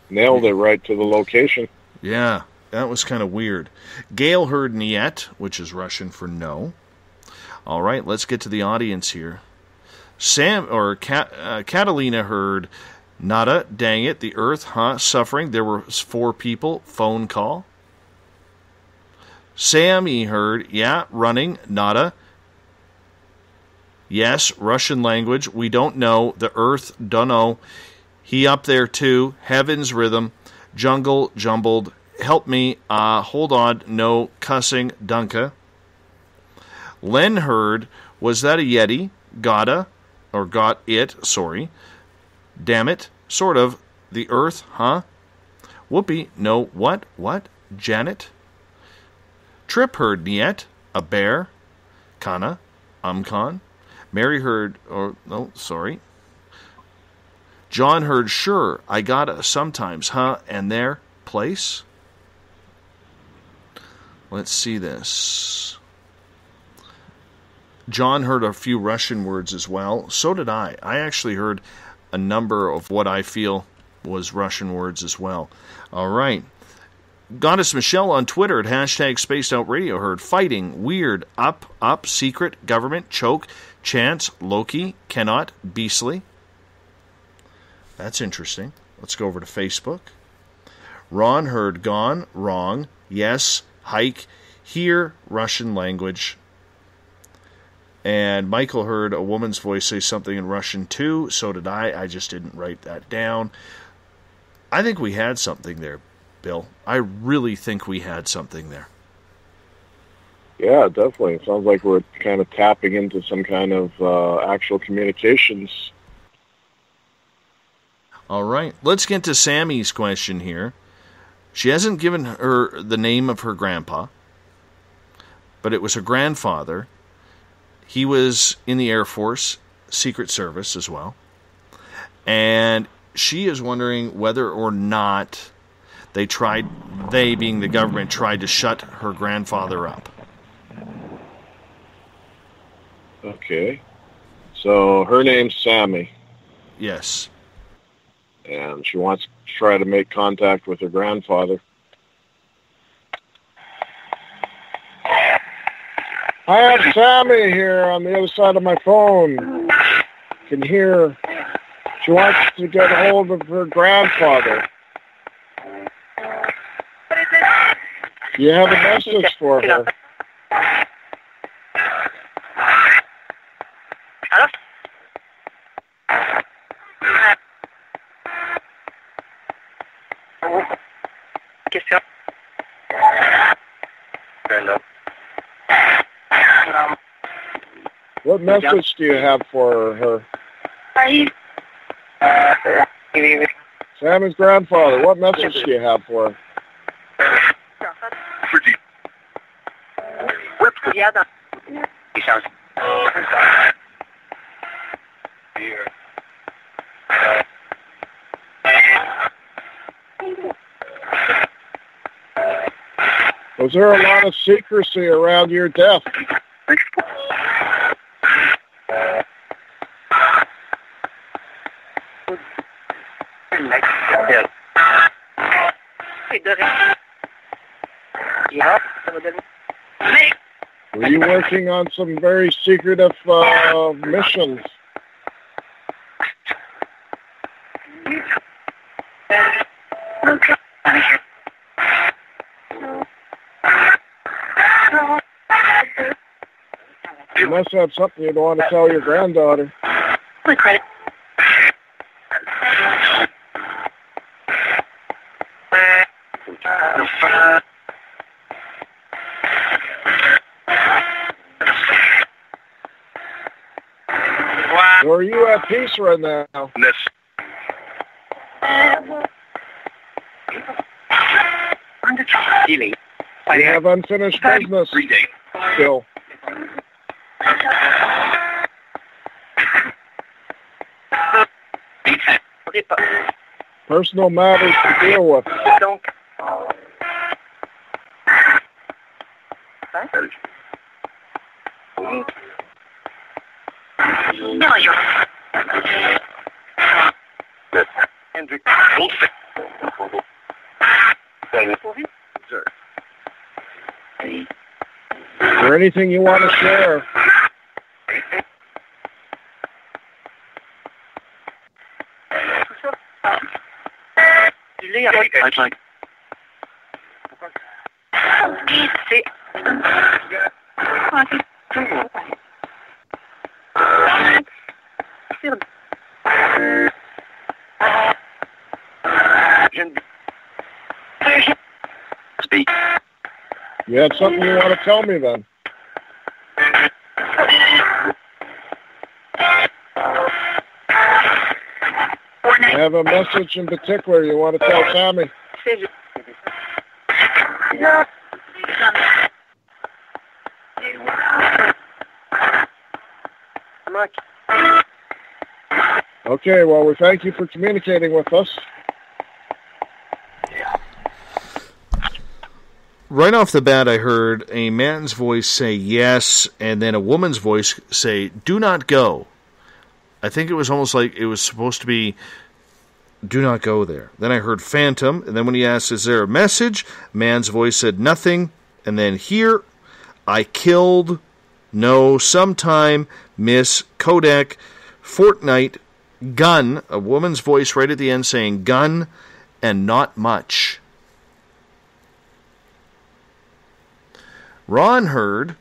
nailed it right to the location. Yeah, that was kind of weird. Gail heard Niet, which is Russian for no. All right, let's get to the audience here. Catalina heard nada, dang it, the earth, huh, suffering. There were 4 people, phone call. Sammy heard, yeah, running, nada. Yes, Russian language, we don't know. The earth, dunno. He up there too. Heaven's rhythm. Jungle, jumbled. Help me. Hold on. No cussing. Dunka. Len heard, was that a Yeti? Gotta. Or got it. Sorry. Damn it. Sort of. The earth, huh? Whoopee. No. What? What? Janet? Trip heard Niet. A bear. Kana. Umcon. Mary heard, John heard, sure, I gotta sometimes, huh? And their place? Let's see this. John heard a few Russian words as well. So did I. I actually heard a number of what I feel was Russian words as well. All right. Goddess Michelle on Twitter at #SpacedOutRadio heard fighting, weird, up, secret, government, choke, chance, Loki, cannot, beastly. That's interesting. Let's go over to Facebook. Ron heard gone, wrong, yes, hike, here, Russian language. And Michael heard a woman's voice say something in Russian too. So did I. I just didn't write that down. I think we had something there, Bill. I really think we had something there. Yeah, definitely. It sounds like we're kind of tapping into some kind of actual communications. All right. Let's get to Sammy's question here. She hasn't given her the name of her grandpa, but it was her grandfather. He was in the Air Force, Secret Service as well. And she is wondering whether or not they being the government, tried to shut her grandfather up. Okay. So her name's Sammy. Yes. And she wants to try to make contact with her grandfather. I have Sammy here on the other side of my phone. Can hear. She wants to get a hold of her grandfather. Do you have a message for her? What message do you have for her? Sammy's grandfather, what message do you have for her? Was there a lot of secrecy around your death? Were you working on some very secretive missions? You must have something you'd want to tell your granddaughter. So are you at peace right now? Yes. You have unfinished business still. Personal matters to deal with. Is there anything you want to share? You have something you want to tell me then? You have a message in particular you want to tell Sammy? Okay, well, we thank you for communicating with us. Right off the bat, I heard a man's voice say yes, and then a woman's voice say, "Do not go." I think it was almost like it was supposed to be, "Do not go there." Then I heard phantom, and then when he asked, "Is there a message?" man's voice said nothing, and then here, "I killed, no, sometime, miss, Kodak, fortnight, gun," a woman's voice right at the end saying gun, and not much. Ron heard,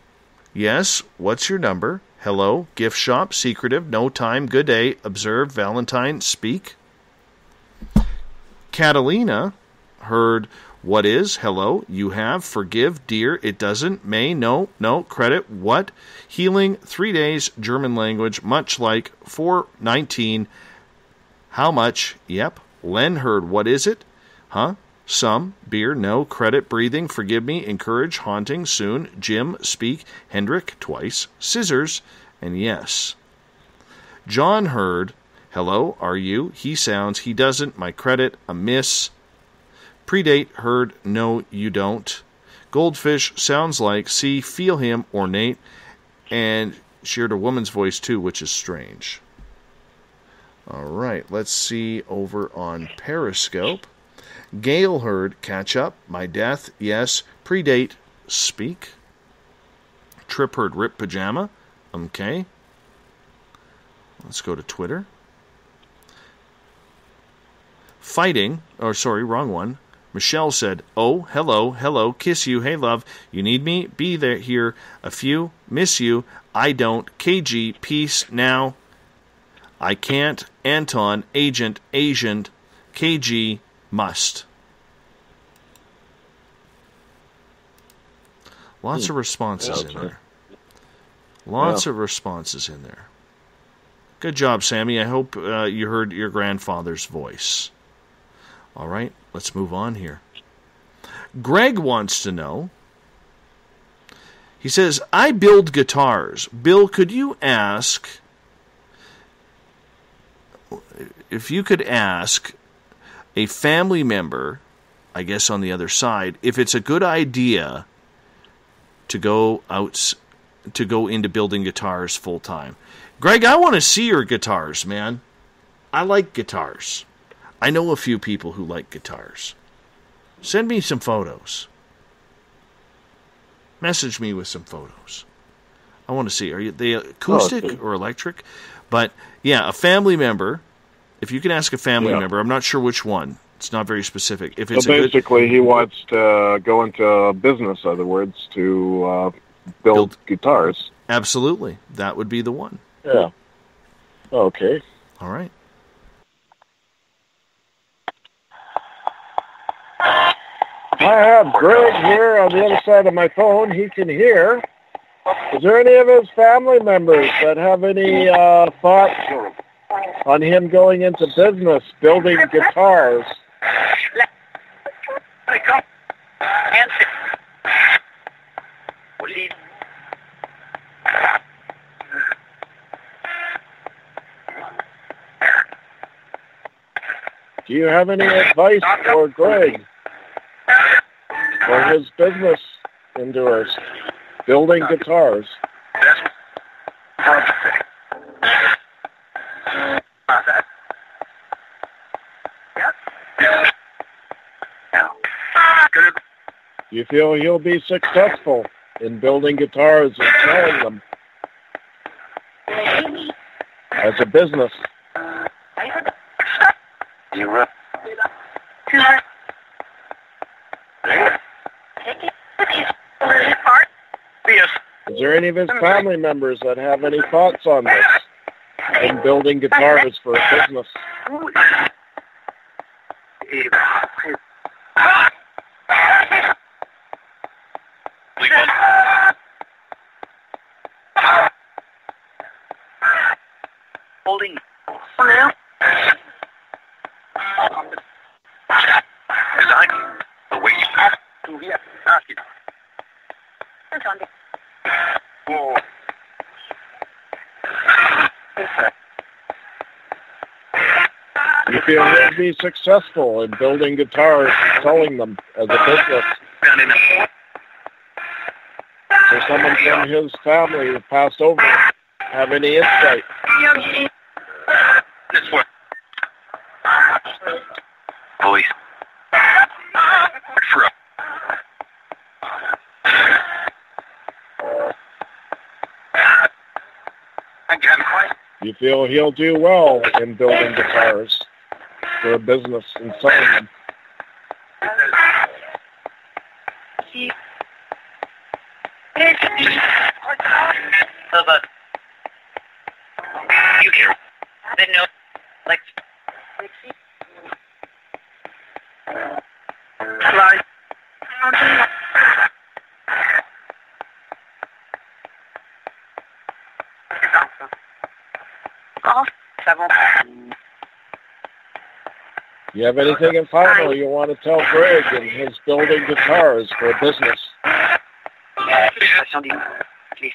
"Yes, what's your number? Hello, gift shop, secretive, no time, good day, observe, Valentine, speak." Catalina heard, "What is? Hello, you have, forgive, dear, it doesn't, may, no, credit, what? Healing, 3 days, German language, much like, 419, how much? Yep." Len heard, "What is it? Huh? Some, beer, no, credit, breathing, forgive me, encourage, haunting, soon, Jim, speak, Hendrik, twice, scissors, and yes." John heard, Hello, are you? He sounds, he doesn't, my credit, a miss. Predate, heard, no, you don't. Goldfish, sounds like, see, feel him, ornate, and shared a woman's voice too, which is strange. All right, let's see over on Periscope. Gail heard, catch up, my death, yes. Predate, speak. Trip heard, rip pajama, okay. Let's go to Twitter. Fighting, or sorry, wrong one. Michelle said, oh, hello, kiss you, hey love, you need me, be there here, a few, miss you, I don't, KG, peace, now, I can't, Anton, agent, Asian, KG, must. Lots of responses in there. Lots of responses in there. Good job, Sammy. I hope you heard your grandfather's voice. All right, let's move on here. Greg wants to know. He says, I build guitars. Bill, could you ask if you could ask a family member, I guess on the other side, if it's a good idea to go into building guitars full time. Greg, I want to see your guitars, man. I like guitars. I know a few people who like guitars. Send me some photos. Message me with some photos. I want to see. Are they acoustic or electric? But yeah, a family member. If you can ask a family member, I'm not sure which one. It's not very specific. If it's basically, he wants to go into business. In other words, to build guitars. Absolutely, that would be the one. Yeah. Okay. All right. I have Greg here on the other side of my phone. He can hear. Is there any of his family members that have any thoughts on him going into business, building guitars? Do you have any advice for Greg for his business endeavors, building guitars? Do you feel he'll be successful in building guitars and selling them as a business? Is there any of his family members that have any thoughts on this in building guitars for a business? Holding. You feel he'll be successful in building guitars and selling them as a business? So someone from his family who passed over have any insight? Boys. You feel he'll do well in building guitars for a business and selling them? You care. Then no, like. You have anything in final you want to tell Greg in his building guitars for a business? Please.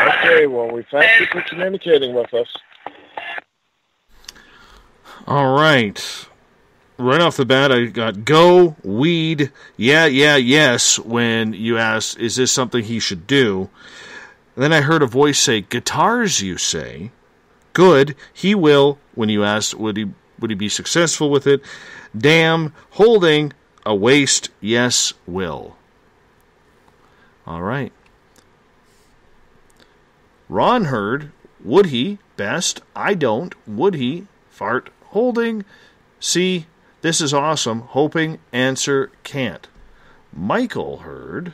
Okay, well, we thank you for communicating with us. All right. Right off the bat, I got go, weed, yeah, yes, when you asked, is this something he should do? And then I heard a voice say, guitars, you say? Good, he will, when you asked, would he be successful with it? Damn, holding, a waste, yes, will. All right. Ron heard, would he? Best, I don't, would he? Fart, holding, see, this is awesome, hoping, answer, can't. Michael heard,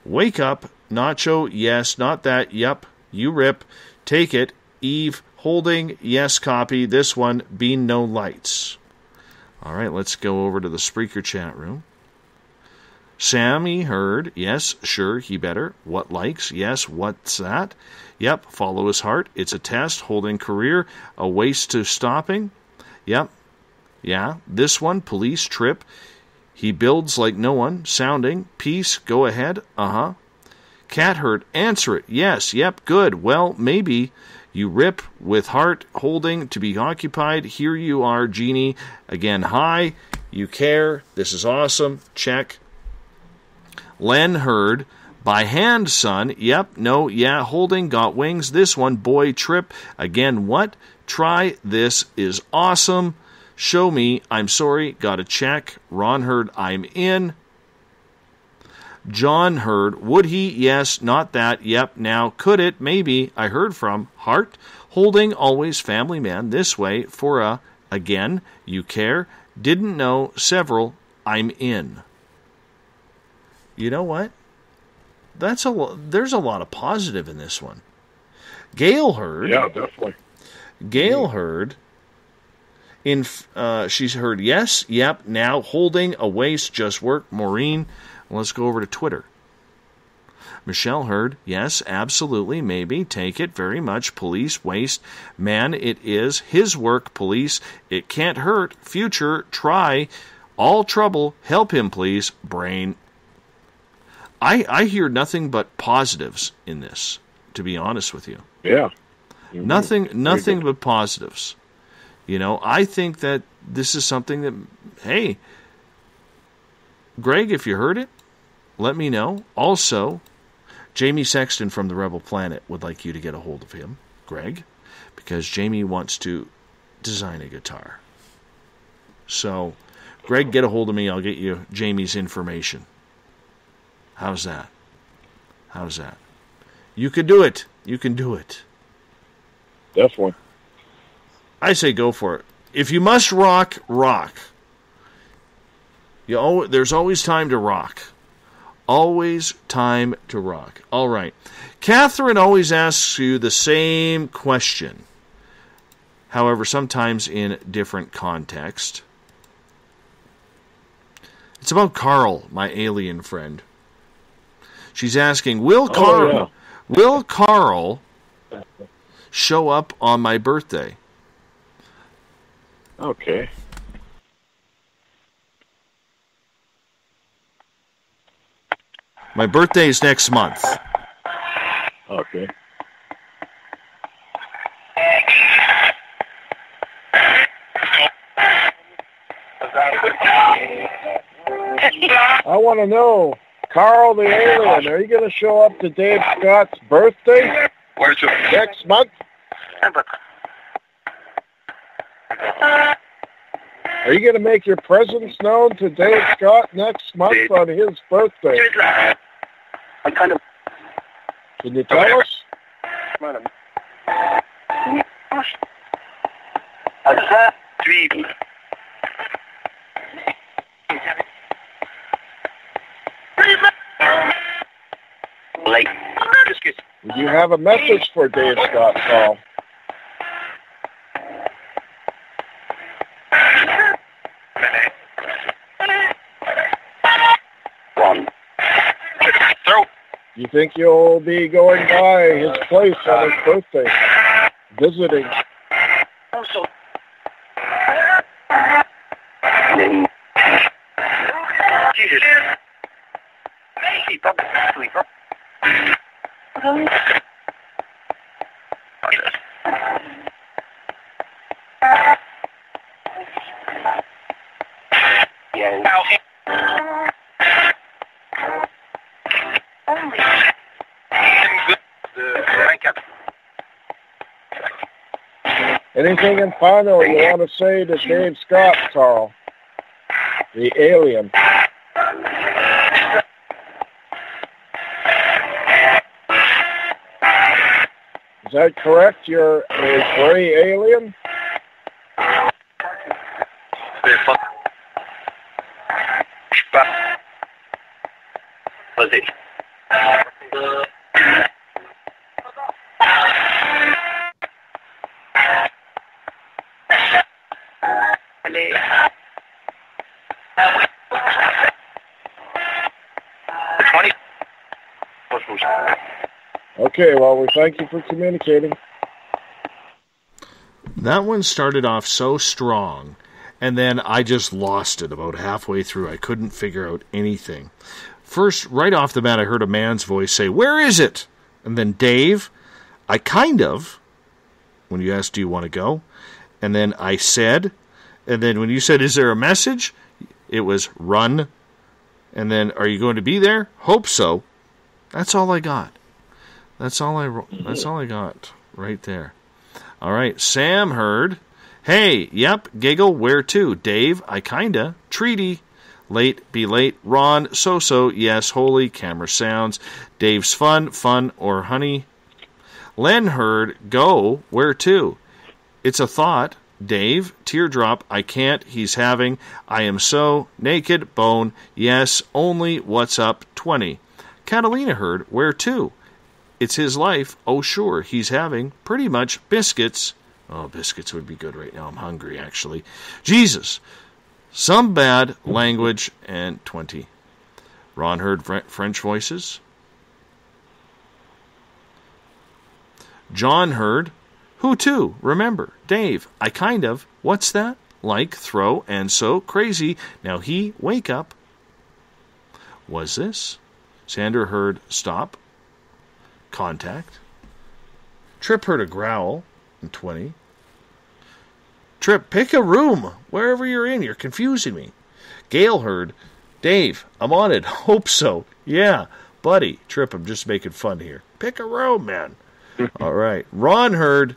wake up, nacho, yes, not that, yup, you rip, take it, Eve, holding, yes, copy, this one, bean, no lights. All right, let's go over to the Spreaker chat room. Sammy heard, yes, sure, he better. What likes? Yes, what's that? Yep, follow his heart. It's a test, holding career, a waste to stopping. Yep, yeah, this one, police, trip. He builds like no one, sounding, peace, go ahead, uh-huh. Cat heard, answer it, yes, yep, good, well, maybe. You rip with heart, holding, to be occupied. Here you are, Genie. Again, hi, you care, this is awesome, check. Len heard, by hand, son. Yep, no, yeah, holding, got wings. This one, boy, trip. Again, what? Try, this is awesome. Show me, I'm sorry, got a check. Ron heard, I'm in. John heard, would he? Yes, not that. Yep, now, could it? Maybe. I heard from heart, holding, always family man. This way, for a, again, you care. Didn't know, several, I'm in. You know what? There's a lot of positive in this one. Gail heard. Yeah, definitely. Gail heard. She's heard yes, yep, now, holding, a waste, just work. Maureen, let's go over to Twitter. Michelle heard, yes, absolutely, maybe, take it, very much, police, waste, man, it is, his work, police, it can't hurt, future, try, all trouble, help him, please, brain. I hear nothing but positives in this, to be honest with you. Yeah. Nothing but positives. You know, I think that this is something that, hey, Greg, if you heard it, let me know. Also, Jamie Sexton from the Rebel Planet would like you to get a hold of him, Greg, because Jamie wants to design a guitar. So, Greg, get a hold of me. I'll get you Jamie's information. How's that? You can do it. You can do it. Definitely. I say go for it. If you must rock, rock. There's always time to rock. Always time to rock. All right. Catherine always asks you the same question. However, sometimes in different context. It's about Carl, my alien friend. She's asking, will Carl show up on my birthday? Okay. My birthday is next month. Okay. I want to know, Carl the alien, are you going to show up to Dave Scott's birthday next month? Are you going to make your presence known to Dave Scott next month on his birthday? Can you tell us? Do you have a message for Dave Scott, Paul? You think you'll be going by his place on his birthday, visiting? Also. Jesus. Sleeper. Sleeper. Anything in final you want to say to Dave Scott, Carl? The alien. Is that correct? You're a gray alien? Was it? Okay, well, we thank you for communicating. That one started off so strong, and then I just lost it about halfway through. I couldn't figure out anything. First, right off the bat, I heard a man's voice say, "Where is it?" And then, "Dave, I kind of," when you asked, "Do you want to go?" And then I said, and then when you said, "Is there a message?" It was, "Run." And then, "Are you going to be there?" "Hope so." That's all I got. That's all I got right there. All right, Sam heard, "Hey, yep, giggle, where to?" "Dave, I kinda." "Treaty." "Late, be late." "Ron, so-so." "Yes, holy." Camera sounds. "Dave's fun, or honey." Len heard, "Go, where to?" "It's a thought." "Dave, teardrop." "I can't, he's having." "I am so." "Naked, bone." "Yes, only." "What's up?" 20. Catalina heard, "Where to?" "It's his life." "Oh, sure, he's having." "Pretty much." "Biscuits." Oh, biscuits would be good right now. I'm hungry, actually. "Jesus." "Some bad language." And 20. Ron heard French voices. John heard, "Who to?" "Remember." "Dave, I kind of." "What's that?" "Like, throw, and so." "Crazy." "Now he, wake up." Was this? Sandra heard, "Stop." Contact. Trip heard a growl. And 20. "Trip, pick a room. Wherever you're in, you're confusing me." Gail heard, "Dave, I'm on it." "Hope so." "Yeah, buddy." Trip, I'm just making fun here. Pick a room, man. All right. Ron heard,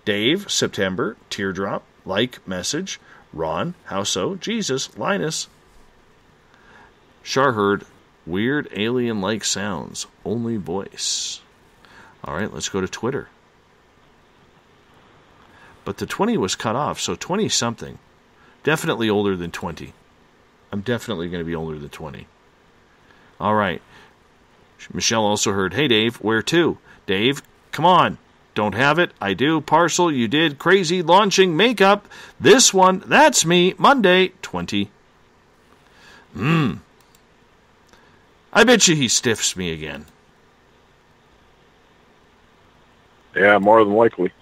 "Dave, September, teardrop, like, message." "Ron, how so?" "Jesus, Linus." Char heard, "Weird alien-like sounds, only voice." All right, let's go to Twitter. But the 20 was cut off, so 20-something. Definitely older than 20. I'm definitely going to be older than 20. All right. Michelle also heard, "Hey, Dave, where to?" "Dave, come on." "Don't have it." "I do." "Parcel, you did." "Crazy, launching, makeup." "This one, that's me." "Monday." 20. I bet you he stiffs me again. Yeah, more than likely.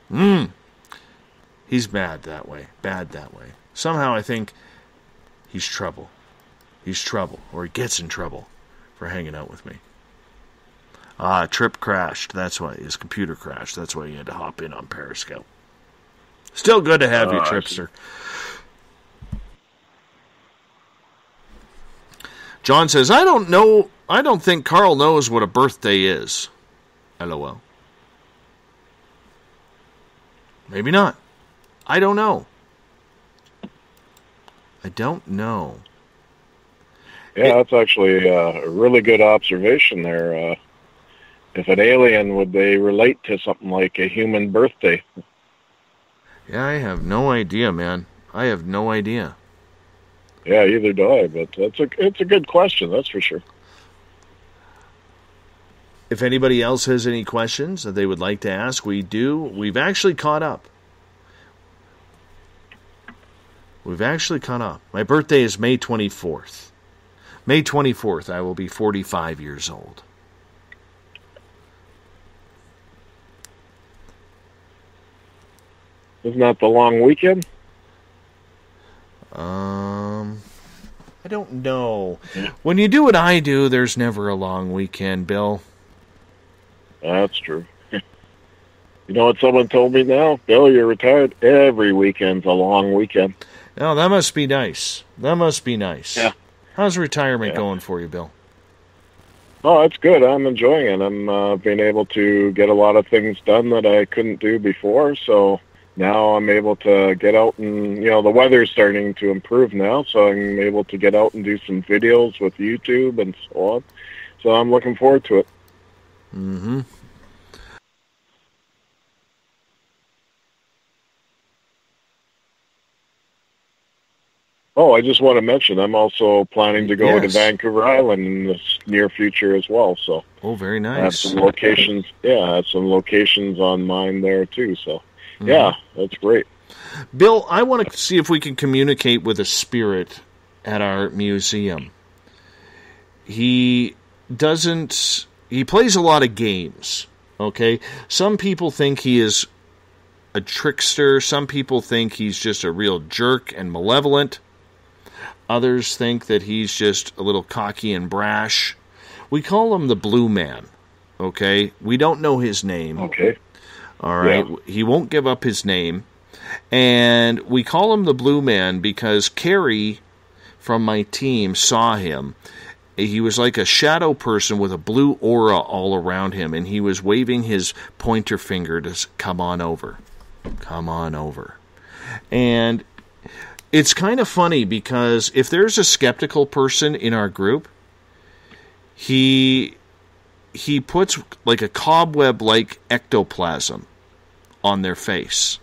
He's bad that way. Bad that way. Somehow I think he's trouble. He's trouble. Or he gets in trouble for hanging out with me. Trip crashed. That's why. His computer crashed. That's why he had to hop in on Periscope. Still good to have you, Tripster. John says, I don't think Carl knows what a birthday is. LOL. Maybe not. I don't know. Yeah, that's actually a really good observation there. If an alien, would they relate to something like a human birthday? Yeah, I have no idea, man. I have no idea. Yeah, either do I, but it's a good question, that's for sure. If anybody else has any questions that they would like to ask, we do. We've actually caught up. My birthday is May 24th. May 24th, I will be 45 years old. Isn't that the long weekend? I don't know. When you do what I do, there's never a long weekend, Bill. That's true. You know what someone told me now? Bill, you're retired. Every weekend's a long weekend. Oh, that must be nice. That must be nice. Yeah. How's retirement going for you, Bill? Oh, it's good. I'm enjoying it. I'm being able to get a lot of things done that I couldn't do before, so now I'm able to get out and, the weather's starting to improve now, so I'm able to get out and do some videos with YouTube and so on. So I'm looking forward to it. Mm-hmm. Oh, I just want to mention, I'm also planning to go to Yes. Vancouver Island in the near future as well, so. Oh, very I have nice. some locations, I have some locations on mine there too, so. Yeah, that's great. Bill, I want to see if we can communicate with a spirit at our museum. He plays a lot of games, okay? Some people think he is a trickster. Some people think he's just a real jerk and malevolent. Others think that he's just a little cocky and brash. We call him the Blue Man, okay? We don't know his name. Okay. All right? Yeah. He won't give up his name. And we call him the Blue Man because Carrie from my team saw him. He was like a shadow person with a blue aura all around him, and he was waving his pointer finger to come on over. Come on over. And it's kind of funny because if there's a skeptical person in our group, he puts like a cobweb-like ectoplasm on their face.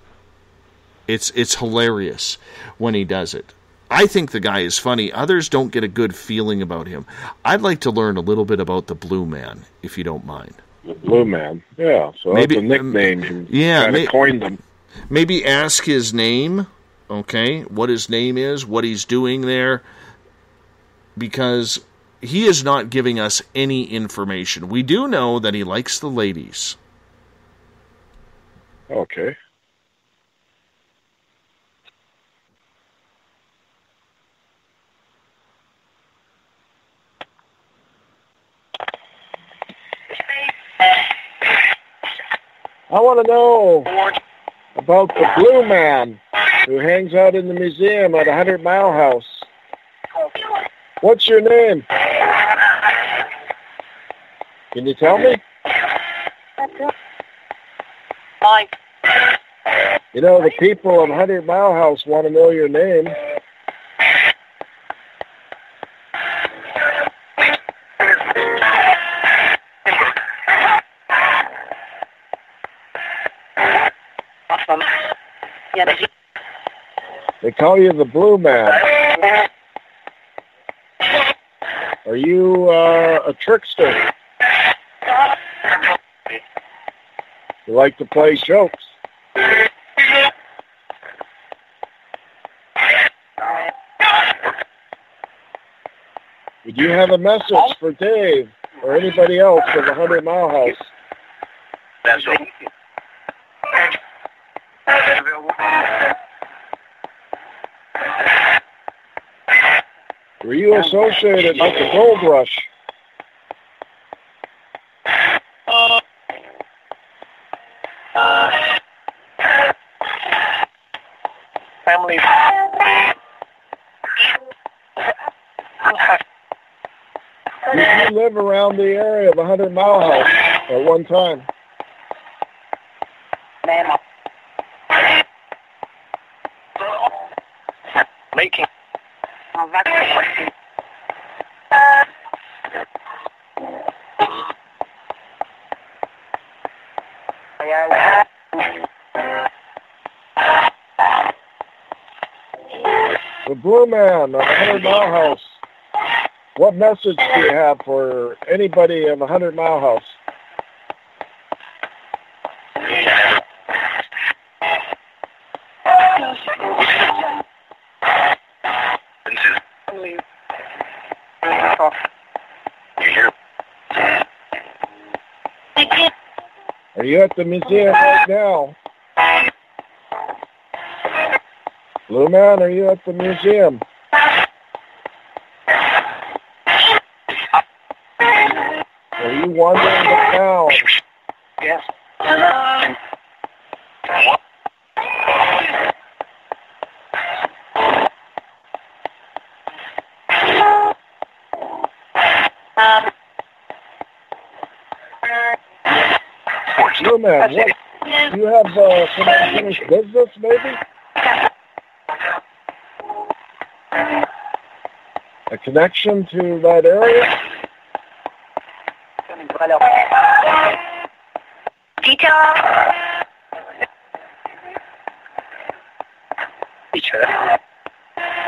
It's hilarious when he does it. I think the guy is funny. Others don't get a good feeling about him. I'd like to learn a little bit about the Blue Man, if you don't mind. The Blue Man, yeah. So Maybe, that's a nickname. Yeah, kind of coined them. Maybe ask his name, okay, what his name is, what he's doing there, because he is not giving us any information. We do know that he likes the ladies. Okay. I want to know about the Blue Man who hangs out in the museum at 100 Mile House. What's your name? Can you tell me? You know, the people of 100 Mile House want to know your name. They call you the Blue Man. Are you a trickster? You like to play jokes? Would you have a message for Dave or anybody else in the 100 Mile House? That's all. Were you associated with the gold rush? Family. Did you live around the area of 100 Mile House at one time? Making. The Blue Man of 100 Mile House. What message do you have for anybody of 100 Mile House? Are you at the museum right now? Blue Man, are you at the museum? Are you wandering the town? Yes. Blue Man, what? Do you have some unfinished business, maybe? A connection to that area?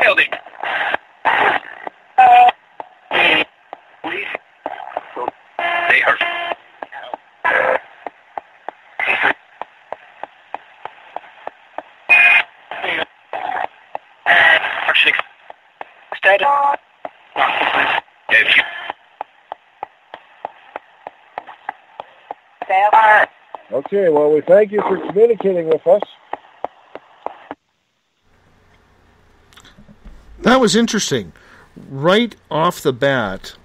Building. They hurt. Stay down. Okay, well, we thank you for communicating with us. That was interesting. Right off the bat,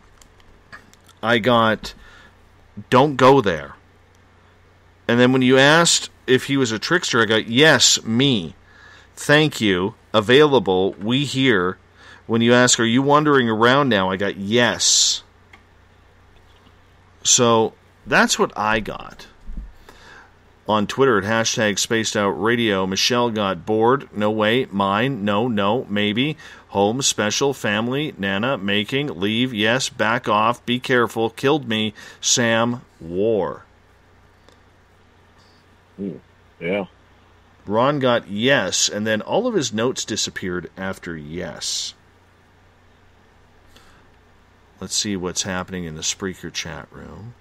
I got, don't go there. And then when you asked if he was a trickster, I got, yes, me. Thank you. Available. We here. When you ask, are you wandering around now? I got, yes. So that's what I got. On Twitter at hashtag Spaced Out Radio, Michelle got bored. No way. Mine. No. Maybe. Home. Special. Family. Nana. Making. Leave. Yes. Back off. Be careful. Killed me. Sam. War. Yeah. Ron got yes, and then all of his notes disappeared after yes. Let's see what's happening in the Spreaker chat room.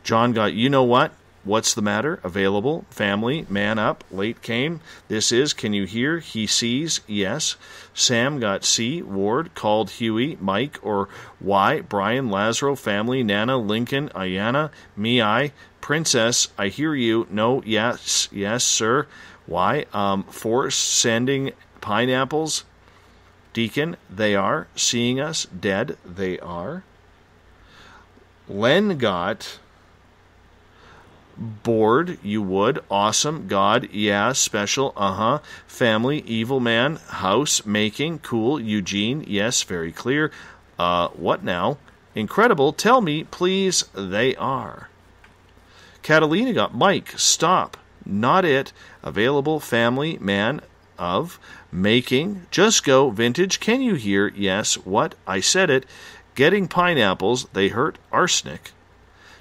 John got, you know what? What's the matter? Available. Family. Man up. Late came. This is. Can you hear? He sees. Yes. Sam got C. Ward. Called Huey. Mike or Y. Brian. Lazaro. Family. Nana. Lincoln. Ayana. Me. I. Princess. I hear you. No. Yes. Yes, sir. Y. Force. Sending pineapples. Deacon. They are. Seeing us. Dead. They are. Len got... bored, you would. Awesome. God, yeah. Special, Family, evil man. House, making. Cool. Eugene, yes. Very clear. What now? Incredible. Tell me, please. They are. Catalina got Mike. Stop. Not it. Available. Family, man. Of. Making. Just go. Vintage. Can you hear? Yes. What? I said it. Getting pineapples. They hurt. Arsenic.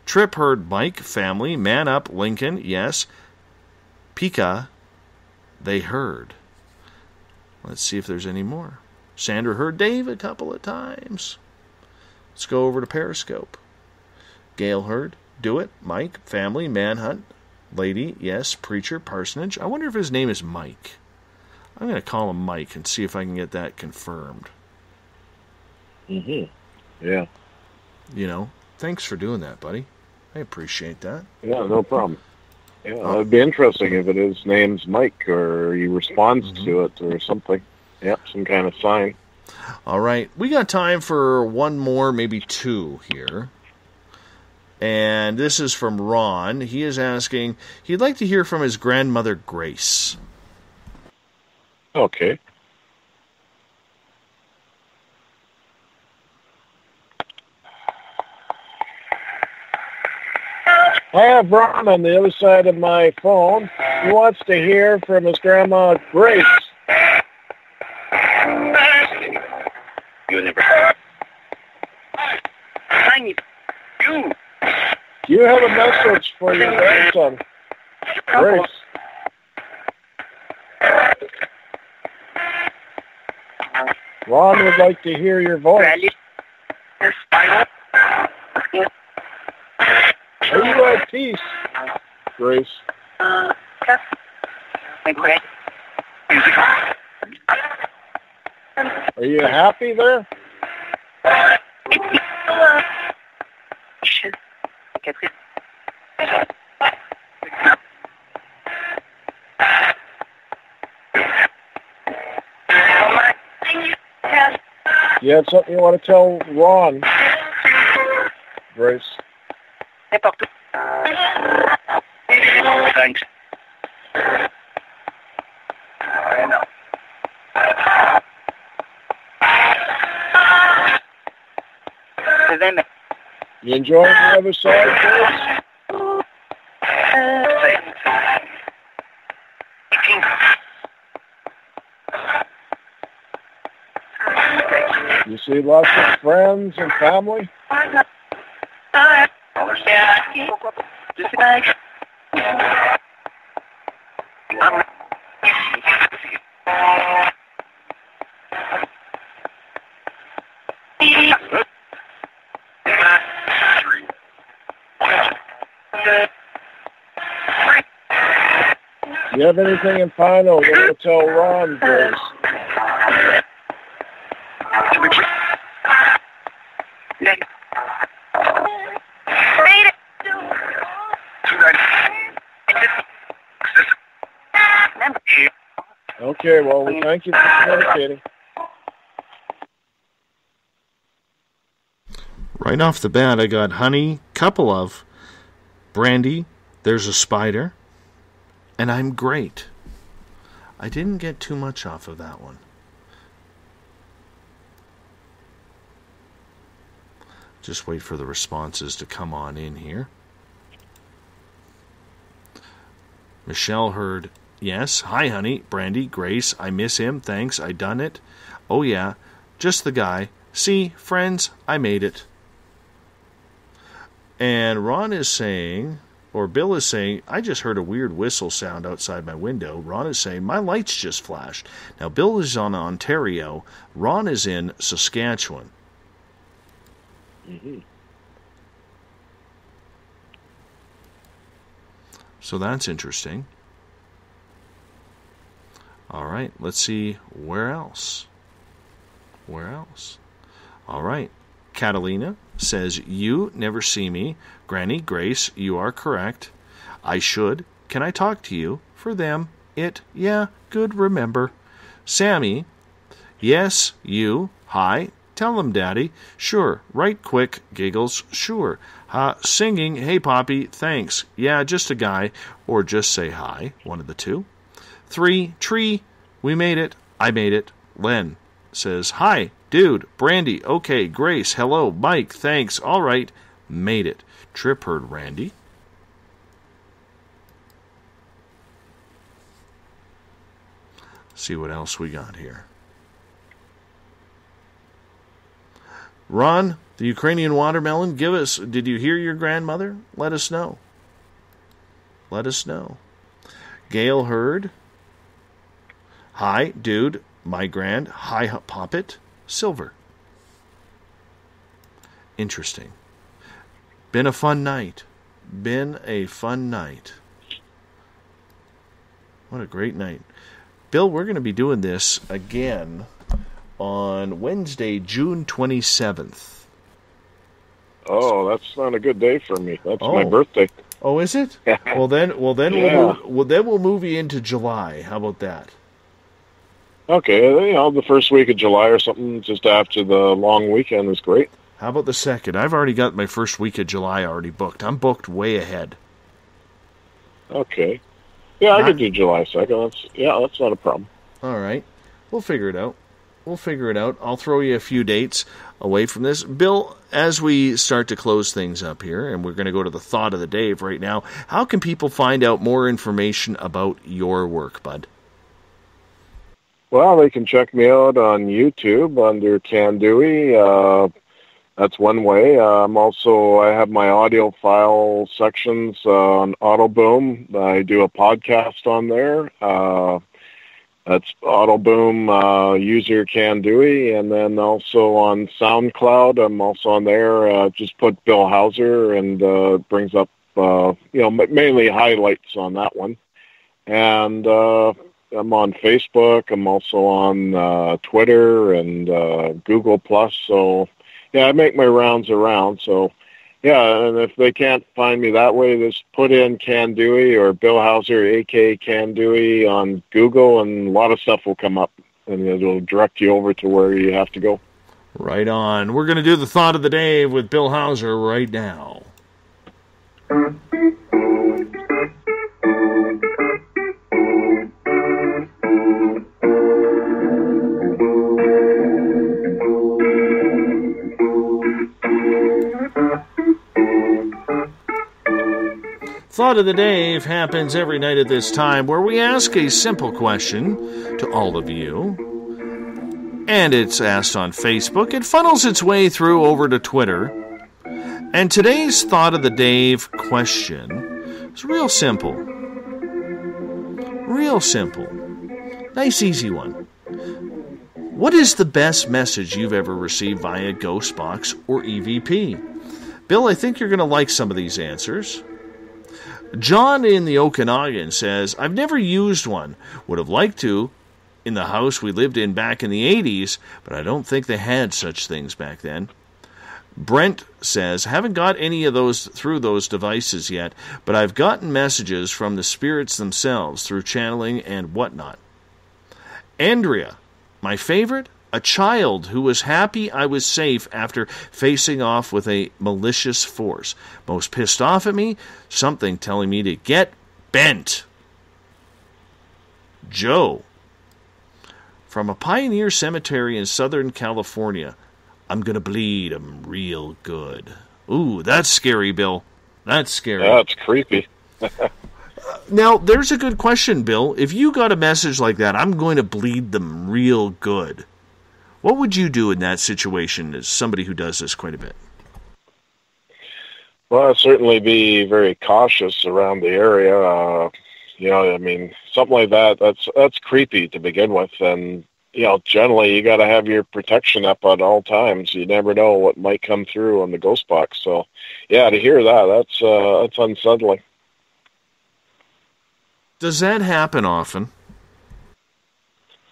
Trip heard Mike, family, man up, Lincoln, yes. Pika, they heard. Let's see if there's any more. Sandra heard Dave a couple of times. Let's go over to Periscope. Gail heard, do it, Mike, family, manhunt, lady, yes, preacher, parsonage. I wonder if his name is Mike. I'm going to call him Mike and see if I can get that confirmed. Yeah. You know, thanks for doing that, buddy. I appreciate that. Yeah, no problem. Yeah, it'd be interesting if his name's Mike or he responds to it or something. Yeah, some kind of sign. All right. We got time for one more, maybe two here. And this is from Ron. He is asking, he'd like to hear from his grandmother, Grace. Okay. I have Ron on the other side of my phone. He wants to hear from his grandma, Grace. You never. You have a message for your grandson, Grace. Ron would like to hear your voice. Are you at peace, Grace? Are you happy there? You have something you want to tell Ron, Grace? Thanks. I know. You enjoying the other side, Grace? You see lots of friends and family? Do you have anything in final you want to tell Ron, Grace? Okay, well, we thank you for communicating. Right off the bat, I got honey, couple of, brandy, there's a spider, and I'm great. I didn't get too much off of that one. Just wait for the responses to come on in here. Michelle heard, yes, hi honey, brandy, Grace, I miss him, thanks, I done it. Oh yeah, just the guy. See, friends, I made it. And Ron is saying, or Bill is saying, I just heard a weird whistle sound outside my window. Ron is saying, my lights just flashed. Now, Bill is on Ontario. Ron is in Saskatchewan. Mm-hmm. So that's interesting. All right, let's see where else. Where else? All right. Catalina says, you never see me. Granny, Grace, you are correct. I should. Can I talk to you? For them, it, yeah, good, remember. Sammy, yes, you, hi, tell them, Daddy. Sure, right quick, giggles, sure. Singing, hey, Poppy, thanks. Yeah, just a guy, or just say hi, one of the two. 3, tree, we made it, I made it. Len says, hi, dude, Brandy, okay, Grace, hello, Mike, thanks, all right, made it. Trip heard Randy. See what else we got here. Ron, the Ukrainian watermelon, give us, did you hear your grandmother? Let us know. Let us know. Gail heard, hi, dude, my grand, hi, poppet, silver. Interesting. Been a fun night. Been a fun night. What a great night. Bill, we're going to be doing this again on Wednesday, June 27th. Oh, that's not a good day for me. That's my birthday. Oh, is it? Well then Yeah. we'll move you into July. How about that? Okay, the first week of July or something, just after the long weekend is great. How about the second? I've already got my first week of July already booked. I'm booked way ahead. Okay. Yeah, I could do July 2nd. That's not a problem. All right. We'll figure it out. I'll throw you a few dates away from this. Bill, as we start to close things up here, and we're going to go to the thought of the day right now, how can people find out more information about your work, bud? Well, they can check me out on YouTube under Candui. That's one way. I have my audio file sections on Autoboom. I do a podcast on there. That's Autoboom user Candui. And then also on SoundCloud, I'm also on there. Just put Bill Hauser and brings up, mainly highlights on that one. And I'm on Facebook. I'm also on Twitter and Google+. So, yeah, I make my rounds around. So, yeah, and if they can't find me that way, just put in Candui or Bill Hauser, a.k.a. Candui, on Google, and a lot of stuff will come up, and it'll direct you over to where you have to go. Right on. We're going to do the thought of the day with Bill Hauser right now. Thought of the Day happens every night at this time, where we ask a simple question to all of you. And it's asked on Facebook. It funnels its way through over to Twitter. And today's Thought of the Day question is real simple. Real simple. Nice, easy one. What is the best message you've ever received via Ghostbox or EVP? Bill, I think you're going to like some of these answers. John in the Okanagan says, I've never used one. Would have liked to in the house we lived in back in the 80s, but I don't think they had such things back then. Brent says, haven't got any of those through those devices yet, but I've gotten messages from the spirits themselves through channeling and whatnot. Andrea, my favorite? A child who was happy I was safe after facing off with a malicious force. Most pissed off at me, something telling me to get bent. Joe, from a pioneer cemetery in Southern California, I'm going to bleed 'em real good. Ooh, that's scary, Bill. That's scary. That's creepy. Now, there's a good question, Bill. If you got a message like that, I'm going to bleed them real good. What would you do in that situation as somebody who does this quite a bit? Well, I'd certainly be very cautious around the area. Something like that's creepy to begin with. And, generally you got to have your protection up at all times. You never know what might come through on the ghost box. So, yeah, to hear that's unsettling. Does that happen often?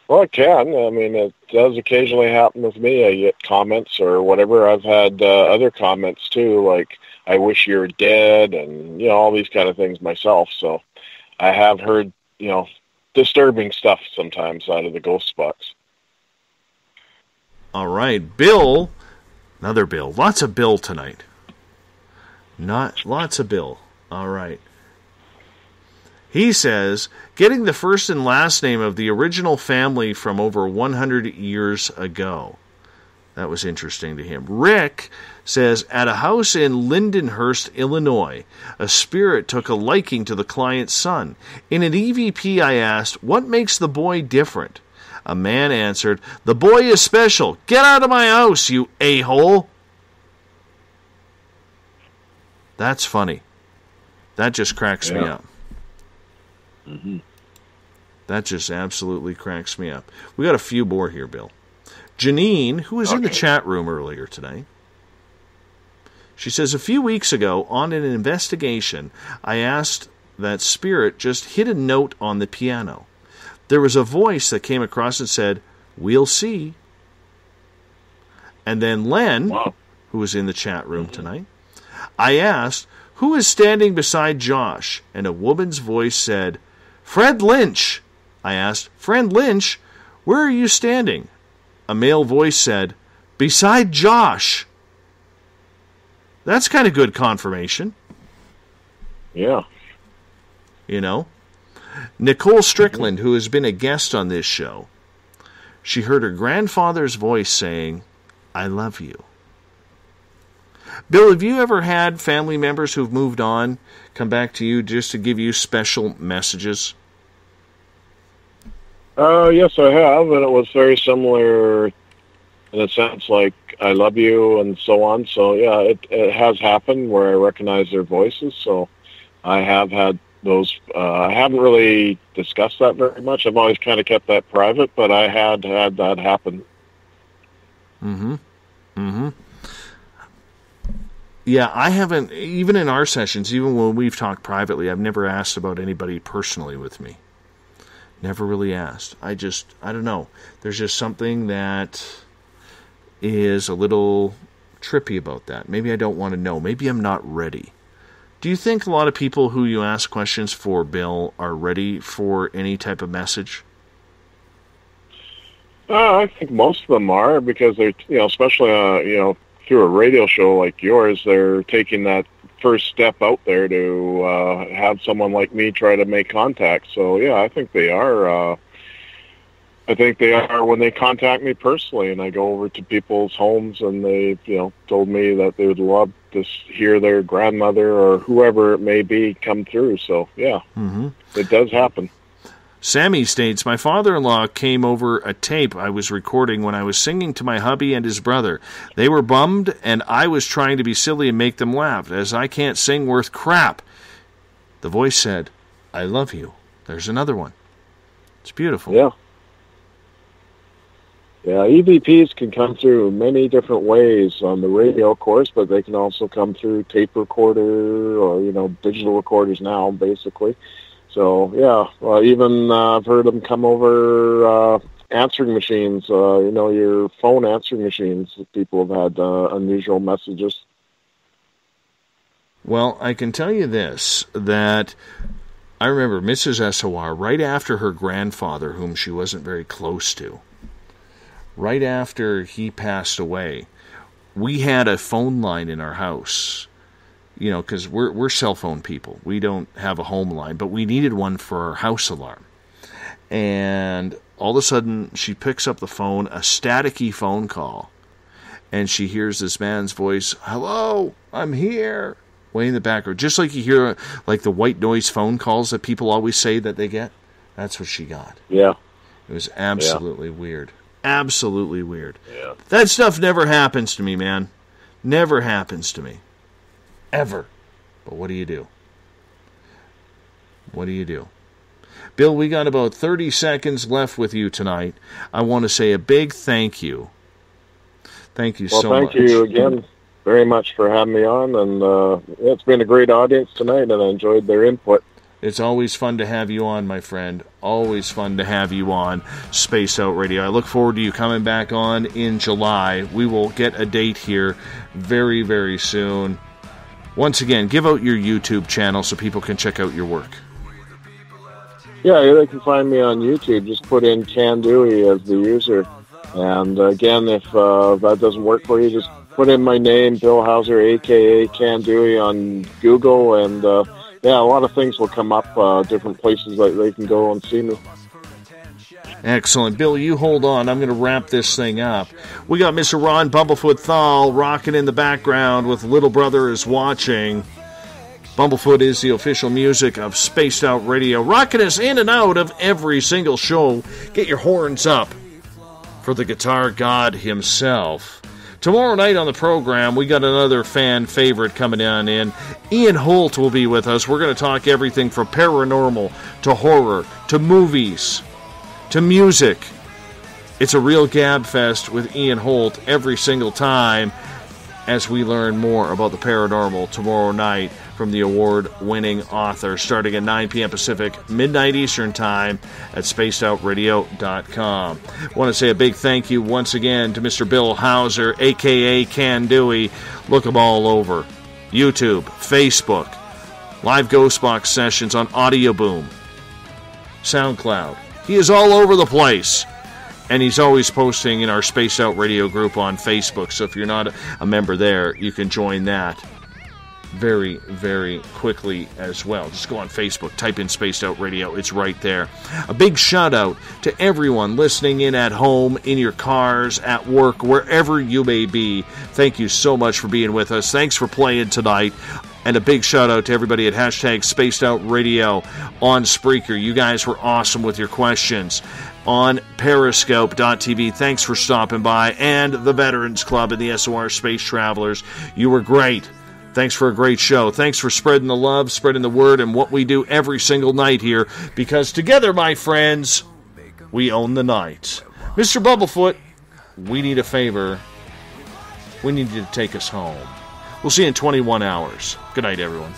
Well, it can. It does occasionally happen with me. I get comments or whatever. I've had other comments, too, like, I wish you were dead, and, all these kind of things myself. So I have heard, disturbing stuff sometimes out of the ghost box. All right. Bill, another Bill. Lots of Bill tonight. Lots of Bill. All right. He says, getting the first and last name of the original family from over 100 years ago. That was interesting to him. Rick says, at a house in Lindenhurst, Illinois, a spirit took a liking to the client's son. In an EVP, I asked, what makes the boy different? A man answered, the boy is special. Get out of my house, you a-hole. That's funny. That just cracks me up. Mm-hmm. That just absolutely cracks me up. We got a few more here, Bill. Janine, who was in the chat room earlier today, she says, a few weeks ago on an investigation, I asked that spirit just hit a note on the piano. There was a voice that came across and said, we'll see. And then Len, who was in the chat room tonight, I asked, who is standing beside Josh? And a woman's voice said, Fred Lynch. I asked, Fred Lynch, where are you standing? A male voice said, beside Josh. That's kind of good confirmation. Yeah. Nicole Strickland, who has been a guest on this show, she heard her grandfather's voice saying, I love you. Bill, have you ever had family members who've moved on come back to you just to give you special messages? Yes, I have, and it was very similar in a sense, like, I love you and so on. So, yeah, it has happened where I recognize their voices. So I have had those. I haven't really discussed that very much. I've always kind of kept that private, but I had that happen. Mm-hmm. Mm-hmm. Yeah, I haven't, even in our sessions, even when we've talked privately, I've never asked about anybody personally with me. Never really asked. I don't know. There's just something that is a little trippy about that. Maybe I don't want to know. Maybe I'm not ready. Do you think a lot of people who you ask questions for, Bill, are ready for any type of message? I think most of them are, because they're, especially, through a radio show like yours, they're taking that first step out there to have someone like me try to make contact. So, yeah, I think they are. I think they are when they contact me personally, and I go over to people's homes, and they, told me that they would love to hear their grandmother or whoever it may be come through. So, yeah, It does happen. Sammy states, my father-in-law came over a tape I was recording when I was singing to my hubby and his brother. They were bummed, and I was trying to be silly and make them laugh, as I can't sing worth crap. The voice said, I love you. There's another one. It's beautiful. Yeah. Yeah, EVPs can come through many different ways on the radio, of course, but they can also come through tape recorder or, digital recorders now, basically. So, yeah, even I've heard them come over answering machines, your phone answering machines. People have had unusual messages. Well, I can tell you this, that I remember Mrs. SOR, right after her grandfather, whom she wasn't very close to, right after he passed away, we had a phone line in our house. Because we're cell phone people. We don't have a home line, but we needed one for our house alarm. And all of a sudden, she picks up the phone, a staticky phone call, and she hears this man's voice, hello, I'm here, way in the background. Just like you hear like the white noise phone calls that people always say that they get. That's what she got. Yeah. It was absolutely weird. Absolutely weird. Yeah. That stuff never happens to me, man. Never happens to me. Ever. But what do you do? What do you do? Bill, we got about 30 seconds left with you tonight. I want to say a big thank you. Thank you so much. Well, thank you again very much for having me on, and it's been a great audience tonight, and I enjoyed their input. It's always fun to have you on, my friend. Always fun to have you on Spaced Out Radio. I look forward to you coming back on in July. We will get a date here very, very soon. Once again, give out your YouTube channel so people can check out your work. Yeah, they can find me on YouTube. Just put in Can Dewey as the user. And again, if that doesn't work for you, just put in my name, Bill Hauser, a.k.a. Can Dewey, on Google. And, a lot of things will come up, different places that they can go and see me. Excellent. Bill, you hold on. I'm going to wrap this thing up. We got Mr. Ron Bumblefoot THAL rocking in the background with Little Brother is Watching. Bumblefoot is the official music of Spaced Out Radio, rocking us in and out of every single show. Get your horns up for the guitar god himself. Tomorrow night on the program, we got another fan favorite coming on in. Ian Holt will be with us. We're going to talk everything from paranormal to horror to movies to music. It's a real gab fest with Ian Holt every single time as we learn more about the paranormal tomorrow night from the award-winning author, starting at 9 p.m. Pacific, midnight Eastern Time at spacedoutradio.com. I want to say a big thank you once again to Mr. Bill Hauser, a.k.a. Can Dewey. Look him all over. YouTube, Facebook, live Ghostbox sessions on Audio Boom, SoundCloud. He is all over the place. And he's always posting in our Spaced Out Radio group on Facebook. So if you're not a member there, you can join that very, very quickly as well. Just go on Facebook, type in Spaced Out Radio. It's right there. A big shout out to everyone listening in at home, in your cars, at work, wherever you may be. Thank you so much for being with us. Thanks for playing tonight. And a big shout out to everybody at hashtag Spaced Out Radio on Spreaker. You guys were awesome with your questions. On Periscope.tv, thanks for stopping by. And the Veterans Club and the SOR Space Travelers, you were great. Thanks for a great show. Thanks for spreading the love, spreading the word, and what we do every single night here. Because together, my friends, we own the night. Mr. Bumblefoot, we need a favor. We need you to take us home. We'll see you in 21 hours. Good night, everyone.